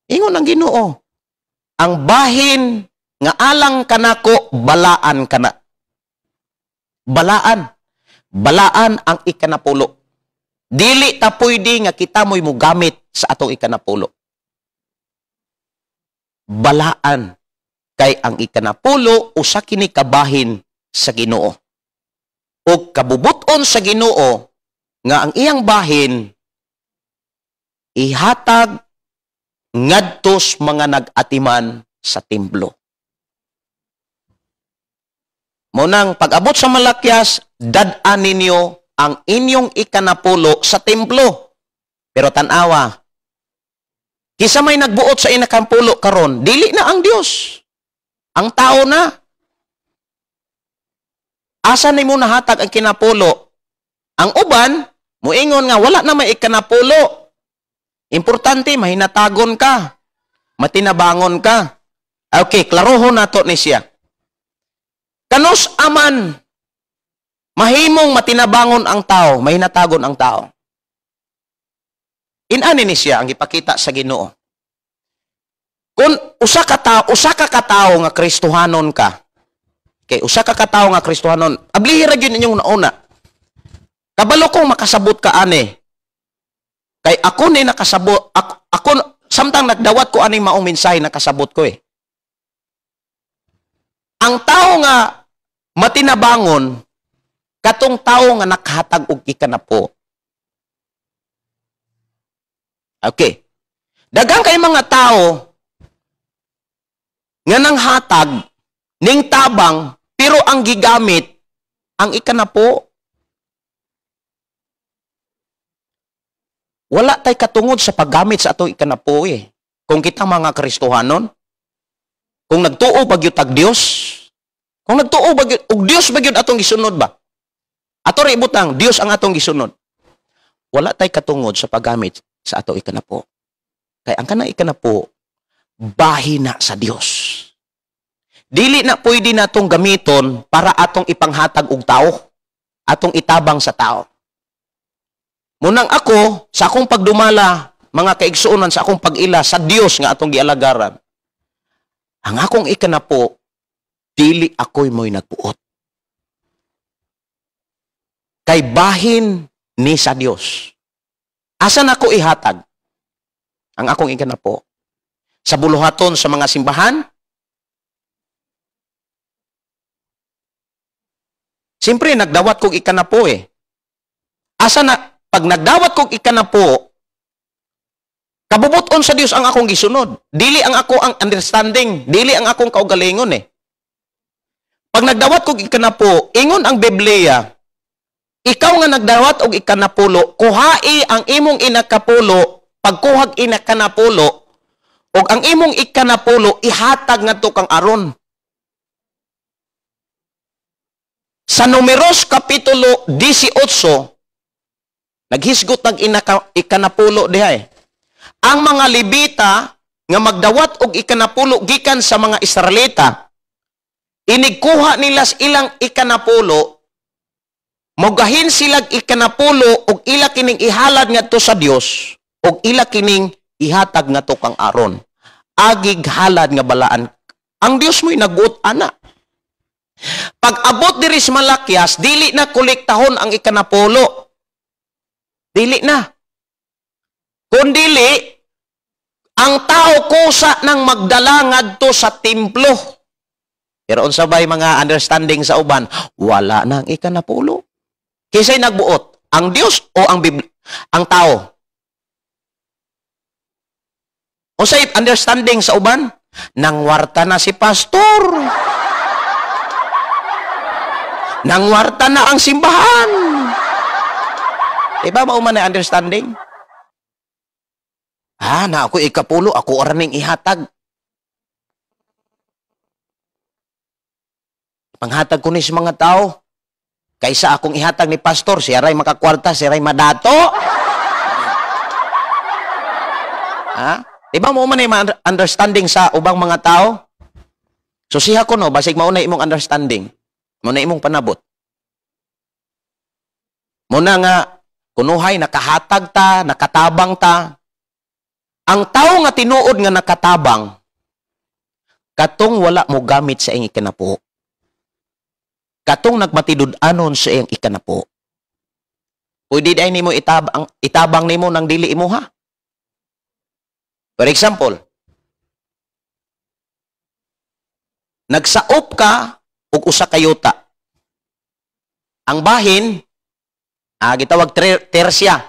Ingon ang Ginoo, ang bahin nga alang kanako balaan kana. Balaan. Balaan ang ikanapulo. Dili ta pwede nga kita mo'y mo gamit sa atong ikanapulo. Balaan. Kay ang ikanapulo usa kini kabahin sa Ginoo. O kabubuton sa Ginoo nga ang iyang bahin ihatag ngadtos mga nag-atiman sa templo. Munang pag-abot sa Malakyas, dad-an ninyo ang inyong ikanapulo sa templo. Pero tanawa, kisa may nagbuot sa inakampulo karon, dili na ang Dios. Ang tao na. Asa ni mo nahatag ang kinapulo? Ang uban, muingon nga wala na may ikanapulo. Importante, mahinatagon ka. Matinabangon ka. Okay, klarohon nato ni siya. Kanus aman, mahimong matinabangon ang tao, mahinatagon ang tao. Inani ni siya ang ipakita sa Ginoo. Kung usa ka katao nga Kristohanon ka, kay usa ka katao nga Kristohanon, ablihi ra gyud inyong nauna. Kabalo kong makasabot ka ani. Kay ako ni nakasabot, ako samtang nagdawat ko aning maong mensahe nakasabot ko eh. Ang tao nga matinabangon, katong tao nga nakahatag og ikanapo. Okay. Daghang kay mga tao nga nang hatag ning tabang pero ang gigamit ang ikanapo. Wala tay katungod sa paggamit sa atong ikanapo eh. Kung kita mga Kristohanon, kung nagtuo bagyud tag Dios, kung nagtuo bagyud og Dios bagyud atong gisunod ba? Ato ri ibutang Dios ang atong gisunod. Wala tay katungod sa paggamit sa ato ikanapo. Kay ang kanang ikanapo bahina sa Dios. Dili na pwede natong gamiton para atong ipanghatag og tao, atong itabang sa tao. Munang ako sa akong pagdumala, mga kaigsuonan sa akong pag-ila sa Dios nga atong gialagaran. Ang akong ikanapo dili ako'y mo'y nagbuot. Kay bahin ni sa Dios. Asa na ko ihatag ang akong ikanapo? Sa buluhaton sa mga simbahan? Siyempre, nagdawat kong ikanapo eh. Asa na, pag nagdawat kong ikanapo, kabubuton sa Dios ang akong gisunod. Dili ang ako ang understanding, dili ang akong kaugalingon eh. Pag nagdawat kong ikanapo, ingon ang Biblia, ikaw nga nagdawat og ikanapulo, kuhai ang imong inakapulo, pagkuhag inakanapulo, og ang imong ikanapulo, ihatag nga to kang aron. Sa Numeros Kapitulo 18, naghisgot ng ikanapulo diha eh. Ang mga Levita nga magdawat og ikanapulo gikan sa mga Israelita, inigkuha nila ilang ikanapulo, mogahin silag ikanapulo og ila kining ihalad ngadto sa Dios og ila kining ihatag ngadto kang aron. Agig halad nga balaan. Ang Dios mo'y nagbuot ana. Pag abot diri sa Malakyas, dili na kolektahon ang ikanapulo. Dili na. Kung dili, ang tao kusa nang magdala ngadto sa templo. Pero unsabay mga understanding sa uban, wala na ang ikanapulo. Kisay nagbuot, ang Dios o ang ang tao? Unsay understanding sa uban? Nangwarta na si pastor. Nangwarta na ang simbahan. Diba mao man na understanding? Na ako ikapulo, ako oraning ihatag. Panghatag ko ni sa mga tao. Kaysa akong ihatag ni pastor, siya ray makakwarta, siya ray madato. Diba mo man yung understanding sa ubang mga tao? So siya ko no, basig mauna imong understanding. Mauna imong panabot. Muna nga, kunuhay, nakahatag ta, nakatabang ta. Ang tao nga tinuod nga nakatabang, katong wala mo gamit sa iyang ikanapo. Katong nagmatidud-anon sa iyang ikanapo. Pwede dahil nimo itabang nimo ng dili imo ha. For example, nagsaop ka og usa ka yuta. Ang bahin, gitawag tersya.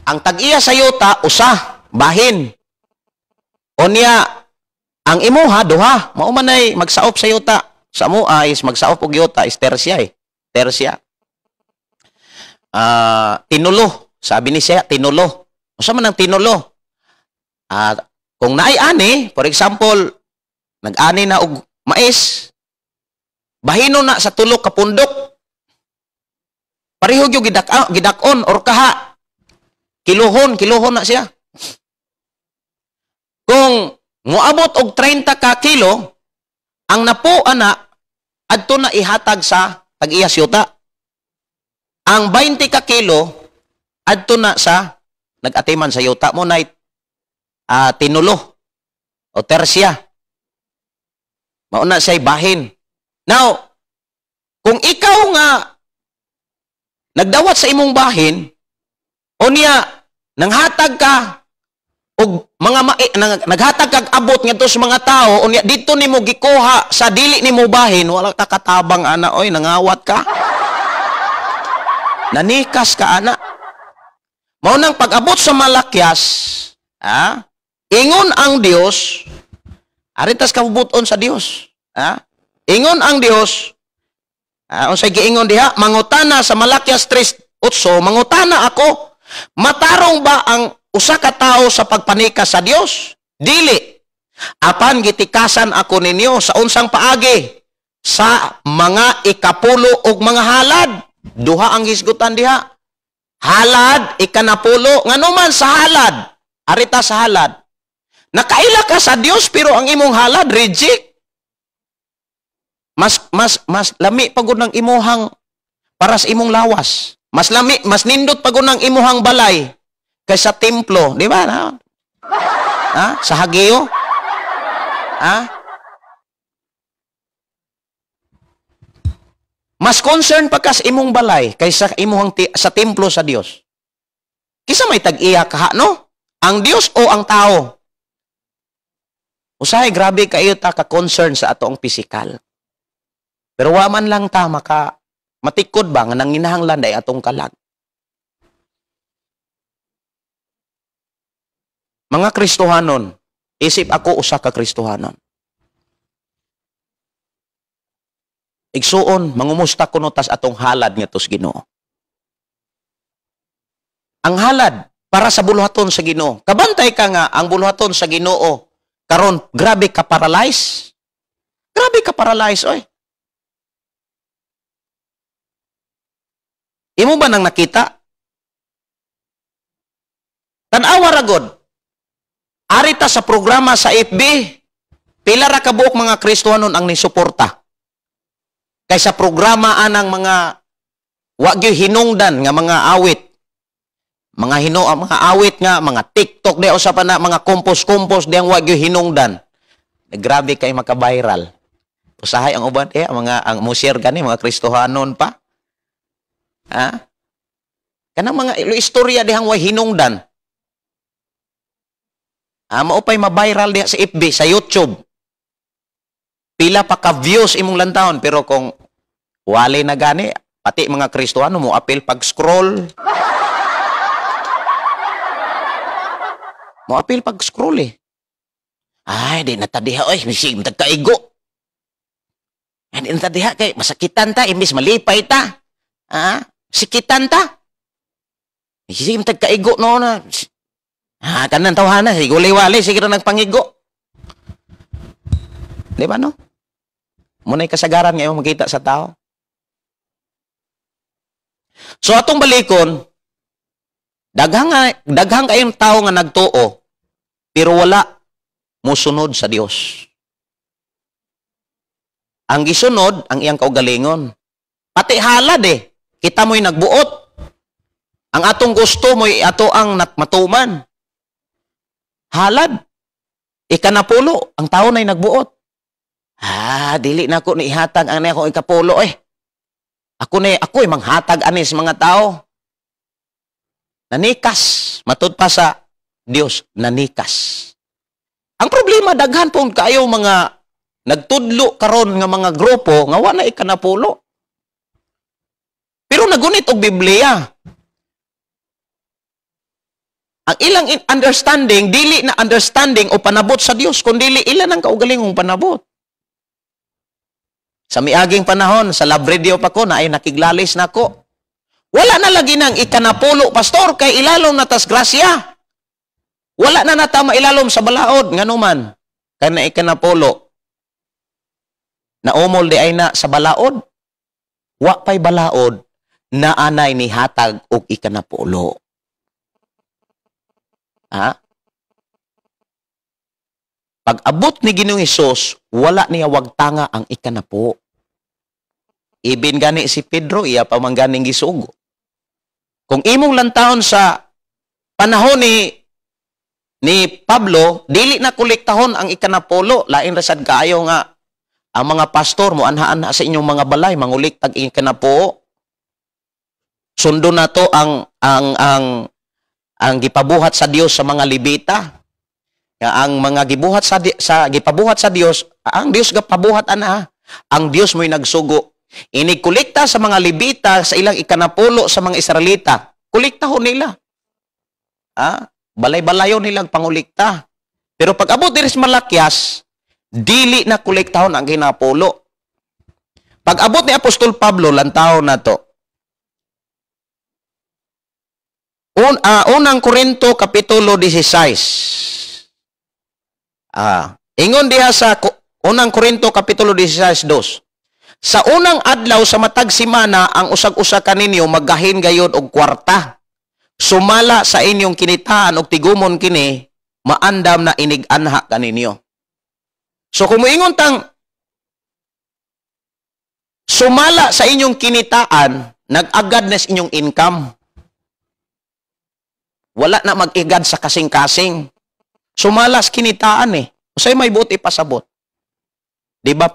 Ang tag-iya sa yuta, usa, bahin. Onya, ang imuha, duha. Maumanay magsaop sa yuta. Sa mo is magsaop og yuta is tersya eh. Tersya. Tinulo. Sabi ni siya, tinulo. Usa man ang tinulo? Kung naay ani, for example, nag-ani na og mais, bahino na sa tulo ka pundok. Pareho yung gidakon or kaha. Kiluhon na siya. Kung muabot og 30 ka kilo, ang napo ana adto na ihatag sa tag-iya yuta. Ang 20 ka kilo adto na sa nag-atiman sa yuta mo na tinulo o tersya. Mauna siya'y bahin. Now, kung ikaw nga nagdawat sa imong bahin, o niya, nanghatag ka, o naghatag kag abot nga to sa mga tao, o niya, dito ni mo gikuha sa dili ni mo bahin, wala ka katabang, ana, oy, nangawat ka. Nanikas ka, ana. Maunang pag-abot sa malakyas, ingon ang Dios, aritas kabubuton sa Dios. Ingon ang Dios, unsay giingon diha, mangutana sa Malakyas 3:8, mangutana ako, matarong ba ang usa ka tawo sa pagpanikas sa Dios? Dili. Apan gitikasan ako ninyo sa unsang paagi, sa mga ikapulo og mga halad. Duha ang hisgutan diha. Halad, ikanapulo, nganuman sa halad. Arita sa halad. Nakaila ka sa Dios pero ang imong halad reject. Mas lami pagod ng imuhang para sa imong lawas. Mas lami, mas nindot pagod ng imuhang balay kaysa templo, di ba? Sa Hageo? Mas concern pa ka sa imong balay kaysa imuhang sa templo sa Dios. Kisa may tag-iya ka, no? Ang Dios o ang tao? Usahay, grabe kayo ta ka-concern sa atong pisikal. Pero waman lang ta matikod ba nga nanginahanglan day atong kalag. Mga Kristohanon, isip ako usa ka Kristohanon. Igsuon, mangumusta kuno tas atong halad nga tos Ginoo. Ang halad para sa buluhaton sa Ginoo. Kabantay ka nga ang buluhaton sa Ginoo karon grabe ka paralyze. Grabe ka paralyze oy. Imo ba nang nakita? Tan-awa ra gud. Arita sa programa sa FB, pila ra ka buok mga Kristohanon ang nisuporta. Kaysa programa anang mga wagyo hinungdan nga mga awit. Mga awit nga, mga TikTok di usa pa na mga kompos-kompos di ang wagyo hinungdan. Grabe kay maka-viral. Usahay ang uban ang mo-share gani mga Kristohanon pa. Kanang mga istorya dihang way hinungdan. Maupay ma-viral diha sa FB, sa YouTube. Pila pa ka views imong lantawon pero kung wali na gani, pati mga Kristohano mo apil pag-scroll. Mo apil pag-scroll eh. Ay, di natadiha, oy, bisig, tagkaigo. Ay, di natadiha, kay masakitan ta, imbis malipay ta. Sikitan ta. Bisig, tagkaigo, no, na. Kanan tawhana, siguli-wali, sige na nagpangigo. Di ba, no? Muna'y kasagaran ngayon makita sa tao. So, atong balikon, daghang kayong tao nga nagtuo, pero wala musunod sa Dios. Ang gisunod, ang iyang kaugalingon. Pati halad kita mo'y nagbuot. Ang atong gusto mo'y ato ang matuman. Halad. Ikanapulo, ang tao na'y nagbuot. Dili na ako ni ihatag ang akong ikapulo Ako'y manghatag anis mga tao. Nanikas. Matud pa sa Dios, nanikas. Ang problema, daghan po kayo mga nagtudlo karon nga mga grupo nga wala ikanapulo. Pero nagunit og Biblia. Ang ilang understanding, dili na understanding o panabot sa Dios, kundi ilan ang kaugalingong panabot. Sa miaging panahon, sa lab radio pa ko, na ay nakiglalis na ko. Wala na lagi ng ikanapulo, pastor, kay ilalom na tas grasya. Wala na nata mailalom sa balaod, nga numan. Kaya na ikanapulo. Naumol di ay na sa balaod. Wa pa'y balaod, na anay ni hatag og ikanapulo. Pag abot ni Ginoong Hesus, wala niya wagtanga ang ikanapo. Ibin gani si Pedro, iya pa man ganing gisugo. Kung imong lantahon sa panahon ni Pablo, dili na kolektahon ang ikanapulo. Lain rasad kaayo nga ang mga pastor mo anhaan sa inyong mga balay manguliktag ikanapo. Sundo na to ang gipabuhat sa Dios sa mga Levita. Ang mga gibuhat gipabuhat sa Dios, ang Dios gapabuhat ang Dios mo'y nagsugo. Inikolekta sa mga Levita sa ilang ikanapulo sa mga Israelita. Kolektahon nila. Balay-balayon nilang pangulikta. Pero pag abot diri sa Malakyas, dili na kolektahon ang kinapulo. Pag abot ni Apostol Pablo lantahon na to. Unang Korinto kapitulo 16. Ingon diha sa unang Korinto kapitulo 16:2. Sa unang adlaw sa matag simana ang usag-usa kaninyo maggahin gayud og kwarta. Sumala sa inyong kinitaan og tigumon kini, maandam na inig-anha kaninyo. So kung moingon tang sumala sa inyong kinitaan, nag-agad na sa inyong income. Wala na mag-igad sa kasing-kasing. Sumalas kinitaan Usay may buti pasabot. Di ba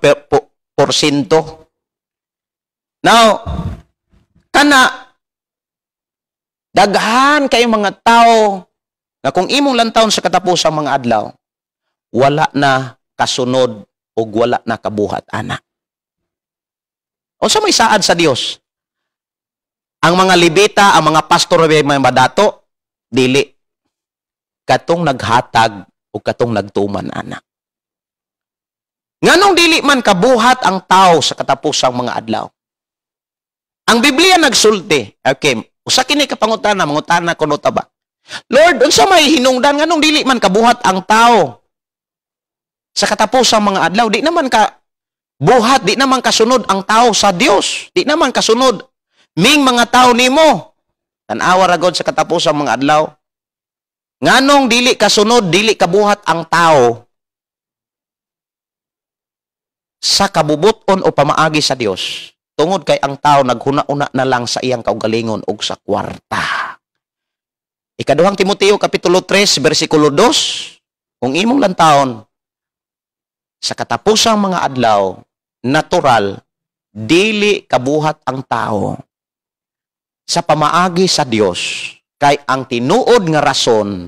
porsyento? Now, daghan kay mga tao na kung imong lantawon sa katapusang mga adlaw, wala na kasunod o wala na kabuhat ana. O sa may saad sa Dios? Ang mga Levita, ang mga pastor may madato, dili. Katong naghatag o katong nagtuman ana. Nganong dili man kabuhat ang tao sa katapusang mga adlaw? Ang Biblia nagsulti. Okay, usa kini ka pangutana, mangutana kuno ta ba? Lord, unsa may hinungdan nganong dili man kabuhat ang tao sa katapusang mga adlaw? Di naman ka buhat, di naman kasunod ang tao sa Dios. Di naman kasunod ming mga tao nimo. Tan-awa ra gud sa katapusang mga adlaw. Nganong dili kasunod, dili kabuhat ang tao sa kabubuton o pamaagi sa Dios. Tungod kay ang tao naghuna-una na lang sa iyang kaugalingon og sa kwarta. Ikaduhang Timoteo kapitulo 3 bersikulo 2, kung imong lantawon sa katapusang mga adlaw, natural, dili kabuhat ang tao sa pamaagi sa Dios. Kay ang tinuod nga rason,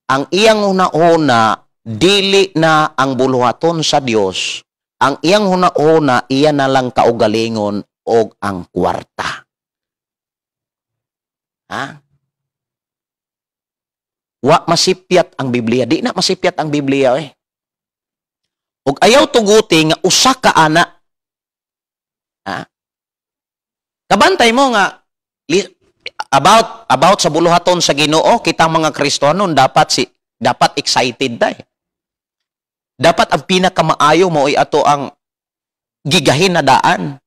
ang iyang una-una, dili na ang buluhaton sa Dios. Ang iyang una-una, iya na lang kaugalingon o ang kwarta. Wa masipyat ang Biblia. Di na masipyat ang Biblia ug ayaw tuguti nga usa ka ana. Ha? Kabantay mo nga about sa buluhaton sa Ginoo, kitang mga Kristiyano dapat excited tay. Dapat ang pinakamaayo mo ay ato ang gigahin na daan.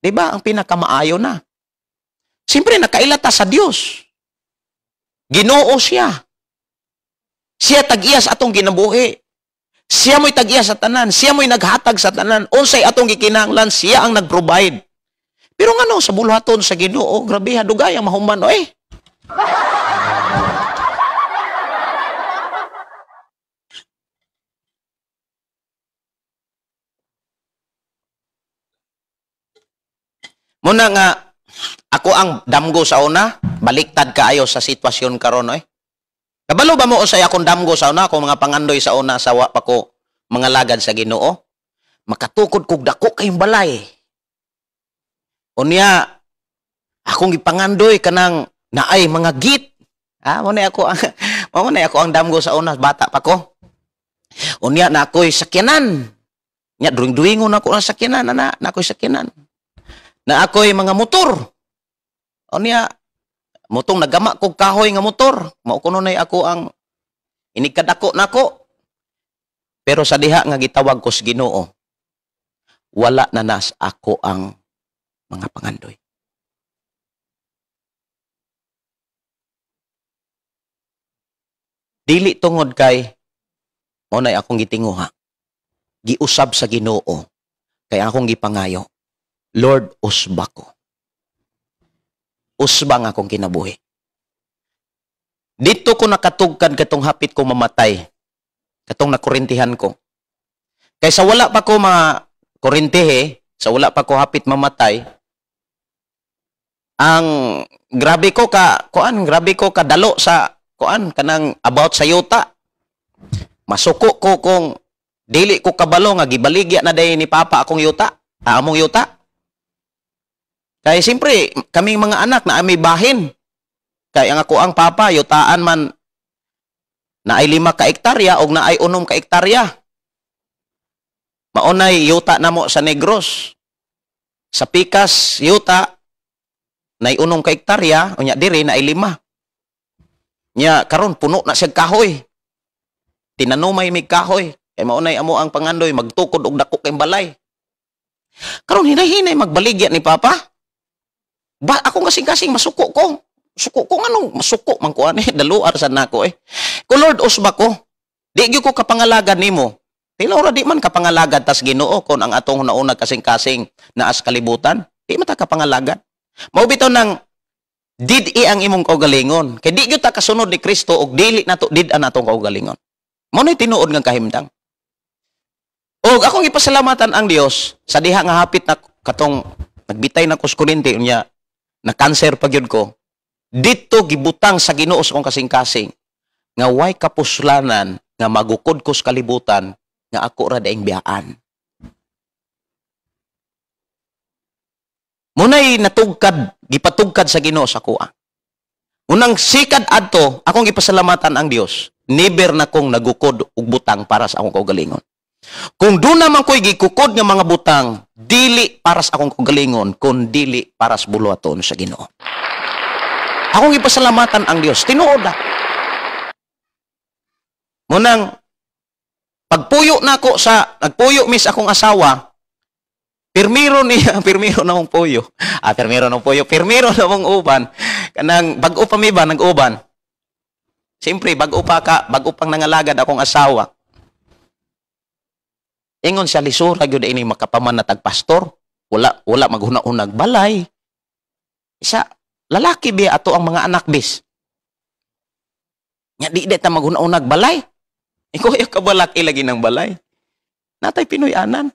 Diba? Ang pinakamaayo na. Siyempre, nakailata sa Diyos. Ginoo siya. Siya tag-iya sa atong ginabuhi. Siya mo'y tag-iya sa tanan. Siya mo'y naghatag sa tanan. Unsay atong gikinahanglan, siya ang nag-provide. Pero ngano, sa buluhaton sa Ginoo, grabe, hadugay ang mahuman. Muna nga, ako ang damgo sa una, baliktad kaayo sa sitwasyon karon Kabalo ba mo usay akong damgo sa una, akong mga pangandoy sa una, sawa pa ko mga lagad sa Ginoo? Makatukod kog dako kayong balay. Unya, akong ipangandoy kanang naay mga git. Muna ako ang damgo sa una, bata pa ko. Unya, na ako'y sakyanan. Nya, duwing-duwingon ako ng sakyanan, na ako'y sakyanan. Na ako'y mga motor. Unya, mutong nagama kog kahoy nga motor. Mao kuno nay ako ang inikadako nako. Pero sa diha nga gitawag ko sa Ginoo, wala na nas ako ang mga pangandoy. Dili tungod kay mao nay akong gitinguha. Giusab sa Ginoo kay akong gipangayo. Lord, usba ko. Usbang akong kinabuhi. Dito ko nakatugkad katong hapit ko mamatay. Katong nakurintihan ko. Kaysa wala pa ko mga kurintihe, sa wala pa ko hapit mamatay, ang grabe ko kadalo sa kanang about sa yuta. Masuko ko kung dili ko kabalo nga gibaligya na day ni Papa akong yuta, among yuta. Kaya siyempre, kaming mga anak na may bahin. Kaya ang ako ang papa, yutaan man na ay 5 ka hektarya o na ay 6 ka hektarya. Maunay, yuta na mo sa Negros. Sa Pikas, yuta na ay 6 ka hektarya, o nya diri na ay 5. Nya, karon puno na siya kahoy. Tinanumay may kahoy. Kaya maunay amo ang pangandoy, magtukod og dako kay balay. Karon hinay-hinay magbaligya ni Papa. Ba ako kasing-kasing masuko ko. Suko ko nganong masuko man ko daluar sa nako Ko Lord usba ko. Di gyud ko kapangalagad nimo. Tilaw ra di man kapangalagad tas Ginoo kon ang atong nauna kasing-kasing naas kalibutan. Di man ta kapangalagad. Mao bitaw nang did-i ang imong kaugalingon. Kay di gyud ta kasunod ni Kristo og dili nato did-an atong kaugalingon. Mao nay tinuod nga kahimtang. Og akong ipasalamatan ang Dios sa diha nga hapit na katong nagbitay na kuskurinti unya na cancer pa gyud ko. Dito gibutang sa Ginoo sa akong kasing-kasing nga way kapuslanan nga magukod ko sa kalibutan nga ako ra daing biyaan. Munay natugkad, gipatugkad sa Ginoo sa kuha. Unang sikad adto, akong ipasalamatan ang Dios. Never na kong nagukod og butang para sa akong kaugalingon. Kung doon naman ko'y gikukod nga mga butang, dili para sa akong kaugalingon, kun dili para sa buluhaton sa Ginoo. Akong ipasalamatan ang Dios. Tinuod na. Munang, pagpuyo na ako nagpuyo mis akong asawa, pirmiro na mong puyo. Pirmiro na mong uban. Kanang bago pa mi ba, nag-uban. Siyempre, bago pang nangalagad akong asawa. Ingon siya lisura gyud ini makapaman na tagpastor. Wala maghuna-unag balay. Isa lalaki biya ato ang mga anak bis. Nya di ta maghuna-unag balay. Ikaw ka balaki lagi ng balay. Natay Pinoy-anan.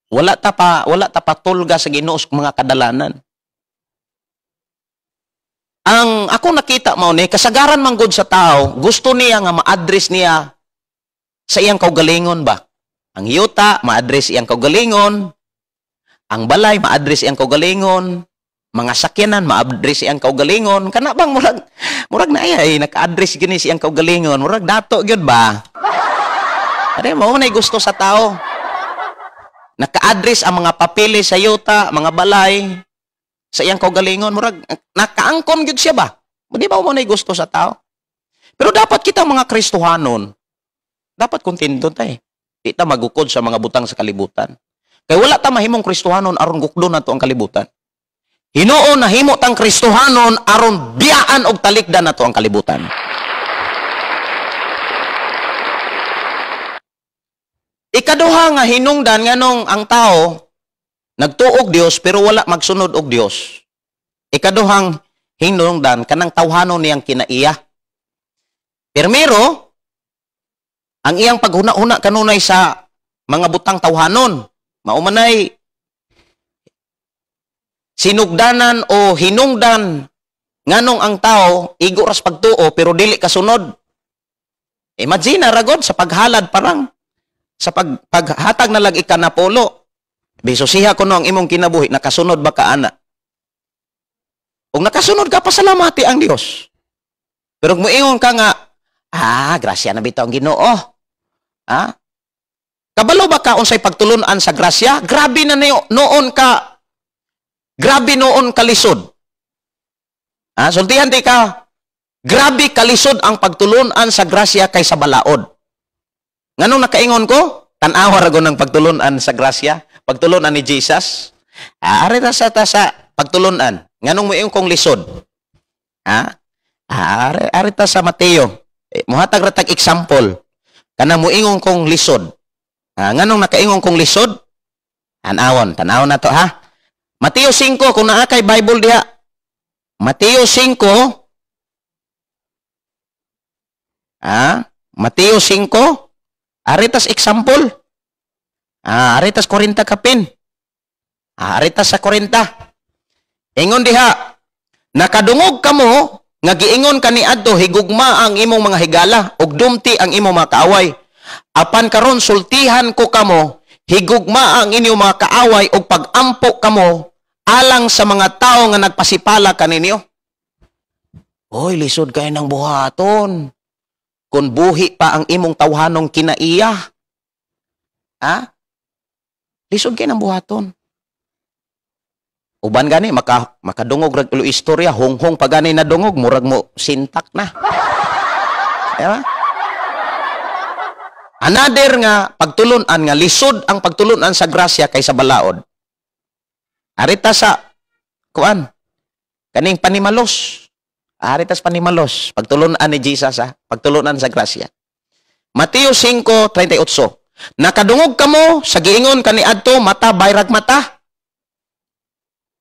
Wala ta pa tulga sa Ginoo sa mga kadalanan. Ang ako nakita mao ni kasagaran man gud sa tao, gusto niya nga ma-address niya sa iyang kaugalingon ba? Ang yuta, ma-address iyang kaugalingon. Ang balay, ma-address iyang kaugalingon. mga sakyanan ma-address iyang kaugalingon kana bang murag na ay naka-address gini siyang kaugalingon murag dato gyud ba ade mo na gusto sa tao naka-address ang mga papeles sa yuta mga balay sa iyang kaugalingon murag nakaangkon gyud siya ba di ba mo na gusto sa tao pero dapat kita mga Kristohanon dapat kontento ta di ta magukod sa mga butang sa kalibutan kay wala ta mahimong Kristohanon aron gukdon nato ang kalibutan. Hinuon na himo tang Kristohanon aron biyaan og talikdan nato ang kalibutan. Ikaduha nga hinungdan nganong ang tao nagtuog Dios pero wala magsunod og Dios. Ikaduhang hinungdan kanang tawhanon niyang kinaiya. Primero, ang iyang paghuna-huna kanunay sa mga butang tawhanon maumanay sinugdanan o hinungdan nganong ang tao igo ras pagtuo pero dili kasunod. Imagine ragod sa paghalad parang sa paghatag na lag ika na polo. Bisusiha kuno ang imong kinabuhi nakasunod ba ka ana? Ug nakasunod ka pasalamati ang Dios. Pero kung moingon ka nga grasya na bitaw ang Ginoo. Kabalo ba ka unsay pagtulon-an sa grasya? Grabe na noon ka lisod. Sultihan di ka, grabe kalisod ang pagtulon-an sa grasya kaysa balaod. Nganong nakaingon ko? Tanawa ragon ng pagtulon-an sa grasya, pagtulon-an ni Jesus. Ari ta sa pagtulon-an. Nganong mo kong lisod? Ari ta sa Mateo. Muhatag ratag example. Kanang muingon kong lisod. Nganong nakaingon kong lisod? Tanawon na to ha. Mateo 5, kung naa kay Bible diha. Mateo 5. Mateo 5. Aritas example. Aritas 40 kapin. Aritas sa 40. Ingon diha. Nakadungog kamo, nga giingon kaniadto higugma ang imong mga higala, ug dumti ang imong mga kaaway. Apan karon sultihan ko kamo, higugma ang inyong mga kaaway ug pag-ampo kamo alang sa mga tao nga nagpasipala kaninyo. Oy, lisod kay ng buhaton. Kung buhi pa ang imong tawhanong kinaiya. Lisod kay ng buhaton. Uban gani makadungog rag ulo istorya, honghong pa gani na dungog, murag mo sintak na. Diba? Another nga pagtulunan nga lisod ang pagtulunan sa grasya kaysa balaod. Arita sa kuan kaning panimalos. Aritas panimalos pagtulunan ni Jesus pagtulunan sa grasya. Mateo 5:38. Nakadungog kamo sa giingon kaniadto mata bayrag mata.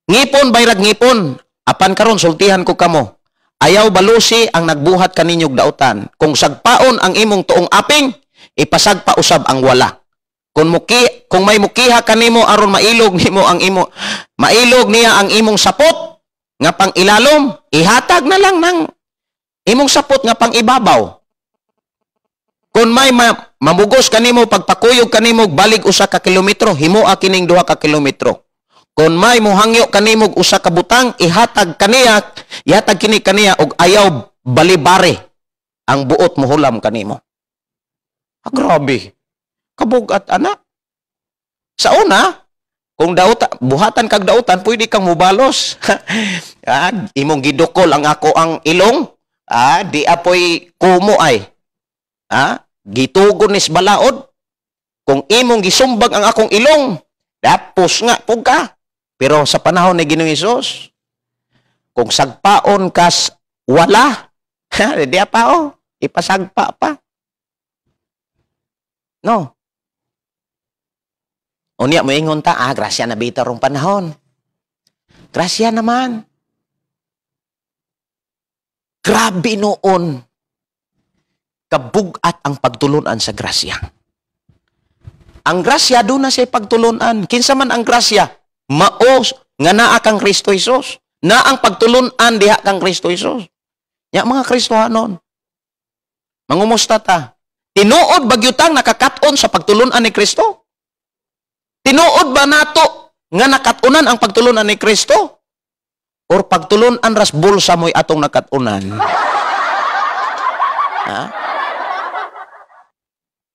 Ngipon bayrag ngipon. Apan karon sultihan ko kamo. Ayaw balusi ang nagbuhat kaninyog dautan. Kung sagpaon ang imong tuong aping, ipasagpa usab ang wala. Kung may mukiha kanimo aron mailog niya ang imong sapot nga pang ilalom, ihatag na lang ng imong sapot nga pang ibabaw. Kung may mamugos kanimo pagpakuyog kanimo balig usa ka kilometro, himoa kining 2 ka kilometro. Kung may muhangyo kanimo usa ka butang, ihatag kini kaniya og ayaw balibare ang buot muhulam kanimo. Grabe. Kabugat anak. Sa una, kung buhatan kag dautan, pwede kang mubalos. Imong gidukol ang ako ang ilong, di apoy kumo ay. Gitugon nis balaod. Kung imong gisumbag ang akong ilong, dapos nga pug ka. Pero sa panahon ni Ginoong Hesus, kung sagpaon kas wala, di pa ipasagpa pa. No. Unya mo ingon ta, grasya na bitaw rong panahon. Grasya naman. Grabe noon. Kabugat ang pagtulunan sa grasya. Ang grasya doon na siya pagtulunan. Kinsa man ang grasya, maos nga naa kang Kristo Jesus. Na ang pagtulunan diha kang Kristo Jesus. Ya mga Kristohanon. Mangumusta ta. Tinuod bagyutang nakakaton sa pagtulunan ni Kristo? Tinuod ba nato nga nakatunan ang pagtulunan ni Kristo? or pagtulon-an ras bulsa mo'y atong nakatunan. Ha?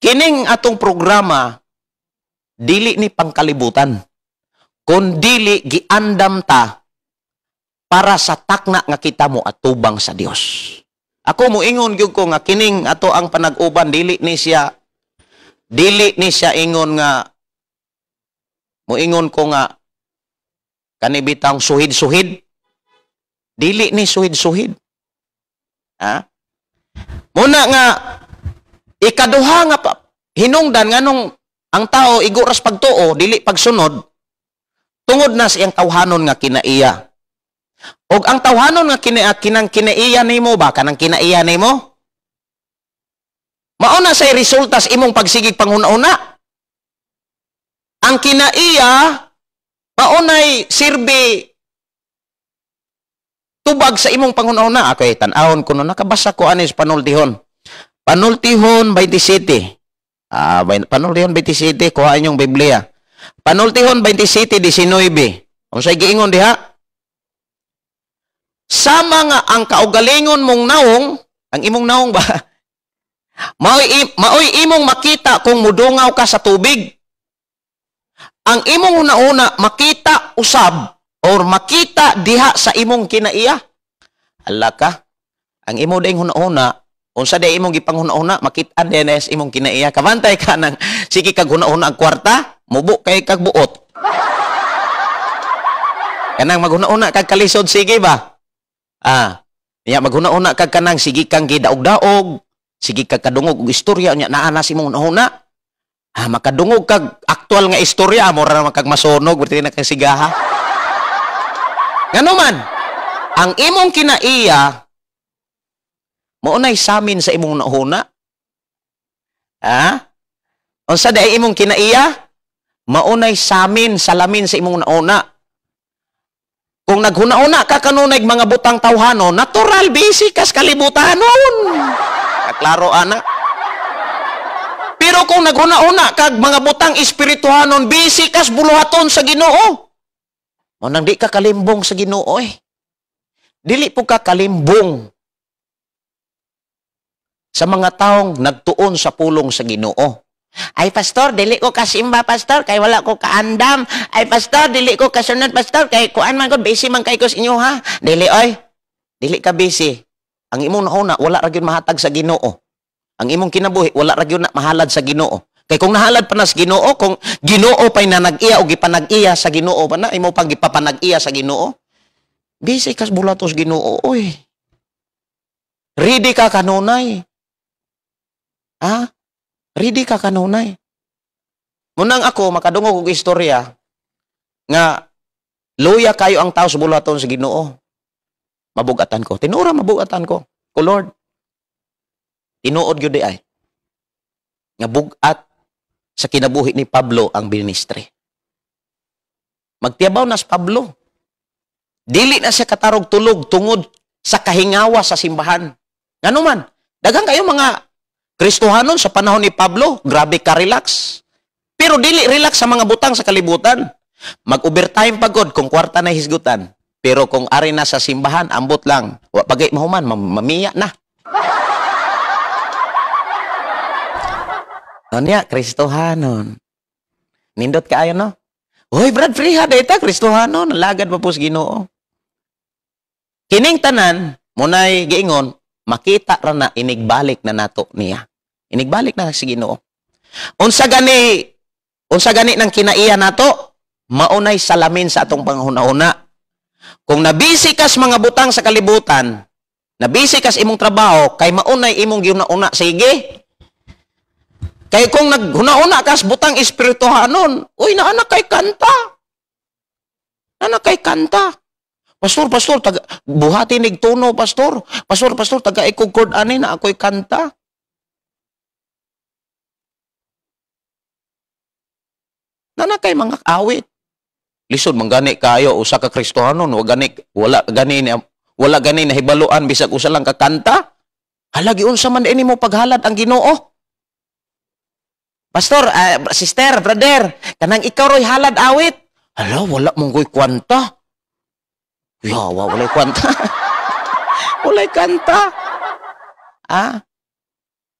Kining atong programa, dili ni pangkalibutan, kun dili giandam ta para sa takna nga kita mo atubang sa Dios. Ako mo ingon gyud ko nga kining ato ang panag-uban dili ni siya ingon nga moingon ko nga kanibitang suhid-suhid. Dili ni suhid-suhid. Ha? Muna nga ikaduha nga hinungdan nganong ang tao iguras pagtuo dili pagsunod tungod na siyang tawhanon nga kinaiya. Og ang tawhanon nga kinaiya nimo ba kanang kinaiya nimo? Mao na say resulta sa imong pagsigig panghuna-una. Ang kinaiya maunay sirbi tubag sa imong panghuna-una. Okay, tan-awon ko no nakabasa ko anis Panultihon. Panultihon 27. Panultihon 27 kuha inyong Biblia. Panultihon 27:19. Unsay giingon diha? Sama nga ang kaugalingon mong naong, ang imong naong ba? Maoy imong makita kung mudungaw ka sa tubig. Ang imong una-una makita usab or makita diha sa imong kinaiya. Hala ka, ang imo ding una-una, unsa day imong gipanghuna-una, makita din sa imong kinaiya. Kabantay ka nang sige kag una-una ang kwarta, mubo kay kag buot. Kanang maghuna-una kag kalisod sige ba? Niya maghuna-una kag kanang sige kang gidaog-daog, sige kag kadungog og istorya nya naa na si mong una. Makadungog kag aktual nga istorya mura na kag masunog berti na kag sigaha. Ngano man, ang imong kinaiya maunay samin sa imong nauna. Unsa day imong kinaiya? Maunay samin salamin sa imong nauna. Kung naghuna-una ka kanunay mga butang tawhanon, natural busy kas kalibutanon. Kaklaro ana. Pero kung naghuna-una kag mga butang espirituhanon, busy kas buluhaton sa Ginoo. O nang di ka kalimbong sa Ginoo eh. Dili po ka kalimbong sa mga taong nagtuon sa pulong sa Ginoo. Ay, pastor, dili ko kasimba, pastor, kay wala ko kaandam. Ay, pastor, dili ko kasunod, pastor, kay kuan man ko, busy man kay ko sa inyo, ha? Dili, oy. Dili ka busy. Ang imong nauna, wala ra gyud mahatag sa Ginoo. Ang imong kinabuhi, wala ra gyud na mahalad sa Ginoo. Kay kung nahalad pa na sa Ginoo, kung Ginoo pa'y nanag-iya o gipanag-iya sa Ginoo pa na, imo pang gipapanag-iya sa Ginoo, busy kas bulatos Ginoo, oy. Ready ka kanunay. Ready ka kanunay. Munang ako, makadungog og istorya, nga, luya kayo ang tao sa bulaton sa Ginoo. Mabugatan ko. Tinura, mabugatan ko. Ko, Lord, tinuod yun di ay. Nga bugat sa kinabuhi ni Pablo ang ministry. Magtiyabaw na si Pablo. Dili na siya katarog tulog tungod sa kahingawa sa simbahan. Ngano man, daghang kayo mga Kristohanon sa panahon ni Pablo, grabe ka relax. Pero dili relax sa mga butang sa kalibutan. Mag-overtime pagod kung kwarta na hisgutan. Pero kung ari na sa simbahan, ambot lang. Wa pagay mahuman, mamiya na. Anya, Kristohanon. Nindot ka ayon, no? Hoy, Brad Freeha, data, Kristohanon. Lagad pa po sa Ginoo. Kining tanan, munay giingon, makita ra na inigbalik na nato niya. Inigbalik na si Ginoo. Unsa gani nang kinaiya nato, maunay salamin sa atong panghuna-una. Kung nabisi kas mga butang sa kalibutan, nabisi kas imong trabaho, kay maunay imong giuna-una, sige. Kay kung naghuna-una kas butang espirituhanon, uy, naanak kay kanta. Naanak kay kanta. Pastor, buhati nig tuno, pastor. Pastor, taga ikugkord ani na ako'y kanta. Nana kay mga awit. Lisod manggani kayo usa ka Kristohanon, wala gani na hibaluan bisag usa lang ka kanta. Halagi unsa man ini mo paghalad ang Ginoo. Pastor, sister, brother, kanang ikaw roy halad awit. Hala, wala mong ko'y kwanta. Yawa, walay kwanta. Walay kanta.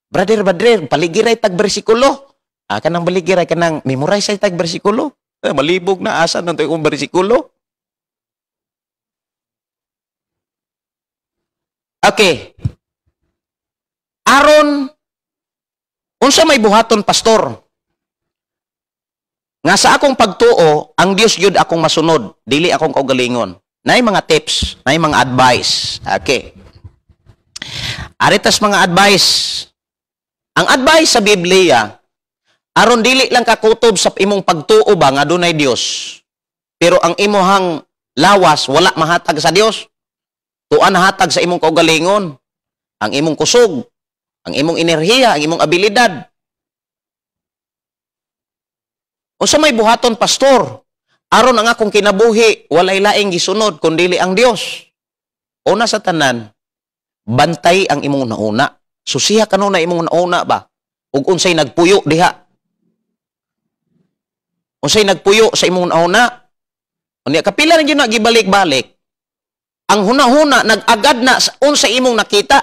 Brother, paligiray tag bersikulo. Kanang baligiray, kanang memorize ay tag bersikulo. Malibog na asa nung kung bersikulo. Okay. Aron, unsa may buhaton, pastor? Nga sa akong pagtuo, ang Dios yun akong masunod. Dili akong kaugalingon. Nay mga tips, nay mga advice. Okay. Aritas mga advice. Ang advice sa Biblia, aron dili lang kakutob sa imong pagtuo ba nga dunay Dios. Pero ang imuhang lawas wala mahatag sa Dios. Tuan hatag sa imong kaugalingon, ang imong kusog, ang imong enerhiya, ang imong abilidad. Unsa may buhaton, pastor? Aron ang akong kinabuhi, walay laing gisunod kundi ang Dios. Una sa tanan, bantay ang imong nauna. Susiha kanuna imong nauna ba? Ug unsay nagpuyo diha? Unsay nagpuyo sa imong nauna? Unya kapila na gyud na gibalik-balik. Ang hunahuna nag-agad na sa unsay imong nakita.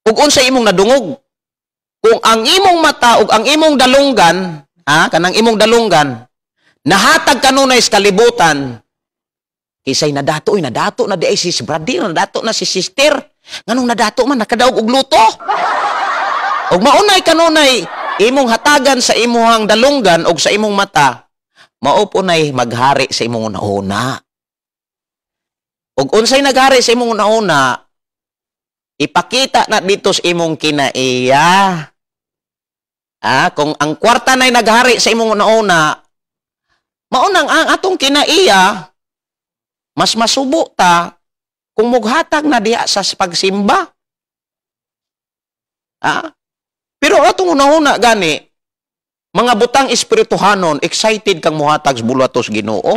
Ug unsay imong nadungog. Kung ang imong mata ug ang imong dalunggan, kanang imong dalunggan nahatag kanunay sa kalibutan, kisay nadato na di ay si brother, nadato na si sister. Nganong nadato man nakadaog og luto. Ug maunay kanunay imong hatagan sa imong dalunggan ug sa imong mata, mao punay maghari sa imong nauna. Ug unsay naghari sa imong nauna, ipakita na dito sa imong kinaiya. Kung ang kwarta na'y naghari sa imong nauna, maunang ang atong kinaiya, mas masubo ta kung mughatag na diha sa pagsimba. Pero atong una-una gani, mga butang espirituhanon, excited kang muhatag sa bulatos Ginoo.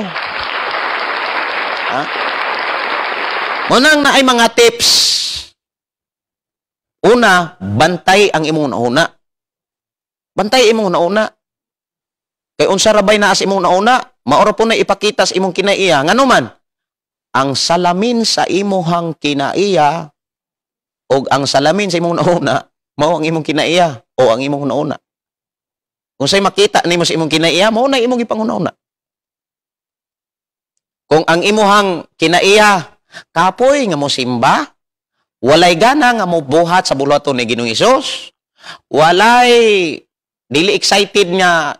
Munang na ay mga tips. Una, bantay ang imong nauna. Bantay imong nauna. Kay unsa rabay naa sa imong nauna, maoro po na ipakita sa imong kinaiya. Ngano man, ang salamin sa imong kinaiya o ang salamin sa imong nauna, mao ang imong kinaiya o ang imong nauna. Kung say makita nimo sa imong kinaiya, mao na imong ipanghuna-una. Kung ang imong kinaiya kapoy nga mo simba, walay gana nga mo buhat sa bulaton ni Ginoong Hesus, walay dili excited nga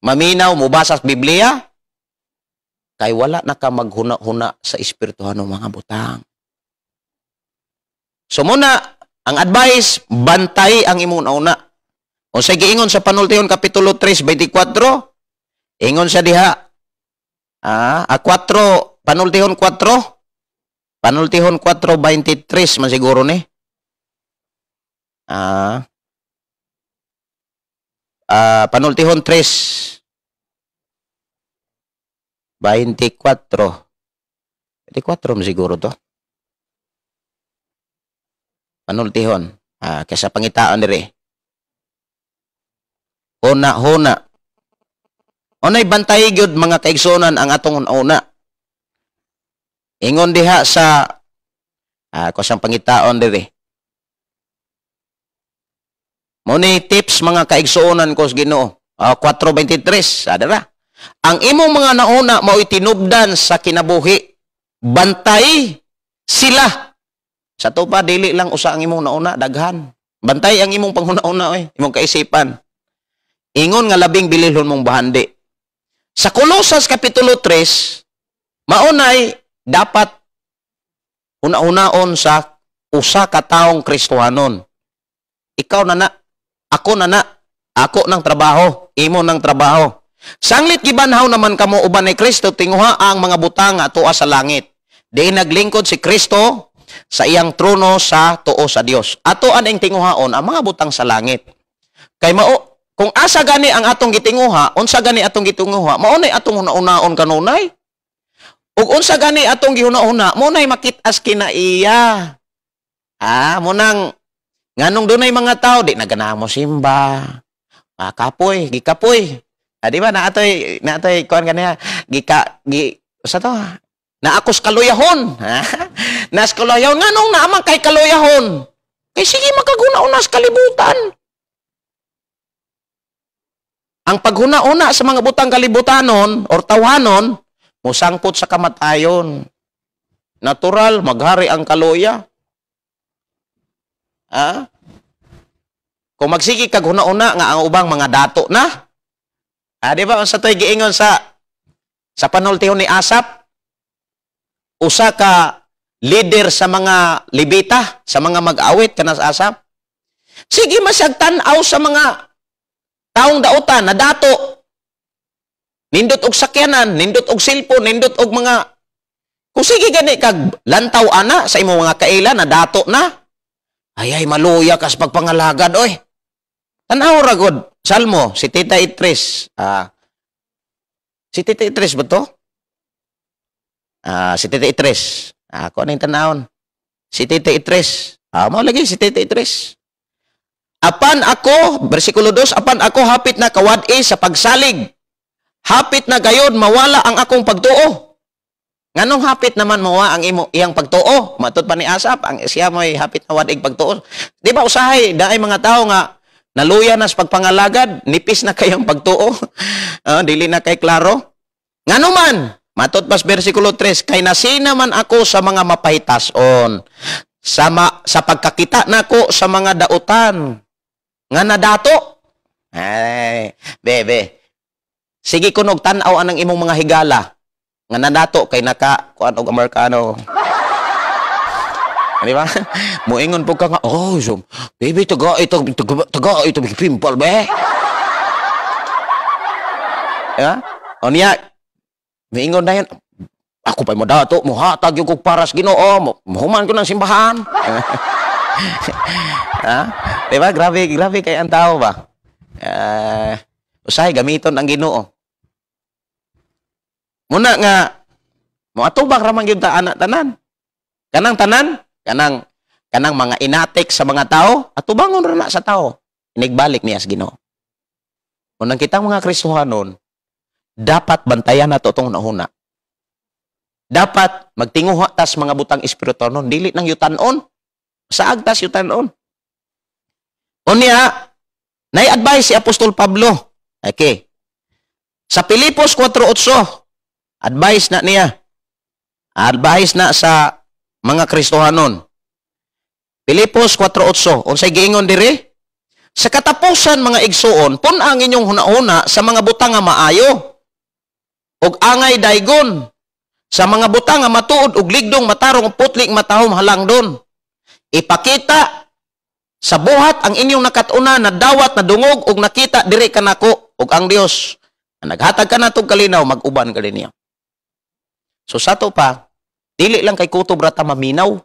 maminaw mo basa sa Biblia, kay wala na ka maghuna-huna sa espirituhan ng mga butang. So muna, ang advice, bantay ang imong nauna. O sa giingon sa Panultihon Kapitulo 3:24, ingon sa diha, 4, Panultihon 4:23 man siguro ni. Panultihon 3:24 man siguro to. Panultihon. Kaysa pangitaan dire. Huna. Unay bantay gyud mga kaigsunan ang atong una. Ingon diha sa kusang pangitaon dire. Muni tips mga kaigsuonan ko sa Ginoo. 4:23 adara. Ang imong mga nauna mao itinubdan sa kinabuhi. Bantay sila. Sa to pa dili lang usa ang imong nauna, daghan. Bantay ang imong panghuna-una imong kaisipan. Ingon nga labing bililhon mong bahandi. Sa Colosas Kapitulo 3, maunay dapat una-unaon sa usa ka taong Kristohanon. Ikaw na, ako na, ako ng trabaho, imo ng trabaho. Sanglit gibanhaw naman kamo uban ni Kristo, tinguha ang mga butang nga tuwa sa langit. Di naglingkod si Kristo sa iyang trono sa tuo sa Dios. Ato ang tinguhaon ang mga butang sa langit. Kay mao, kung asa gani ang atong gitinguha, unsa gani atong gitinguha, maunay atong una-unaon kanunay. Ug unsa gani atong gihuna-una, maunay makit-as kinaiya. Munang nganong dunay mga tao di naganahan mo simba. Kapoy, gikapoy. Di ba naatoy kuan kaniya Sa to, na akos kaluyahon. Nas kaluyahon. Nga nung naamang kay kaluyahon. Kay sige makaguna-una sa kalibutan. Ang paghuna-una sa mga butang kalibutanon or tawhanon, musangpot sa kamatayon. Natural, maghari ang kaluya. Kung magsigi kag huna-una nga ang ubang mga dato na. Di ba? Sa to'y giingon sa panultihon ni Asap, usa ka leader sa mga Levita, sa mga mag-awit kanas Asap. Sige masyag tan-aw sa mga taong dautan na dato. Nindot og sakyanan, nindot og cellphone, nindot og mga kung sige gani kag lantaw ana sa imong mga kaila na dato na. Ay maluya kas pagpangalagad oy. Tan-aw ra gud Salmo si Tita Itris. Si Tita Itris ba to? Si Tita Itris. Ako na yung tanawon. Si Tita Itris. Mao lagi si Tita Itris. Apan ako, versikulo 2, apan ako hapit na kawad-i sa pagsalig. Hapit na gayod mawala ang akong pagtuo. Nganong hapit naman mawa ang iyang pagtuo? Matud pa ni Asap, ang siya mo'y hapit na wadig pagtuo. Di ba usahay, daay mga tao nga, naluya na sa pagpangalagad, nipis na kayong pagtuo. Dili na kay klaro. Ngano man, matud pas versikulo 3, kay nasina man ako sa mga mapahitason. Sa pagkakita nako sa mga dautan. Nga nadato. Ay, bebe. Sige kunog tan-aw anang imong mga higala. Nga nadato kay naka kuan og Amerikano. Di ba? Muingon po ka nga, so, baby, taga ito pimple, be. Diba? O niya, muingon na yan, ako pa'y madato, muhatag yung kong paras Ginoo, mahuman ko ng simbahan. Diba? Grabe kay ang tao ba? Usahay, gamiton ang Ginoo. Muna nga, muatubak ramang yung anak tanan. Kanang tanan, kanang mga inatik sa mga tao, at tubangon rin na sa tao. Inigbalik niya sa Ginoo. Unang kitang mga Kristohanon, dapat bantayan na ito itong nahuna. Dapat magtinguha tas mga butang espiritual nun. Dili nang yutanon. Saag tas yutanon. Unya, nai-advise si Apostol Pablo. Okay. Sa Pilipos 4:8, advice na niya. Advice na sa mga Kristohanon. Pilipos 4:8. Unsay giingon diri? Sa katapusan mga igsuon, pun ang inyong hunahuna sa mga butang nga maayo. Og angay daygon. Sa mga butang nga matuod og ligdong matarong putlik matahom halangdon. Ipakita sa buhat ang inyong nakatuna na dawat na dungog og nakita diri kanako og ang Dios. Naghatag ka na itong kalinaw, mag-uban ka din niya. So sa to pa, dili lang kay kutob rata maminaw.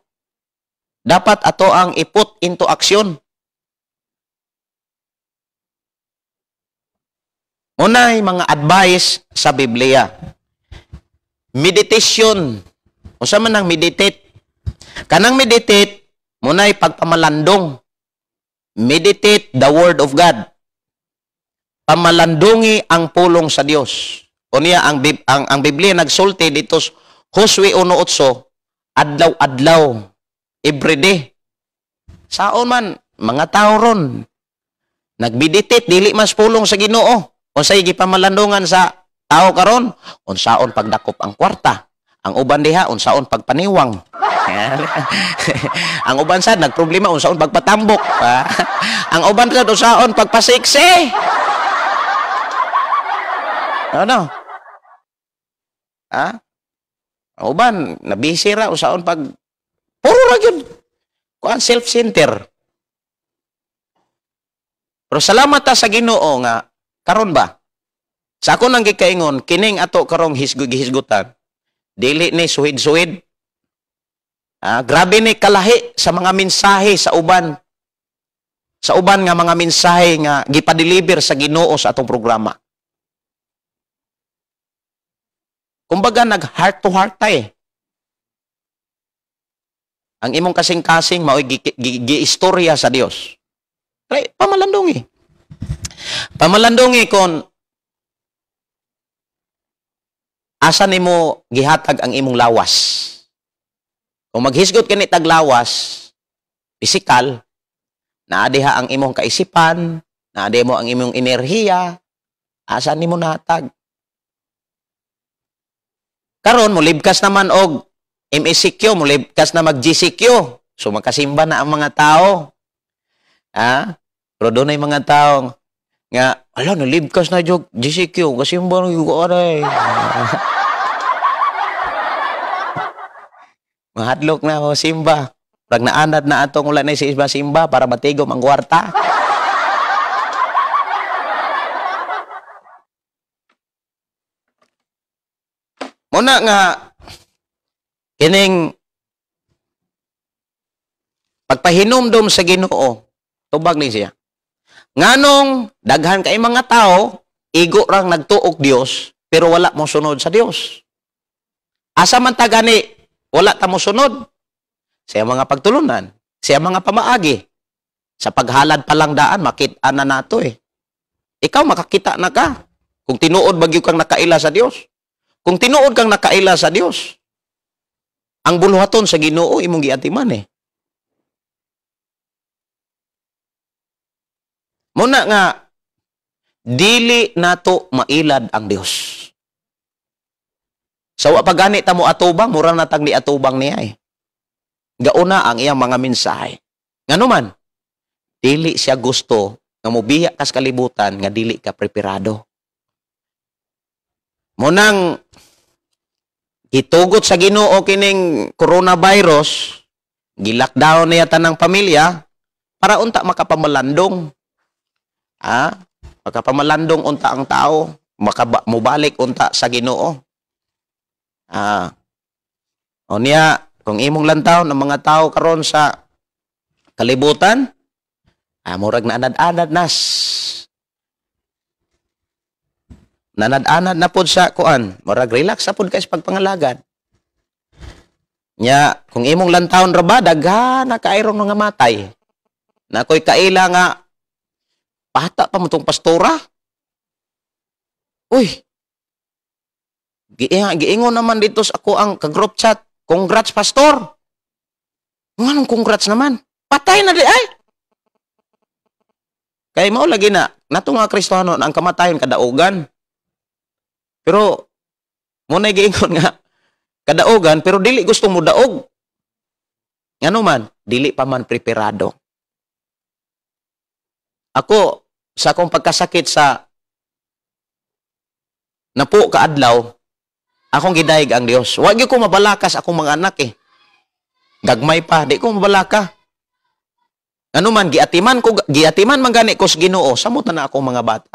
Dapat ato ang iput into aksyon. Unay mga advice sa Biblia. Meditation. Unsa man ang meditate? Kanang meditate, munay pagpamalandong. Meditate the Word of God. Pamalandungi ang pulong sa Dios. Unya ang Biblia nagsulti dito Josue 1:8, adlaw-adlaw, everyday. Saon man mga tao ron nagmeditate dili mas pulong sa Ginoo. Unsay gipamalandungan sa tao karon? Unsaon pagdakop ang kwarta. Ang uban diha unsaon pagpaniwang. Ang uban sad nagproblema unsaon pagpatambok. Ang uban sad unsaon pagpasiksi. Ano? Ang uban nabisi ra unsaon pag puro ra gyud. Kuan self-center. Pero salamat ta sa Ginoo nga karon ba? Sa ako nang gikaingon, kining ato karong hisgutan, dili ni suhid-suhid. Grabe ni kalahi sa mga mensahe sa uban. Sa uban nga mga mensahe nga gipa-deliver sa Ginoo sa atong programa. Kumbaga nag-heart to heart tayo. Ang imong kasing-kasing mao'y gi-istorya sa Dios. Pamalandungi. Pamalandungi kon asa nimo gihatag ang imong lawas. Kung maghisgot kani tag lawas, pisikal, naa diha ang imong kaisipan, naa diha mo ang imong enerhiya, asa nimo nahatag. Karon molibkas naman og MSCQ, molibkas na mag GCQ. So makasimba na ang mga tao. Pero doon ay mga tao nga, ala, nalibkas na jog GCQ, kasimba na yung aray. Mahadlok na ako, simba. Pag naanad na atong ulan na si simba para matigom ang kwarta. Muna nga, kining pagpahinumdum sa Ginoo, tubag ni siya. Nganong daghan kay mga tao, igo rang nagtuok Dios, pero wala mo sunod sa Dios. Asa man ta gani, wala ta mo sunod. Sa mga pagtulunan, sa mga pamaagi. Sa paghalad pa lang daan, makita na nato eh. Ikaw makakita na ka. Kung tinuod bagyo kang nakaila sa Dios. Kung tinuod kang nakaila sa Dios, ang buluhaton sa Ginoo imong giatiman eh. Muna nga, dili nato mailad ang Dios. Sa wa pagani ta mo atubang, mura na tag ni atubang niya eh. Gauna ang iyang mga mensahe. Nganuman, dili siya gusto nga mobiya kas kalibutan nga dili ka preparado. Munang gitugot sa Ginoo kining coronavirus, gi-lockdown niya tanang pamilya para unta makapamalandong. Makapamalandong unta ang tao, mubalik unta sa Ginoo. O niya, kung imong lantaw ng mga tao karon sa kalibutan, murag na anad-anad nas. Nanad-anad na pod sa kuan, murag relax sa pod kay sa pagpangalagad. Nya, kung imong lantawon ra ba daghan na kaayron nga matay. Na koy kaila nga bata pa mo tong pastora. Uy. Giingon naman dito sa ako ang ka-group chat. Congrats, pastor. Anong congrats naman? Patay na di ay. Kaya mao lagi na, nato nga Kristiyano ang kamatayon kadaugan. Pero mo na giingon nga kadaugan pero dili gusto mo daog. Ngano man, dili pa man preparado. Ako sa akong pagkasakit sa napo kaadlaw, akong gidayeg ang Dios. Wa gyud ko mabalakas akong mga anak eh. Gagmay pa, di ko mabalaka. Ano man giatiman man gani ko sa Ginoo, samot na akong mga bata.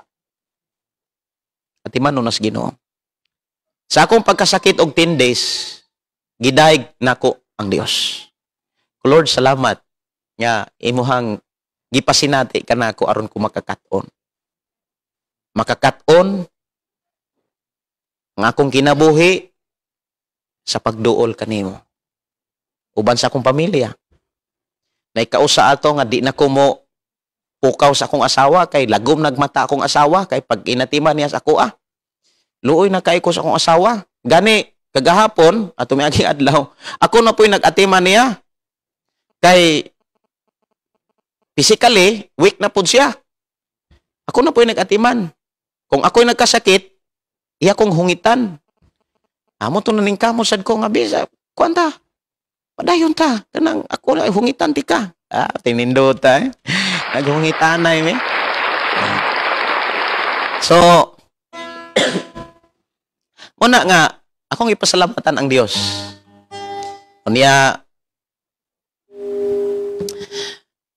Atiman no nas Ginoo. Sa akong pagkasakit og 10 days, gidayeg nako ang Dios. Lord, salamat nga imuhang gipasinati kanako aron ko makakaton. Makakaton ang akong kinabuhi sa pagduol kanimo. Uban sa akong pamilya. Naikausa ato nga di na ko mo pukaw sa akong asawa kay lagom nagmata akong asawa kay pag inatiman niya sa ako luoy na kay ko sa akong asawa. Gani kagahapon ato miaging adlaw, ako na po'y nag-atiman niya. Kay physically weak na pud siya. Ako na po'y nag-atiman. Kung ako'y nagkasakit, iya kong hungitan. Amo to naning kamo sad ko nga bisa. Kuanta? Padayon ta. Kanang ako na hungitan ti ka. Tinindot ta eh. Naghungitan na eh. So, muna nga, akong ipasalamatan ang Dios. Unya,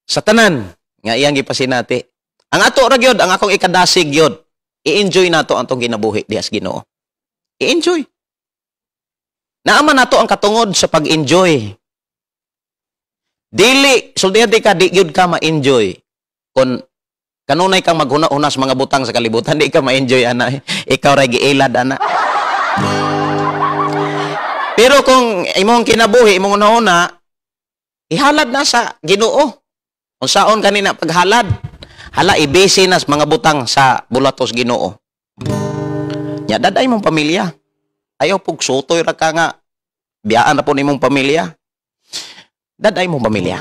sa tanan, nga iyang ipasinati. Ang ato ra gyud, ang akong ikadasig gyud. I-enjoy nato ang tong ginabuhi dihas Ginoo. I-enjoy. Naaman nato ang katungod sa pag-enjoy. Dili, sultihan ka, di gyud ka ma-enjoy. Kung kanunay kang maghuna-unas mga butang sa kalibutan, di ka ma-enjoy, ana. Ikaw ray giilad, ana. Pero kung imong kinabuhi, imong una-una, ihalad na sa Ginoo. Kung saon kanina paghalad, hala ibesi nas mga butang sa bulatos Ginoo. Nya daday mong pamilya. Ayaw pug sutoy ra ka nga biyaan na po nimong pamilya. Daday mong pamilya.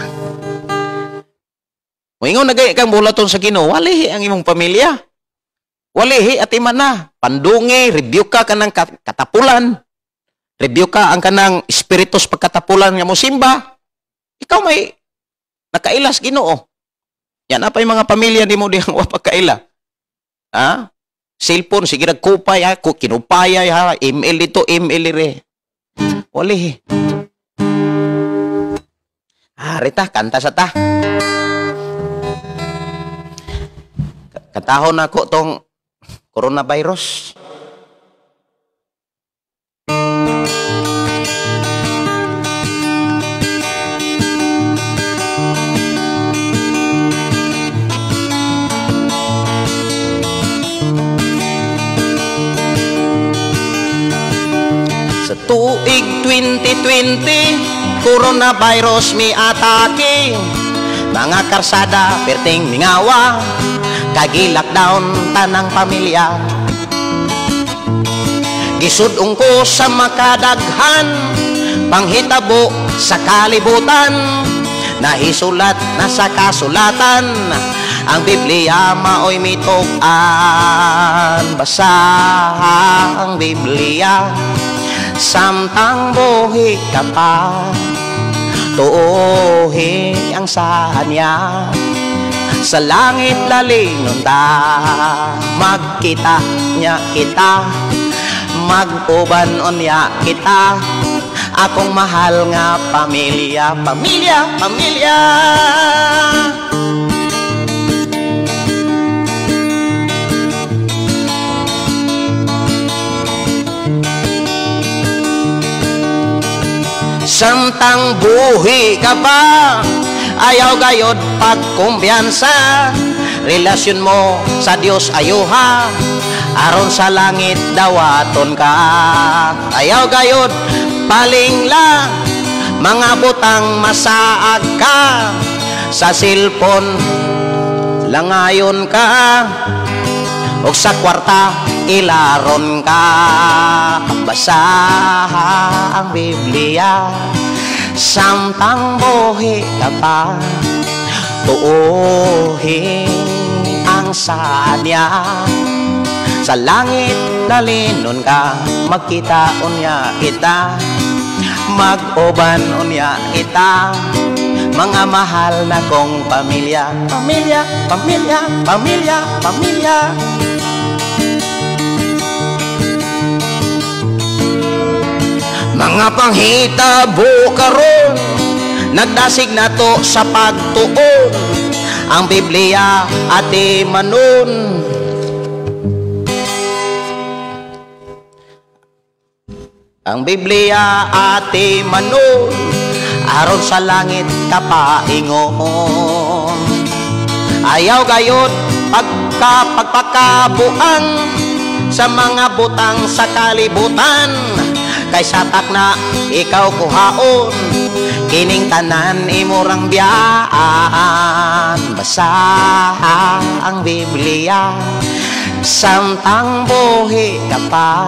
Moingon nagay kang bulaton sa Ginoo, walihi ang imong pamilya. Walihi at iman na. Pandungi, review ka kanang katapulan. Review ka ang kanang espiritus pagkatapulan nga mo simba. Ikaw may nakailas Ginoo. Yan apa yung mga pamilya ni mo diyang wapagkaila. Ha? Cellphone, sige nagkupay ha, kinupayay ha, email dito, email dire. Walihi. Rita, kanta sa ta. Katahon ako tong coronavirus. Sa tuig 2020, coronavirus mi atake. Mga karsada, perting mingawa, kagi-lockdown tanang pamilya. Gisudong ko sa makadaghan, panghitabo sa kalibutan. Nahisulat na sa kasulatan, ang Biblia maoy mitukan. Basa ang Biblia, samtang buhi ka pa, tuuhi ang sanya. Sa langit lalingon ta, magkita niya kita, mag-uban unya kita, akong mahal nga pamilya, pamilya, pamilya. Samtang buhi ka pa, ayaw gayod pagkumbiyansa. Relasyon mo sa Dios ayuha, aron sa langit dawaton ka. Ayaw gayod palingla, mga butang masaag ka. Sa silpon langayon ka, o sa kwarta ilaron ka. Basa ang Biblia, samtang buhi ka pa, tuuhi ang sanya. Sa langit lalinon ka, magkita unya kita, mag-uban unya kita, mga mahal na kong pamilya, pamilya, pamilya, pamilya, pamilya. Mga panghitabo karon, nagdasig na to sa pagtuon, ang Biblia ati manon. Ang Biblia ati manon, aron sa langit kapaingon. Ayaw gayod pagpakabuang sa mga butang sa kalibutan. Kay satak na ikaw kuhaon, kining tanan imurang biyaan. Basa ang Biblia, samtang buhi ka pa,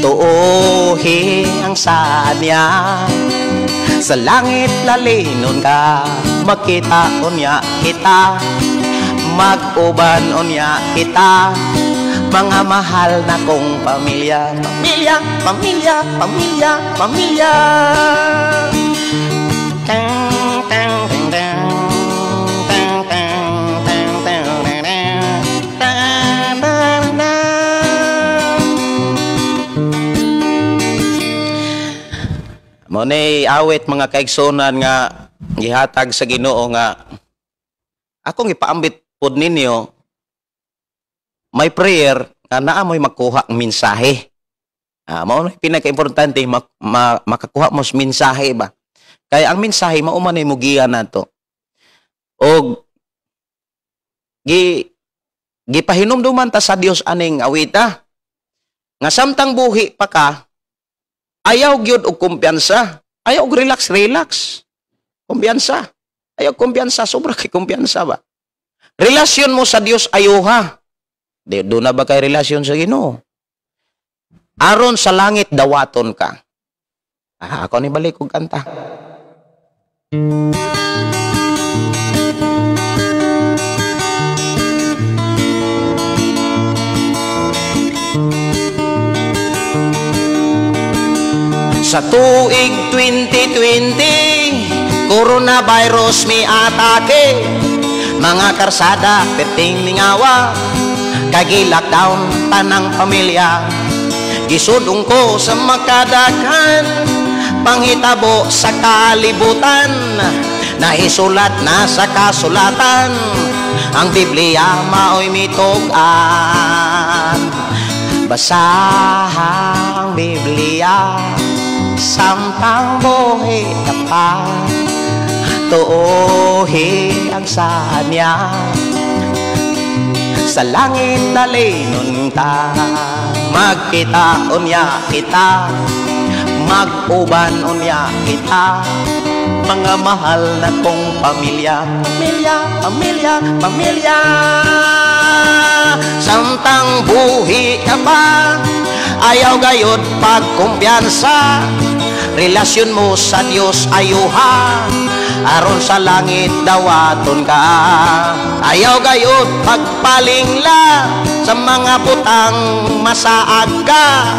tuuhi ang sanya. Sa langit lalinon ka, makita unya kita, mag-uban unya kita, mga mahal na kong pamilya, pamilya, pamilya, pamilya, pamilya. Monay awit mga kaigsunan nga gihatag sa Ginoo nga akong ipaambit pod ninyo. May prayer nga naa mo'y makuha ang mensahe. Mao na pinaka-importante makakuha mo sa mensahe ba. Kaya ang mensahe mao man ay mugiya nato. Og gipahinumduman ta sa Dios aning awita nga samtang buhi pa ka, ayaw gyud og kumpiyansa, ayaw og relax. Kumpiyansa. Ayaw kumpiyansa, sobra kay kumpiyansa ba. Relasyon mo sa Dios ayuha. Doon na ba kay relasyon sa Ginoo? aron sa langit dawaton ka. Ako ni balik kong kanta. Sa tuig 2020, coronavirus mi atake. Mga karsada, perting ningawa, kagi-lockdown tanang pamilya. Gisudong ko sa makadakan, panghitabo sa kalibutan. Naisulat na sa kasulatan, ang Biblia maoy mitugan. Basahang Biblia, samtang buhay ka pa, tuuhi ang sanya. Sa langit dalinon ta, magkita unya kita, mag-uban unya kita, mga mahal na kong pamilya. Pamilya, pamilya, pamilya. Samtang buhi ka pa, ayaw gayod pagkumpiyansa. Relasyon mo sa Diyos ayuha, aron sa langit dawaton ka. Ayaw gayod pagpalingla sa mga butang masaag ka.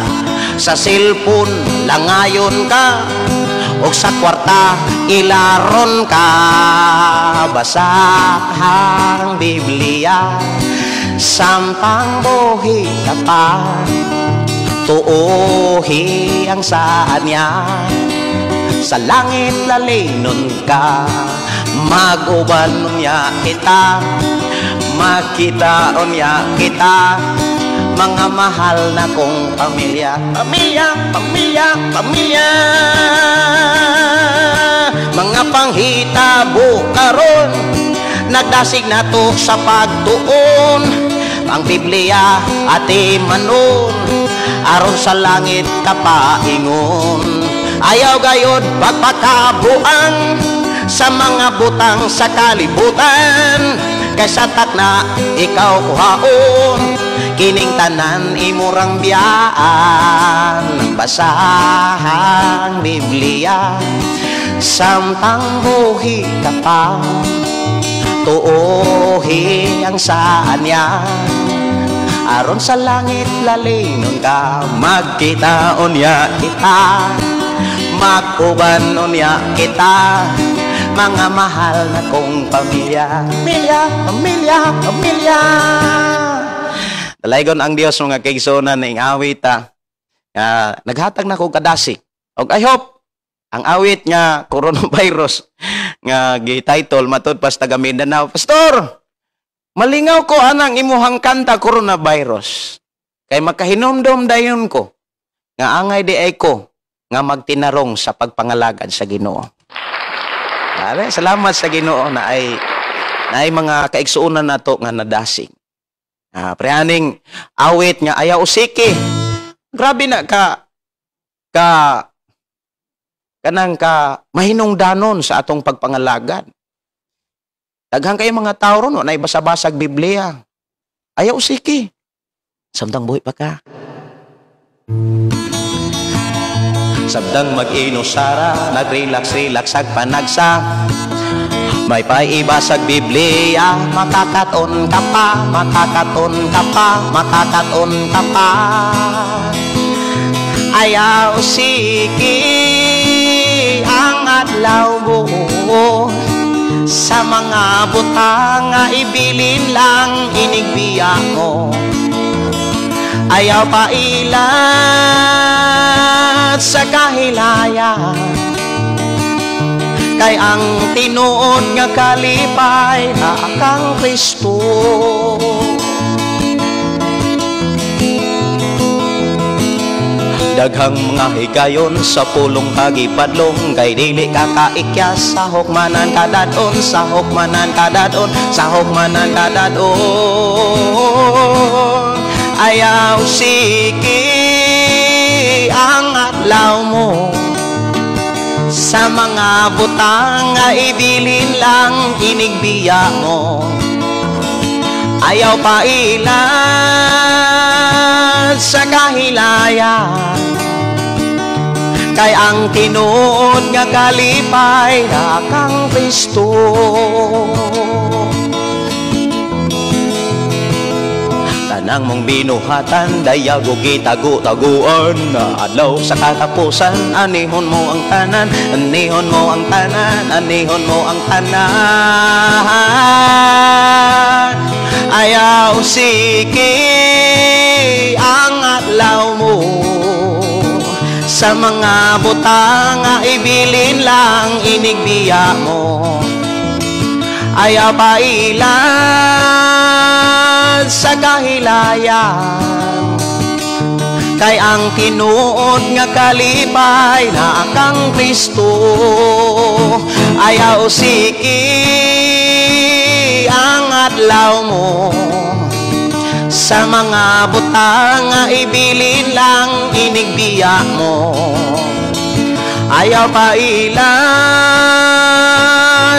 Sa cellphone langayon ka, o sa kwarta ilaron ka. Basahang Biblia, samtang buhi ka pa, tuuhi ang saan niya. Sa langit lalinon ka, mag-uban niya kita, makita niya kita, mga mahal na kong pamilya. Pamilya, pamilya, pamilya. Mga panghitabo karon, nagdasig na to sa pagtuon. Ang Biblia ati manon, aron sa langit kapaingon. Ayaw gayod pagpakabuang sa mga butang sa kalibutan. Kaysa tak na ikaw kuhaon, kining tanan imurang biyaan. Basahang Biblia, samtang buhi ka pa, tuuhi ang saan niya. Aron sa langit lalinon ka, magkita unya kita, mag-uban unya kita, mga mahal na kong pamilya. Pamilya, pamilya, pamilya. Dalaygon ang Dios mga kaigsunan na awit naghatag na kong kadasik. Og I hope ang awit nga coronavirus nga gi-title matud pas taga Mindanao. Pastor, malingaw ko anang imuhang kanta coronavirus. Kay makahinomdom dayon ko nga angay di ay ko nga magtinarong sa pagpangalagad sa Ginoo. Salamat sa Ginoo na ay mga kaigsuonan nato nga nadasig. Preaning awit nga ayaw usiki. Grabe na kanang mahinungdanon sa atong pagpangalagad. Daghang kayo mga tao ron, na ibasa-basag Biblia. Ayaw usiki. Samtang buhi pa ka. Sabdang mag-inusara, nag-relax-relax ag panagsa. May paibasag Biblia, makakaton ka pa, makakaton ka pa, makakaton ka pa. Ayaw siki ang adlaw mo, sa mga butang nga ibilin lang inigbiya mo. Ayaw pa ilat sa kahilayan, kay ang tinuod nga kalipay na kang Kristo. Daghang mga higayon sa pulong kagipadlong, kay dili kakaikyas sa hukmanan kadadon, sa hukmanan kadadon, sa hukmanan kadadon. Ayaw siki ang adlaw mo, sa mga butang nga ibilin lang inigbiya mo. Ayaw pa ilan sa kahilayan, kay ang tinuod nga kalipay na kang Kristo. Tanang mong binuhatan, dayago gitago-taguan, na adlaw sa katapusan, anihon mo ang tanan, anihon mo ang tanan, anihon mo ang tanan. Ayaw siki ang adlaw mo, sa mga butang nga ibilin lang inigbiya mo. Ayaw pailan sa kahilayan, kay ang tinuod nga kalipay na kang Kristo. Ayaw siki ang adlaw mo, sa mga butang nga ibilin lang inigbiya mo. Ayaw pailan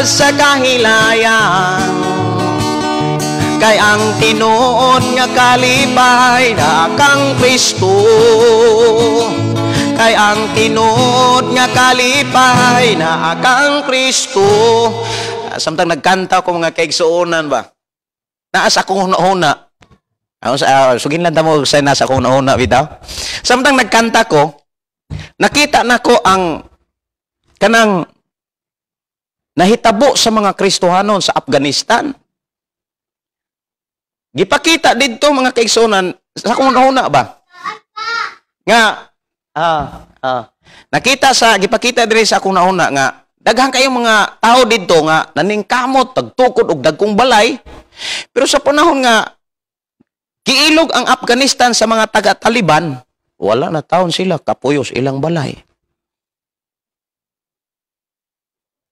sa kahilayan, kay ang tinuod nga kalipay na kang Kristo. Kay ang tinuod nga kalipay na kang Kristo. Samtang nagkanta ko mga kaigsuonan ba, naas akong huna-huna. Sugin lang mo sa nasa akong huna-huna bitaw. Samtang nagkanta ko, nakita na ko ang kanang nahitabo sa mga Kristohanon sa Afghanistan. Gipakita dito mga kaigsuonan sa akong huna ba, nga nakita sa gipakita diri sa akong huna nga daghang kayong mga tao dito nga naningkamot, tagtukod og dagkong balay, pero sa panahon nga giilog ang Afghanistan sa mga taga-Taliban, wala na taon sila kapuyos ilang balay.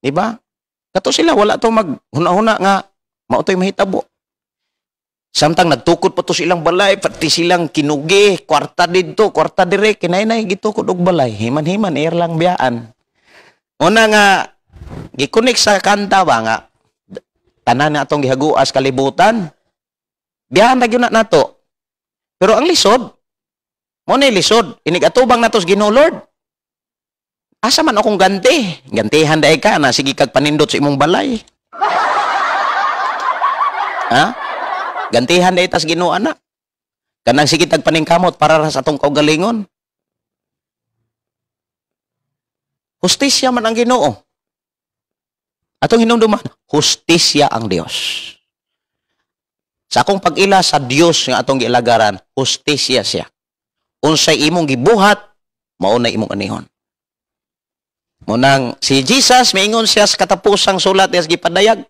Diba? Kato sila, wala to maghuna-huna nga mautoy mahitabo. Samtang nagtukod pa to silang balay, pati silang kinugi, kwarta dito, kwarta dire, kinainay gitukod og balay, himan-himan, air lang biyaan. Una nga, gikunik sa kanta ba nga, tanan na atong gihaguas kalibutan, biyahan na gyud na nato. Pero ang lisod, mo na lisod, inigatubang natos Ginoo Lord. Asa man akong ganti? Gantihan daay ka na sige kag panindot sa imong balay. Ha? Gantihan daay tas Ginoo ana. Kanang sige tag paningkamot para sa atong kaugalingon. Hustisya man ang Ginoo. Atong hinumduman, hustisya ang Dios. Sa akong pag-ila sa Dios nga atong giilagaran, hustisya siya. Unsay imong gibuhat, mao na imong anihon. Munang si Jesus maingon siya sa katapusang sulat niya gipadayag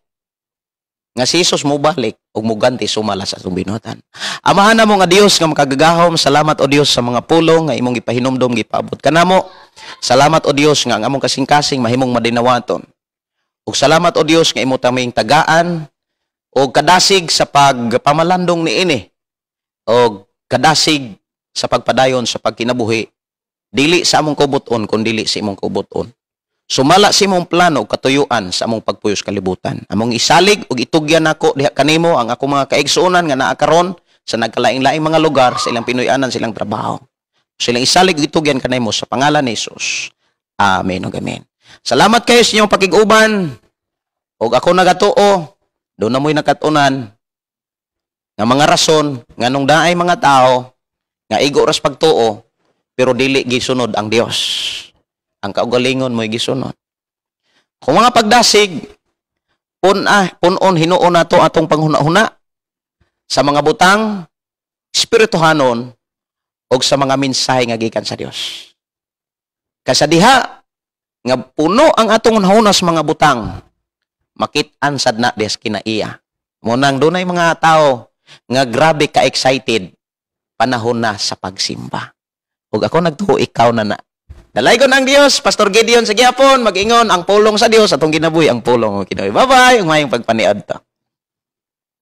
nga si Jesus mo balik ug muganti sumala sa atong binuhatan. Amahan namo nga Dios nga makagagahom, salamat o Dios sa mga pulong nga imong gipahinumdom gipaabot kanamo. Salamat o Dios nga ang among kasing-kasing mahimong madinawaton. Ug salamat o Dios nga imo taming tagaan o kadasig sa pagpamalandong niini o kadasig sa pagpadayon sa pagkinabuhi dili sa among kubuton kun dili sa imong kubuton. Sumala sa imong plano o katuyuan sa among pagpuyos kalibutan. Among isalig ug itugyan nako diha kanimo ang akong mga kaigsuonan nga naa karon sa nagkalaing-laing mga lugar sa ilang pinuy-anan silang trabaho. Silang isalig ug itugyan kanimo sa pangalan ni Jesus. Amen ug amen. Salamat kayo sa inyong pakiguban. Ug ako nagatuo, doon na mo'y nakatunan nga mga rason nga nung daay mga tao nga igo ras pagtuo pero dili gisunod ang Dios. Ang kaugalingon mo'y gisunod. Kung mga pagdasig, punon hinuon nato atong panghuna-huna sa mga butang, espirituhanon, o sa mga mensahe nga gikan sa Dios. Kasadiha, nga puno ang atong hunahuna sa mga butang, makit-an sad na des kinaiya. Munang dunay mga tao nga grabe ka-excited, panahon na sa pagsimba. Ug ako nagtuo, ikaw na na. Dalaygon ang Dios, Pastor Gideon sa gihapon, mag-ingon ang pulong sa Dios atong ginabuhi ang pulong. Bye-bye, ang mayong pagpaniad ta.